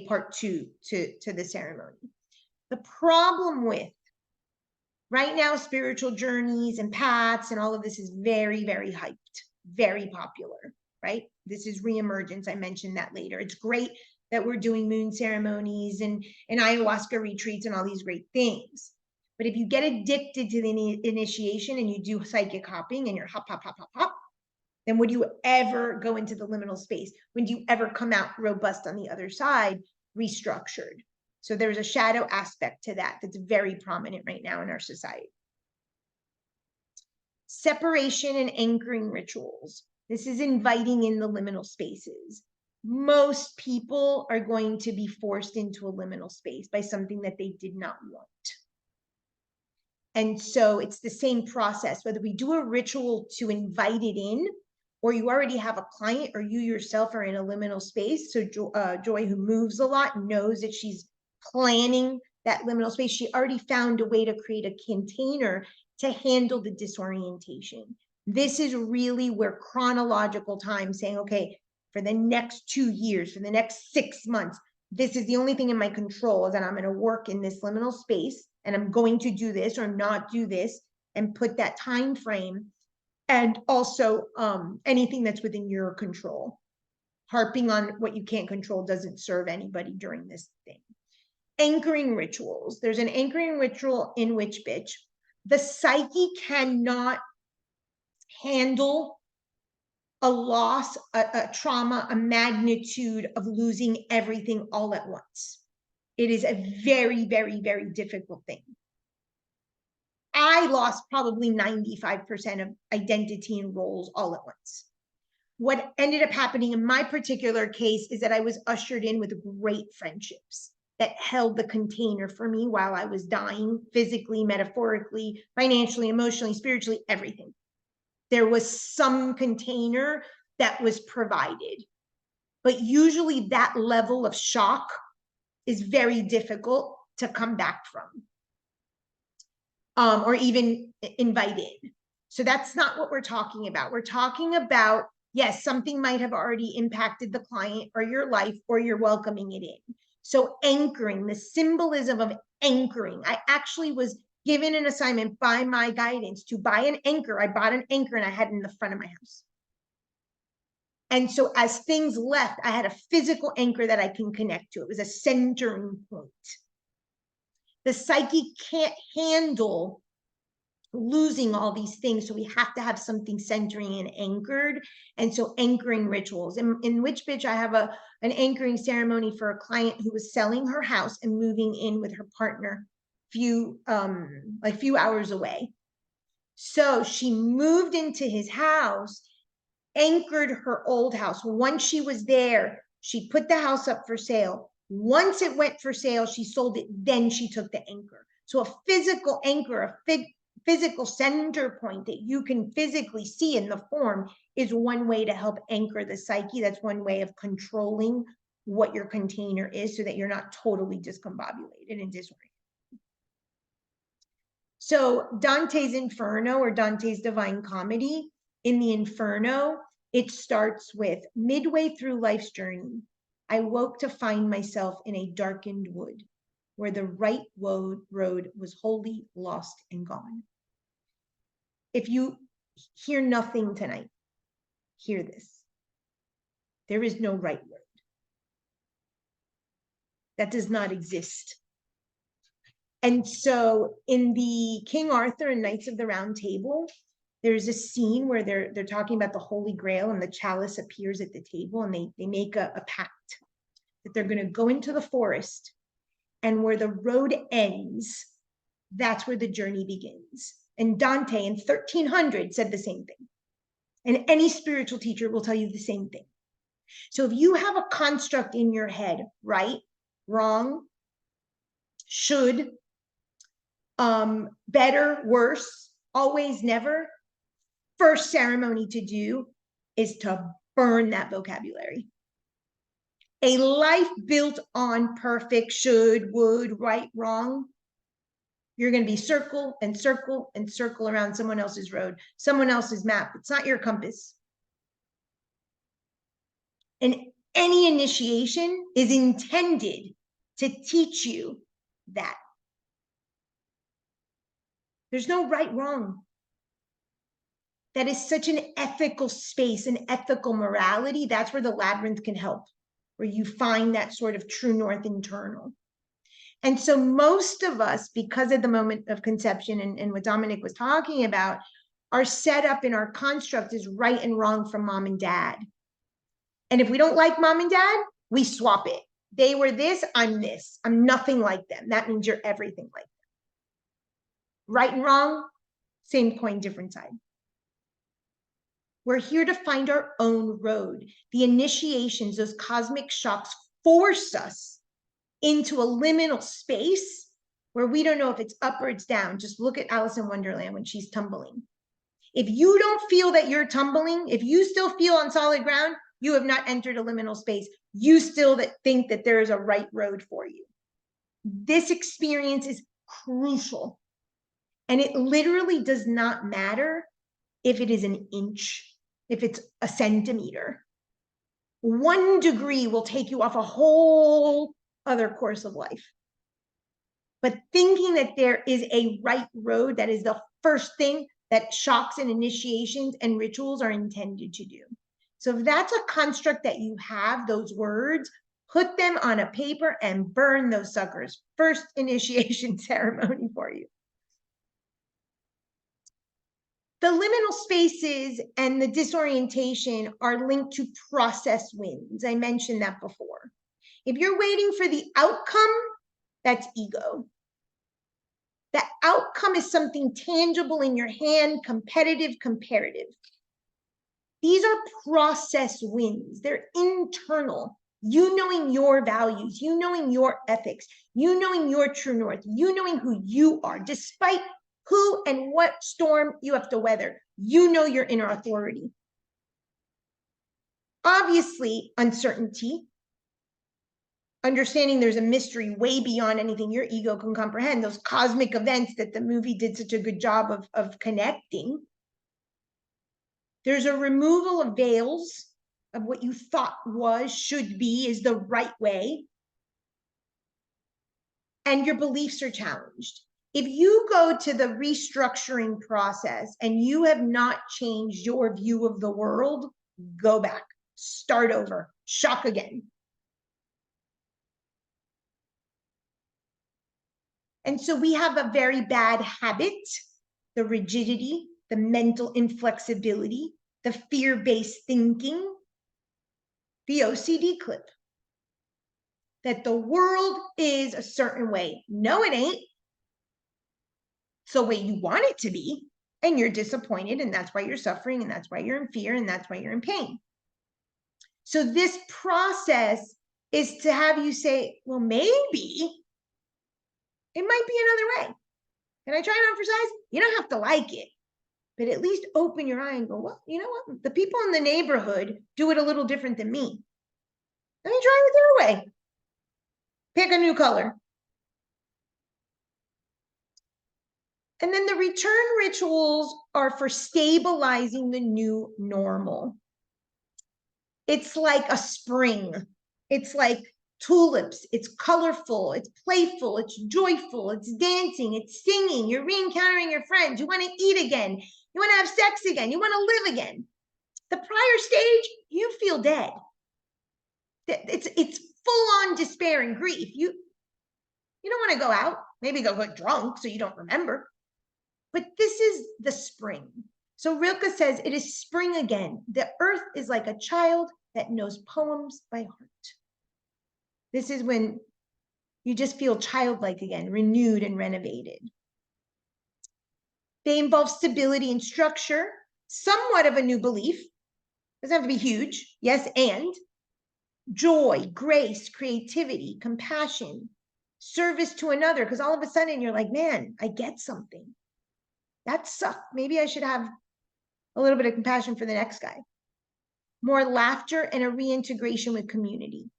part 2 to the ceremony. The problem with right now, spiritual journeys and paths and all of this is very, very hyped, very popular. right? This is reemergence. I mentioned that later. It's great that we're doing moon ceremonies and ayahuasca retreats and all these great things. But if you get addicted to the initiation and you do psychic hopping and you're hop, hop, hop, hop, hop, then would you ever go into the liminal space? When do you ever come out robust on the other side, restructured? So there's a shadow aspect to that that's very prominent right now in our society. Separation and anchoring rituals. This is inviting in the liminal spaces. Most people are going to be forced into a liminal space by something that they did not want. And so it's the same process, whether we do a ritual to invite it in, or you already have a client, or you yourself are in a liminal space. So Joy, who moves a lot, knows that she's planning that liminal space. She already found a way to create a container to handle the disorientation. This is really where chronological time, saying, okay, for the next 2 years, for the next 6 months, this is the only thing in my control, is that I'm going to work in this liminal space, and I'm going to do this or not do this, and put that time frame. And also anything that's within your control. Harping on what you can't control doesn't serve anybody during this thing. Anchoring rituals. There's an anchoring ritual in Witch Bitch. The psyche cannot handle a loss, a trauma, a magnitude of losing everything all at once. It is a very, very, very difficult thing. I lost probably 95% of identity and roles all at once. What ended up happening in my particular case is that I was ushered in with great friendships that held the container for me while I was dying, physically, metaphorically, financially, emotionally, spiritually, everything. There was some container that was provided. But usually that level of shock is very difficult to come back from. Or even invite in. So that's not what we're talking about. We're talking about, yes, something might have already impacted the client or your life, or you're welcoming it in. So anchoring, the symbolism of anchoring. I actually was given an assignment by my guidance to buy an anchor. I bought an anchor and I had it in the front of my house. And so as things left, I had a physical anchor that I can connect to. It was a centering point. The psyche can't handle losing all these things, so we have to have something centering and anchored. And so anchoring rituals. In Witch Bitch, I have an anchoring ceremony for a client who was selling her house and moving in with her partner few hours away. So she moved into his house, anchored her old house. Once she was there, she put the house up for sale. Once it went for sale, she sold it, then she took the anchor. So a physical anchor, a physical center point that you can physically see in the form is one way to help anchor the psyche. That's one way of controlling what your container is so that you're not totally discombobulated and disoriented. So Dante's Inferno, or Dante's Divine Comedy, in the Inferno, it starts with, midway through life's journey, I woke to find myself in a darkened wood where the right road was wholly lost and gone. If you hear nothing tonight, hear this. There is no right road. That does not exist. And so in the King Arthur and Knights of the Round Table, there's a scene where they're talking about the Holy Grail, and the chalice appears at the table, and they make a pact that they're going to go into the forest, and where the road ends, that's where the journey begins. And Dante in 1300 said the same thing. And any spiritual teacher will tell you the same thing. So if you have a construct in your head, right, wrong, should, better, worse, always, never, first ceremony to do is to burn that vocabulary. A life built on perfect, should, would, right, wrong, you're going to be circle and circle and circle around someone else's road, someone else's map. It's not your compass. And any initiation is intended to teach you that. There's no right, wrong. that is such an ethical space, an ethical morality. That's where the labyrinth can help, where you find that sort of true north internal. And so most of us, because of the moment of conception and what Dominic was talking about, are set up in our construct as right and wrong from mom and dad. And if we don't like mom and dad, we swap it. They were this, I'm this. I'm nothing like them. That means you're everything like them. Right and wrong, same coin, different side. We're here to find our own road. The initiations, those cosmic shocks, force us into a liminal space where we don't know if it's up or it's down. Just look at Alice in Wonderland when she's tumbling. If you don't feel that you're tumbling, if you still feel on solid ground, you have not entered a liminal space. You still think that there is a right road for you. This experience is crucial. And it literally does not matter if it is an inch, if it's a centimeter. 1 degree will take you off a whole other course of life. But thinking that there is a right road, that is the first thing that shocks and initiations and rituals are intended to do. So if that's a construct that you have, those words, put them on a paper and burn those suckers. First initiation ceremony for you. The liminal spaces and the disorientation are linked to process wins. I mentioned that before. If you're waiting for the outcome, that's ego. The outcome is something tangible in your hand, competitive, comparative. These are process wins. They're internal. You knowing your values, you knowing your ethics, you knowing your true north, you knowing who you are, despite who and what storm you have to weather. You know your inner authority. Obviously, uncertainty, understanding there's a mystery way beyond anything your ego can comprehend, those cosmic events that the movie did such a good job of connecting. There's a removal of veils of what you thought was, should be, is the right way. And your beliefs are challenged. If you go to the restructuring process and you have not changed your view of the world, go back, start over, shock again. And so we have a very bad habit, the rigidity, the mental inflexibility, the fear-based thinking, the OCD clip, that the world is a certain way. No, it ain't. It's the way you want it to be, and you're disappointed, and that's why you're suffering, and that's why you're in fear, and that's why you're in pain. So this process is to have you say, well, maybe it might be another way. Can I try it on for size? You don't have to like it, but at least open your eye and go, well, you know what? The people in the neighborhood do it a little different than me. Let me try it their way. Pick a new color. And then the return rituals are for stabilizing the new normal. It's like a spring. It's like tulips. It's colorful. It's playful. It's joyful. It's dancing. It's singing. You're re-encountering your friends. You want to eat again. You want to have sex again. You want to live again. The prior stage, you feel dead. It's full-on despair and grief. You don't want to go out. Maybe go get drunk so you don't remember. But this is the spring. So Rilke says it is spring again. The earth is like a child that knows poems by heart. This is when you just feel childlike again, renewed and renovated. They involve stability and structure, somewhat of a new belief. Doesn't have to be huge. Yes, and joy, grace, creativity, compassion, service to another. Because all of a sudden you're like, man, I get something. That sucked. Maybe I should have a little bit of compassion for the next guy. More laughter and a reintegration with community.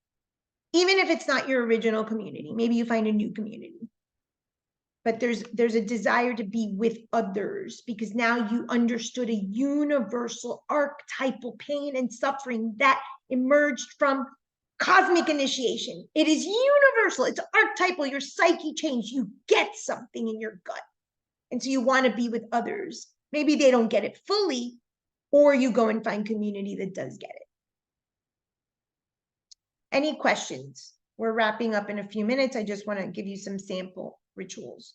Even if it's not your original community, maybe you find a new community. But there's a desire to be with others because now you understood a universal archetypal pain and suffering that emerged from cosmic initiation. It is universal. It's archetypal. Your psyche changed. You get something in your gut. And so you want to be with others Maybe they don't get it fully, or you go and find community that does get it. Any questions? We're wrapping up in a few minutes. I just want to give you some sample rituals.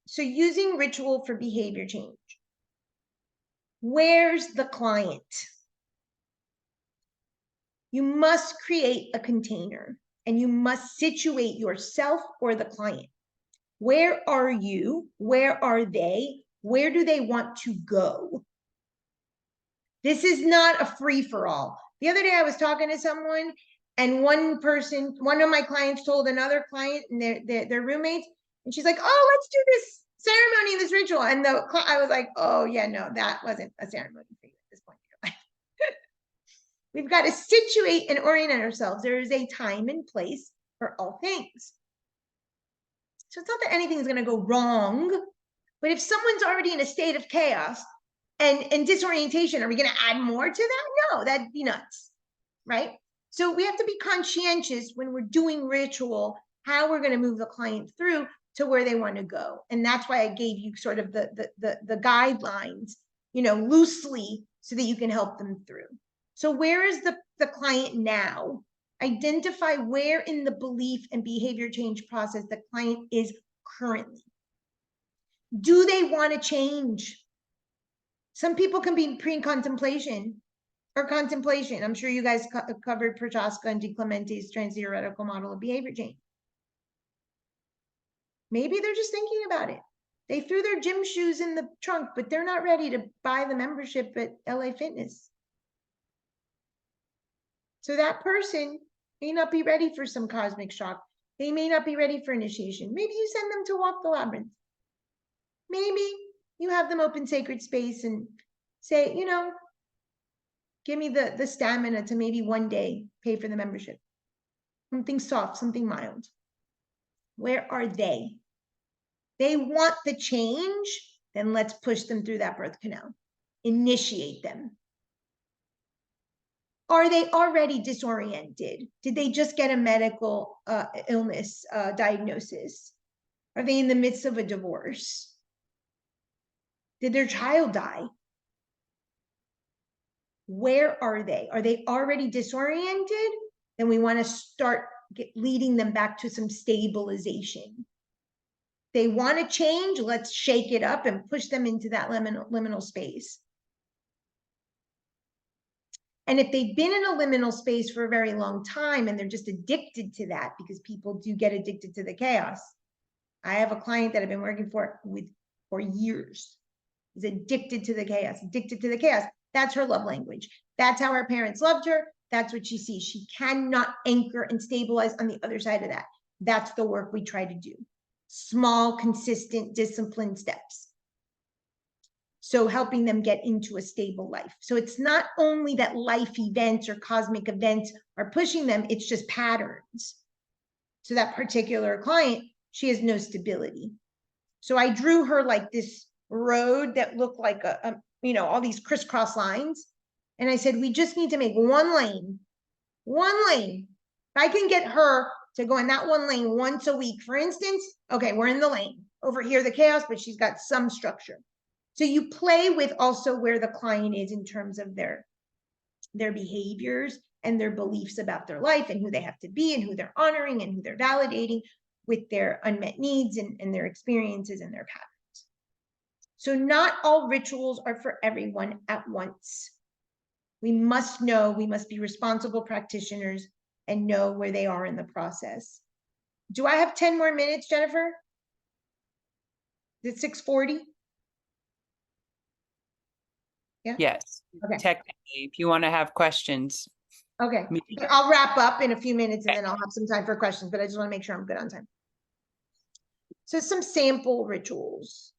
So using ritual for behavior change. Where's the client? You must create a container and you must situate yourself or the client. Where are you? Where are they? Where do they want to go? This is not a free-for-all. The other day I was talking to someone and one of my clients told another client and their roommates, and she's like, oh, let's do this ceremony, this ritual. And I was like, oh yeah, no, that wasn't a ceremony for you at this point in your life. We've got to situate and orient ourselves. There is a time and place for all things. So it's not that anything's going to go wrong, but if someone's already in a state of chaos and disorientation, are we going to add more to that? No, that'd be nuts, right? So we have to be conscientious when we're doing ritual, how we're going to move the client through to where they want to go. And that's why I gave you sort of the guidelines, loosely, so that you can help them through. So where is the client now? Identify where in the belief and behavior change process the client is currently. Do they want to change? Some people can be pre-contemplation or contemplation. I'm sure you guys covered Prochaska and DiClemente's trans-theoretical model of behavior change. Maybe they're just thinking about it. They threw their gym shoes in the trunk, but they're not ready to buy the membership at LA Fitness. So that person may not be ready for some cosmic shock. They may not be ready for initiation. Maybe you send them to walk the labyrinth. Maybe you have them open sacred space and say, give me the stamina to maybe one day pay for the membership. Something soft, something mild. Where are they? They want the change, then let's push them through that birth canal. Initiate them. Are they already disoriented? Did they just get a medical illness diagnosis? Are they in the midst of a divorce? Did their child die? Where are they? Are they already disoriented? Then we want to start leading them back to some stabilization. They want to change, let's shake it up and push them into that liminal space. And if they've been in a liminal space for a very long time and they're just addicted to that, because people do get addicted to the chaos. I have a client that I've been working for years. Is addicted to the chaos, addicted to the chaos. That's her love language. That's how her parents loved her. That's what she sees. She cannot anchor and stabilize on the other side of that. That's the work we try to do. Small, consistent, disciplined steps. So helping them get into a stable life. So it's not only that life events or cosmic events are pushing them, it's just patterns. So that particular client, she has no stability. So I drew her like this road that looked like all these crisscross lines. And I said, we just need to make one lane. If I can get her to go in that one lane once a week, for instance, okay, we're in the lane. Over here, the chaos, but she's got some structure. So you play with also where the client is in terms of their behaviors and their beliefs about their life and who they have to be and who they're honoring and who they're validating with their unmet needs and their experiences and their patterns. So not all rituals are for everyone at once. We must know, we must be responsible practitioners and know where they are in the process. Do I have 10 more minutes, Jennifer? Is it 6:40? Yeah. Yes, Okay. technically, if you want to have questions. Okay, but I'll wrap up in a few minutes and then I'll have some time for questions, but I just want to make sure I'm good on time. So some sample rituals.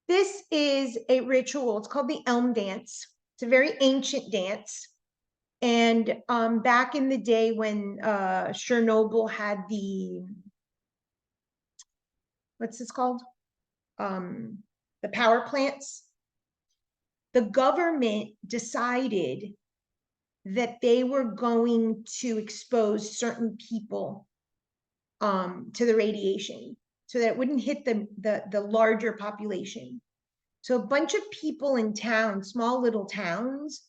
This is a ritual. It's called the Elm Dance. It's a very ancient dance. And back in the day when Chernobyl had the, what's this called? The power plants. The government decided that they were going to expose certain people to the radiation so that it wouldn't hit the larger population. So a bunch of people in town, small little towns,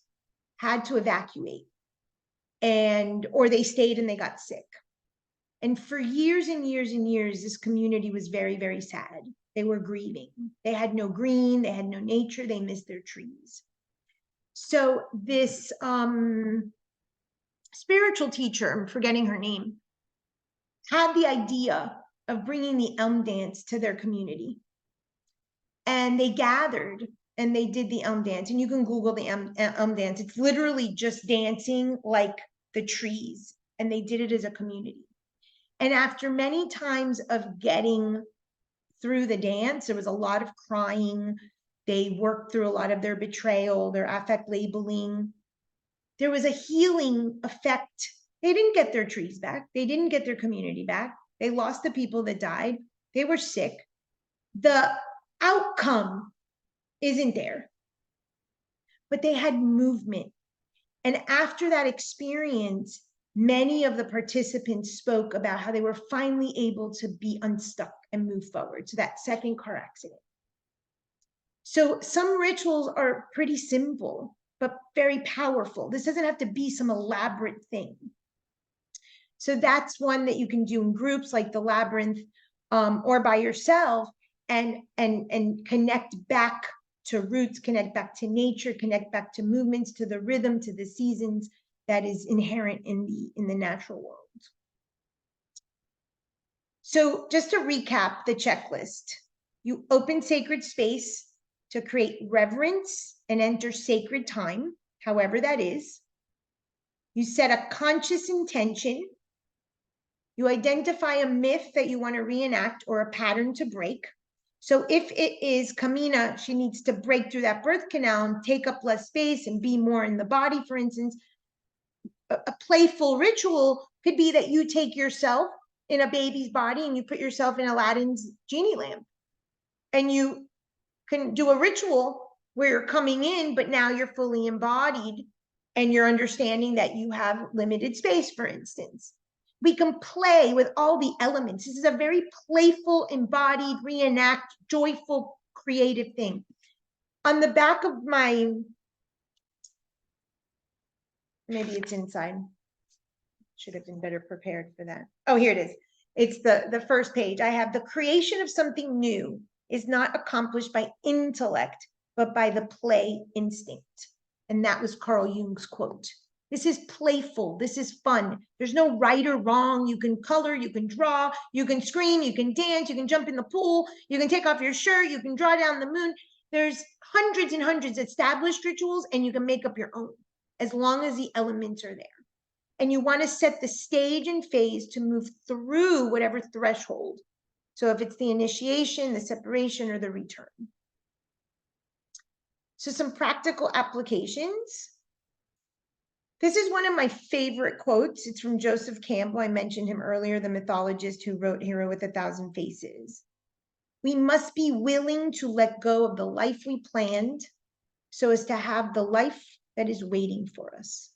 had to evacuate, or they stayed and they got sick. And for years and years and years, this community was very, very sad. They were grieving. They had no green, they had no nature, they missed their trees. So this spiritual teacher, I'm forgetting her name, had the idea of bringing the Elm Dance to their community. And they gathered and they did the Elm Dance. And you can Google the Elm Dance. It's literally just dancing like the trees. And they did it as a community. And after many times of getting through the dance, there was a lot of crying. They worked through a lot of their betrayal, their affect labeling. There was a healing effect. They didn't get their trees back. They didn't get their community back. They lost the people that died. They were sick. The outcome isn't there. But they had movement. And after that experience, many of the participants spoke about how they were finally able to be unstuck and move forward. So that second car accident. So some rituals are pretty simple, but very powerful. This doesn't have to be some elaborate thing. So that's one that you can do in groups like the Labyrinth, or by yourself, and connect back to roots, connect back to nature, connect back to movements, to the rhythm, to the seasons that is inherent in the natural world. So just to recap the checklist, you open sacred space to create reverence and enter sacred time, however that is. You set a conscious intention. You identify a myth that you want to reenact or a pattern to break. So if it is Camina, she needs to break through that birth canal and take up less space and be more in the body, for instance. A playful ritual could be that you take yourself in a baby's body and you put yourself in Aladdin's genie lamp. And you can do a ritual where you're coming in, but now you're fully embodied and you're understanding that you have limited space, for instance. We can play with all the elements. This is a very playful, embodied, reenact, joyful, creative thing. On the back of my, maybe it's inside. Should have been better prepared for that. Oh, here it is. It's the first page. I have the creation of something new is not accomplished by intellect, but by the play instinct. And that was Carl Jung's quote. This is playful. This is fun. There's no right or wrong. You can color, you can draw, you can scream, you can dance, you can jump in the pool, you can take off your shirt, you can draw down the moon. There's hundreds and hundreds of established rituals, and you can make up your own as long as the elements are there. And you want to set the stage and phase to move through whatever threshold. So if it's the initiation, the separation, or the return. So some practical applications. This is one of my favorite quotes. It's from Joseph Campbell. I mentioned him earlier, the mythologist who wrote Hero with 1,000 Faces. We must be willing to let go of the life we planned so as to have the life that is waiting for us.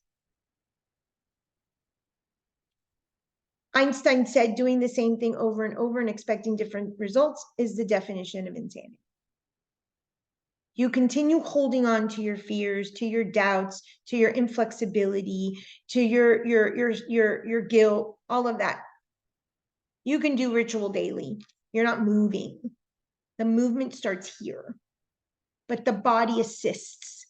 Einstein said doing the same thing over and over and expecting different results is the definition of insanity. You continue holding on to your fears, to your doubts, to your inflexibility, to your guilt, all of that. You can do ritual daily. You're not moving. The movement starts here, but the body assists.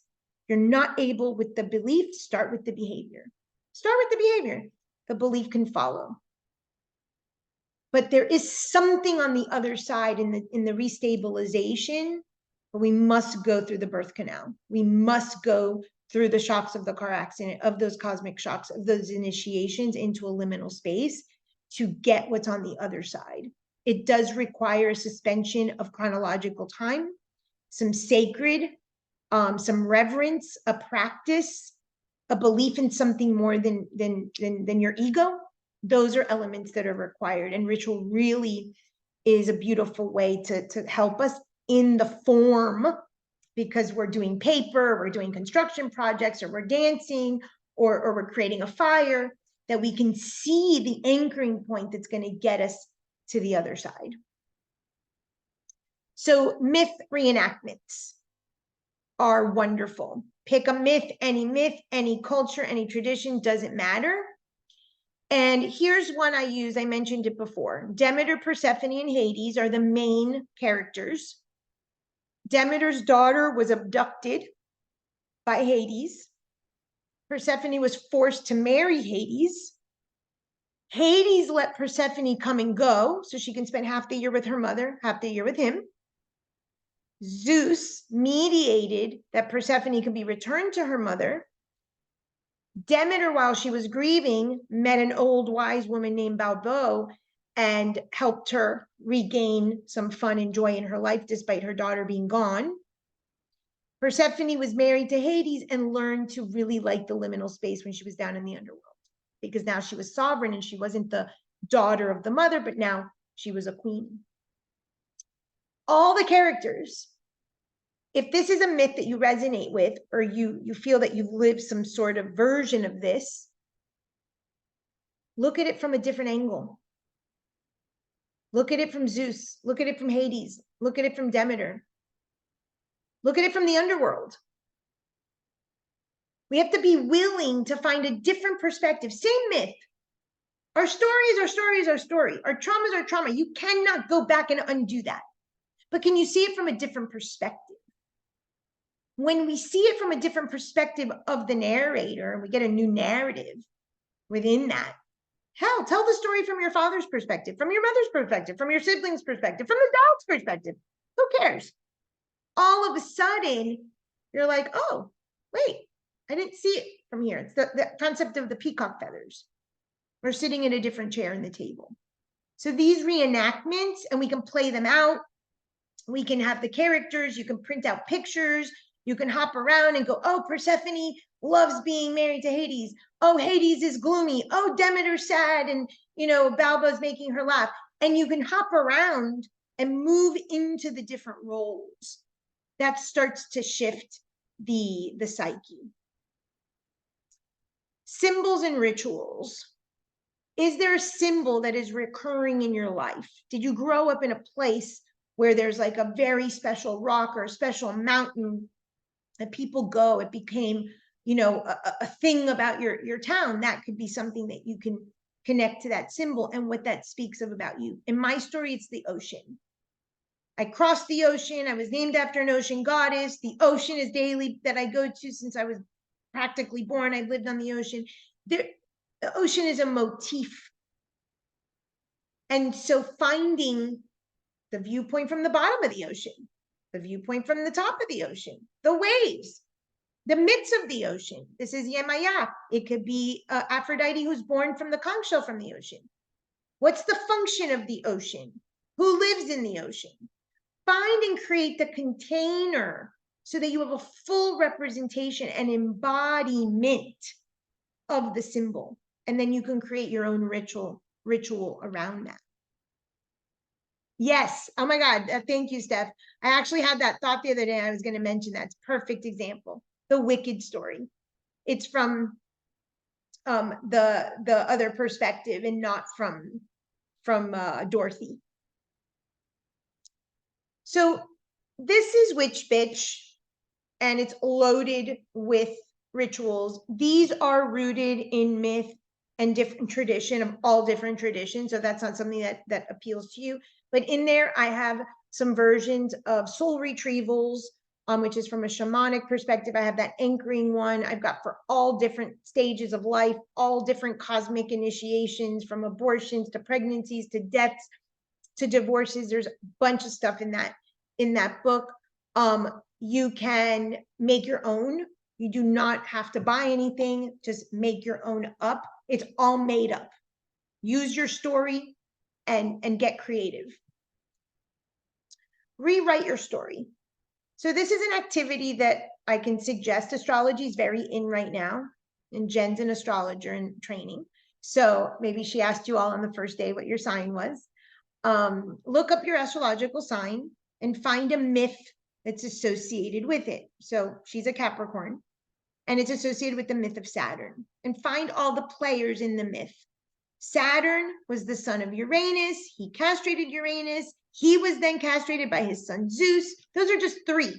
You're not able with the belief, start with the behavior. Start with the behavior. The belief can follow. But there is something on the other side in the restabilization, but we must go through the birth canal. We must go through the shocks of the car accident, of those cosmic shocks, of those initiations into a liminal space to get what's on the other side. It does require a suspension of chronological time, some sacred, some reverence, a practice, a belief in something more than your ego. Those are elements that are required, and ritual really is a beautiful way to help us in the form, because we're doing paper, we're doing construction projects, or we're dancing, or we're creating a fire. that we can see the anchoring point that's going to get us to the other side. So myth reenactments are wonderful. Pick a myth, any culture, any tradition, doesn't matter. And here's one I use. I mentioned it before. Demeter, Persephone, and Hades are the main characters. Demeter's daughter was abducted by Hades. Persephone was forced to marry Hades. Hades let Persephone come and go so she can spend half the year with her mother, half the year with him. Zeus mediated that Persephone could be returned to her mother. Demeter, while she was grieving, met an old wise woman named Balbo and helped her regain some fun and joy in her life despite her daughter being gone. Persephone was married to Hades and learned to really like the liminal space when she was down in the underworld, because now she was sovereign and she wasn't the daughter of the mother, but now she was a queen. All the characters, if this is a myth that you resonate with, or you feel that you've lived some sort of version of this, look at it from a different angle. Look at it from Zeus. Look at it from Hades. Look at it from Demeter. Look at it from the underworld. We have to be willing to find a different perspective. Same myth. Our story is our story is our story. Our trauma is our trauma. You cannot go back and undo that. But can you see it from a different perspective? When we see it from a different perspective of the narrator, we get a new narrative within that. Hell, tell the story from your father's perspective, from your mother's perspective, from your siblings' perspective, from the dog's perspective. Who cares? All of a sudden, you're like, oh, wait, I didn't see it from here. It's the concept of the peacock feathers. We're sitting at a different chair in the table. So these reenactments, and we can play them out. We can have the characters. You can print out pictures. You can hop around and go, oh, Persephone loves being married to Hades. Oh, Hades is gloomy. Oh, Demeter's sad. And, Balbo's making her laugh. And you can hop around and move into the different roles. That starts to shift the psyche. Symbols and rituals. Is there a symbol that is recurring in your life? Did you grow up in a place where there's like a very special rock or a special mountain that people go? It became, a thing about your town. That could be something that you can connect to that symbol and what that speaks of about you. In my story, it's the ocean. I crossed the ocean. I was named after an ocean goddess. The ocean is daily that I go to since I was practically born. I lived on the ocean. The ocean is a motif. And so finding the viewpoint from the bottom of the ocean, the viewpoint from the top of the ocean, the waves, the myths of the ocean. This is Yemaya. It could be Aphrodite who's born from the conch shell from the ocean. What's the function of the ocean? Who lives in the ocean? Find and create the container so that you have a full representation and embodiment of the symbol. And then you can create your own ritual around that. Yes. Oh my God. Thank you, Steph. I actually had that thought the other day. I was going to mention that. It's a perfect example. The Wicked story. It's from the other perspective and not from Dorothy. So this is Witch Bitch, and it's loaded with rituals. These are rooted in myth and different tradition of all different traditions. So that's not something that appeals to you. But in there, I have some versions of soul retrievals, which is from a shamanic perspective. I have that anchoring one. I've got for all different stages of life, all different cosmic initiations, from abortions to pregnancies to deaths to divorces. There's a bunch of stuff in that book. You can make your own. You do not have to buy anything. Just make your own up. It's all made up. Use your story and get creative. Rewrite your story. So this is an activity that I can suggest. Astrology is very in right now, and Jen's an astrologer in training. So maybe she asked you all on the first day what your sign was. Look up your astrological sign and find a myth that's associated with it. So she's a Capricorn. and it's associated with the myth of Saturn. And find all the players in the myth. Saturn was the son of Uranus. He castrated Uranus. He was then castrated by his son Zeus. Those are just three.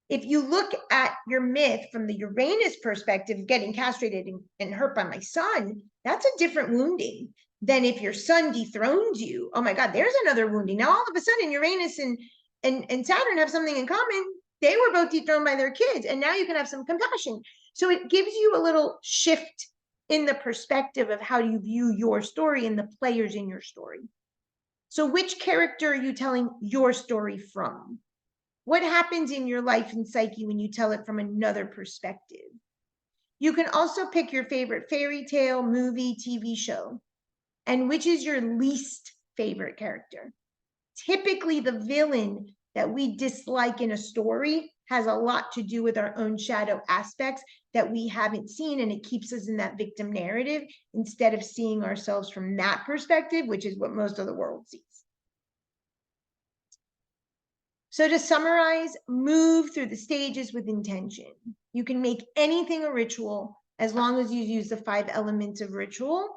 If you look at your myth from the Uranus perspective, getting castrated and hurt by my son, that's a different wounding than if your son dethroned you. Oh my God, there's another wounding. Now all of a sudden Uranus and Saturn have something in common. They were both dethroned by their kids, and now you can have some compassion. So it gives you a little shift in the perspective of how you view your story and the players in your story. So which character are you telling your story from? What happens in your life and psyche when you tell it from another perspective? You can also pick your favorite fairy tale, movie, TV show, and which is your least favorite character. Typically, the villain that we dislike in a story has a lot to do with our own shadow aspects that we haven't seen, and it keeps us in that victim narrative instead of seeing ourselves from that perspective, which is what most of the world sees. So to summarize, move through the stages with intention. You can make anything a ritual as long as you use the 5 elements of ritual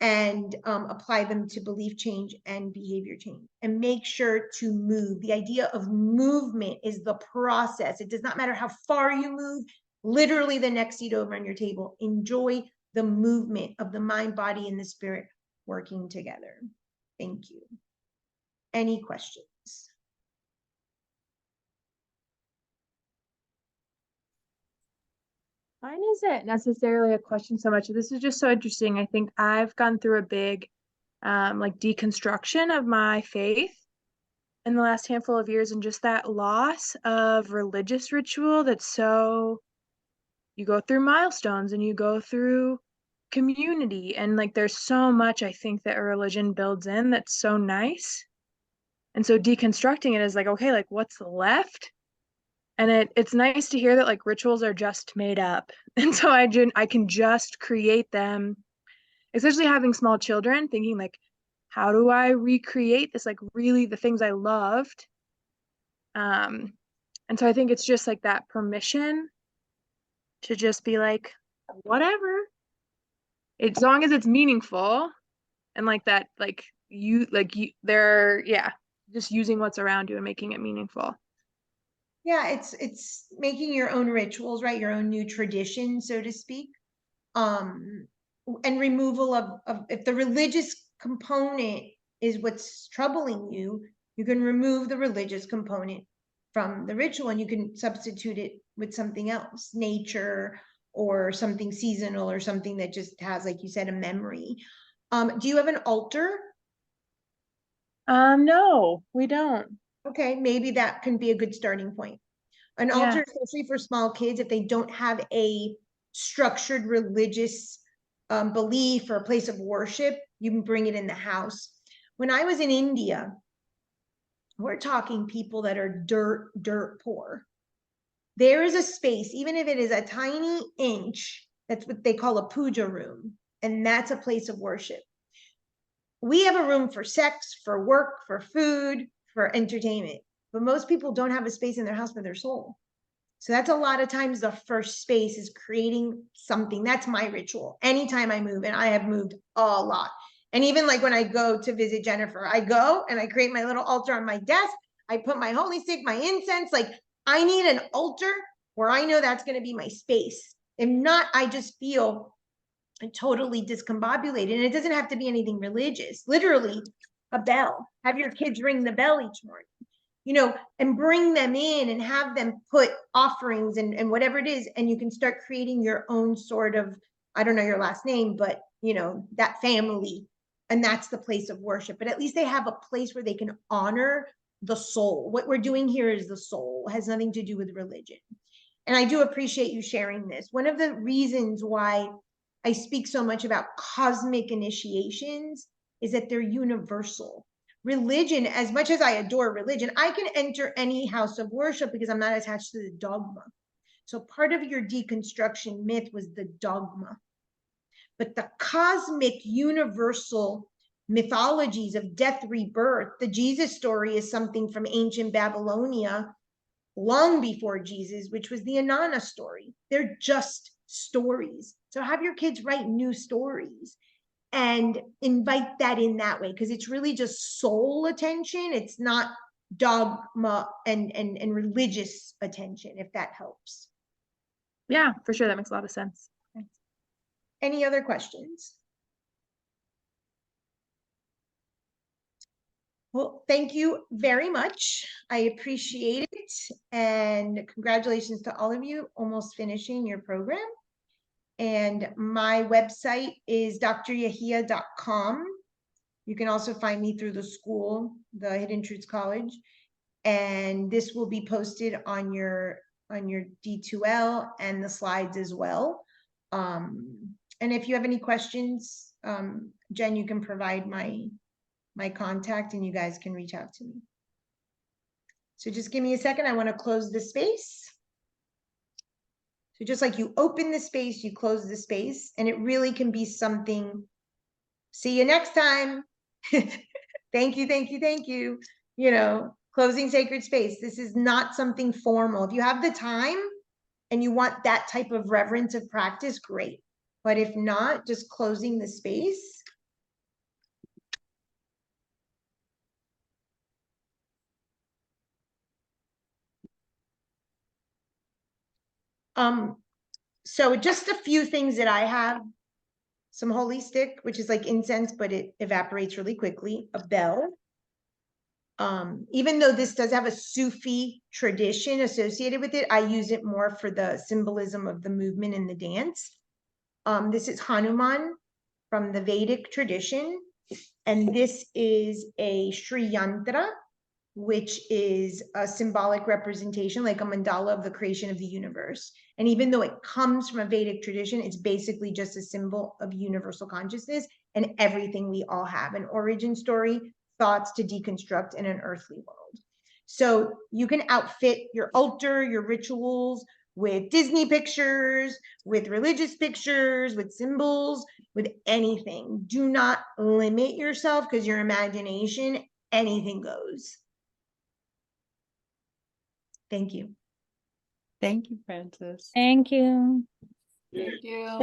and apply them to belief change and behavior change. And make sure to move. The idea of movement is the process. It does not matter how far you move, literally the next seat over on your table. Enjoy the movement of the mind, body, and the spirit working together. Thank you. Any questions? Mine isn't necessarily a question so much. This is just so interesting. I think I've gone through a big like deconstruction of my faith in the last handful of years, and just that loss of religious ritual that's so, you go through milestones and you go through community, and like there's so much I think that a religion builds in that's so nice. And so deconstructing it is like, okay, like what's left? And it's nice to hear that like rituals are just made up. And so I can just create them, especially having small children, thinking like, how do I recreate this, like really the things I loved? And so I think it's just like that permission to just be like, whatever. As long as it's meaningful and like that, they're, yeah, just using what's around you and making it meaningful. Yeah, it's making your own rituals, right? Your own new tradition, so to speak. And removal of if the religious component is what's troubling you, you can remove the religious component from the ritual and you can substitute it with something else, nature or something seasonal or something that just has, like you said, a memory. Do you have an altar? No, we don't. Okay, maybe that can be a good starting point. An Yeah. altar, especially for small kids, if they don't have a structured religious belief or a place of worship, you can bring it in the house. When I was in India, we're talking people that are dirt poor. There is a space, even if it is a tiny inch, that's what they call a puja room, and that's a place of worship. We have a room for sex, for work, for food, for entertainment, but most people don't have a space in their house for their soul. So that's a lot of times the first space is creating something. That's my ritual. Anytime I move, and I have moved a lot. And even like when I go to visit Jennifer, I go and I create my little altar on my desk. I put my holy stick, my incense. Like I need an altar where I know that's going to be my space. If not, I just feel totally discombobulated. And it doesn't have to be anything religious. Literally a bell. Have your kids ring the bell each morning. You know, and bring them in and have them put offerings and whatever it is. And you can start creating your own sort of, I don't know your last name, but you know, that family. And that's the place of worship. But at least they have a place where they can honor the soul. What we're doing here is the soul. It has nothing to do with religion. And I do appreciate you sharing this. One of the reasons why I speak so much about cosmic initiations is that they're universal. Religion, as much as I adore religion, I can enter any house of worship because I'm not attached to the dogma. So part of your deconstruction myth was the dogma. But the cosmic universal mythologies of death, rebirth, the Jesus story is something from ancient Babylonia long before Jesus, which was the Inanna story. They're just stories. So have your kids write new stories and invite that in that way, because it's really just soul attention. It's not dogma and religious attention, if that helps. Yeah, for sure. That makes a lot of sense. Any other questions? Well, thank you very much. I appreciate it. And congratulations to all of you almost finishing your program. And my website is dryahia.com. You can also find me through the school, the Hidden Truths College. And this will be posted on your D2L and the slides as well. And if you have any questions, Jen, you can provide my contact and you guys can reach out to me. So just give me a second. I want to close the space. So just like you open the space, you close the space, and it really can be something. See you next time. Thank you, thank you, thank you. You know, closing sacred space. This is not something formal. If you have the time and you want that type of reverence of practice, great. But if not, just closing the space. So just a few things that I have. Some holy stick, which is like incense, but it evaporates really quickly. A bell. Even though this does have a Sufi tradition associated with it, I use it more for the symbolism of the movement and the dance. This is Hanuman from the Vedic tradition. And this is a Sri Yantra, which is a symbolic representation, like a mandala of the creation of the universe. And even though it comes from a Vedic tradition, it's basically just a symbol of universal consciousness and everything we all have, an origin story, thoughts to deconstruct in an earthly world. So you can outfit your altar, your rituals with Disney pictures, with religious pictures, with symbols, with anything. Do not limit yourself, because your imagination, anything goes. Thank you. Thank you, Frances. Thank you. Thank you.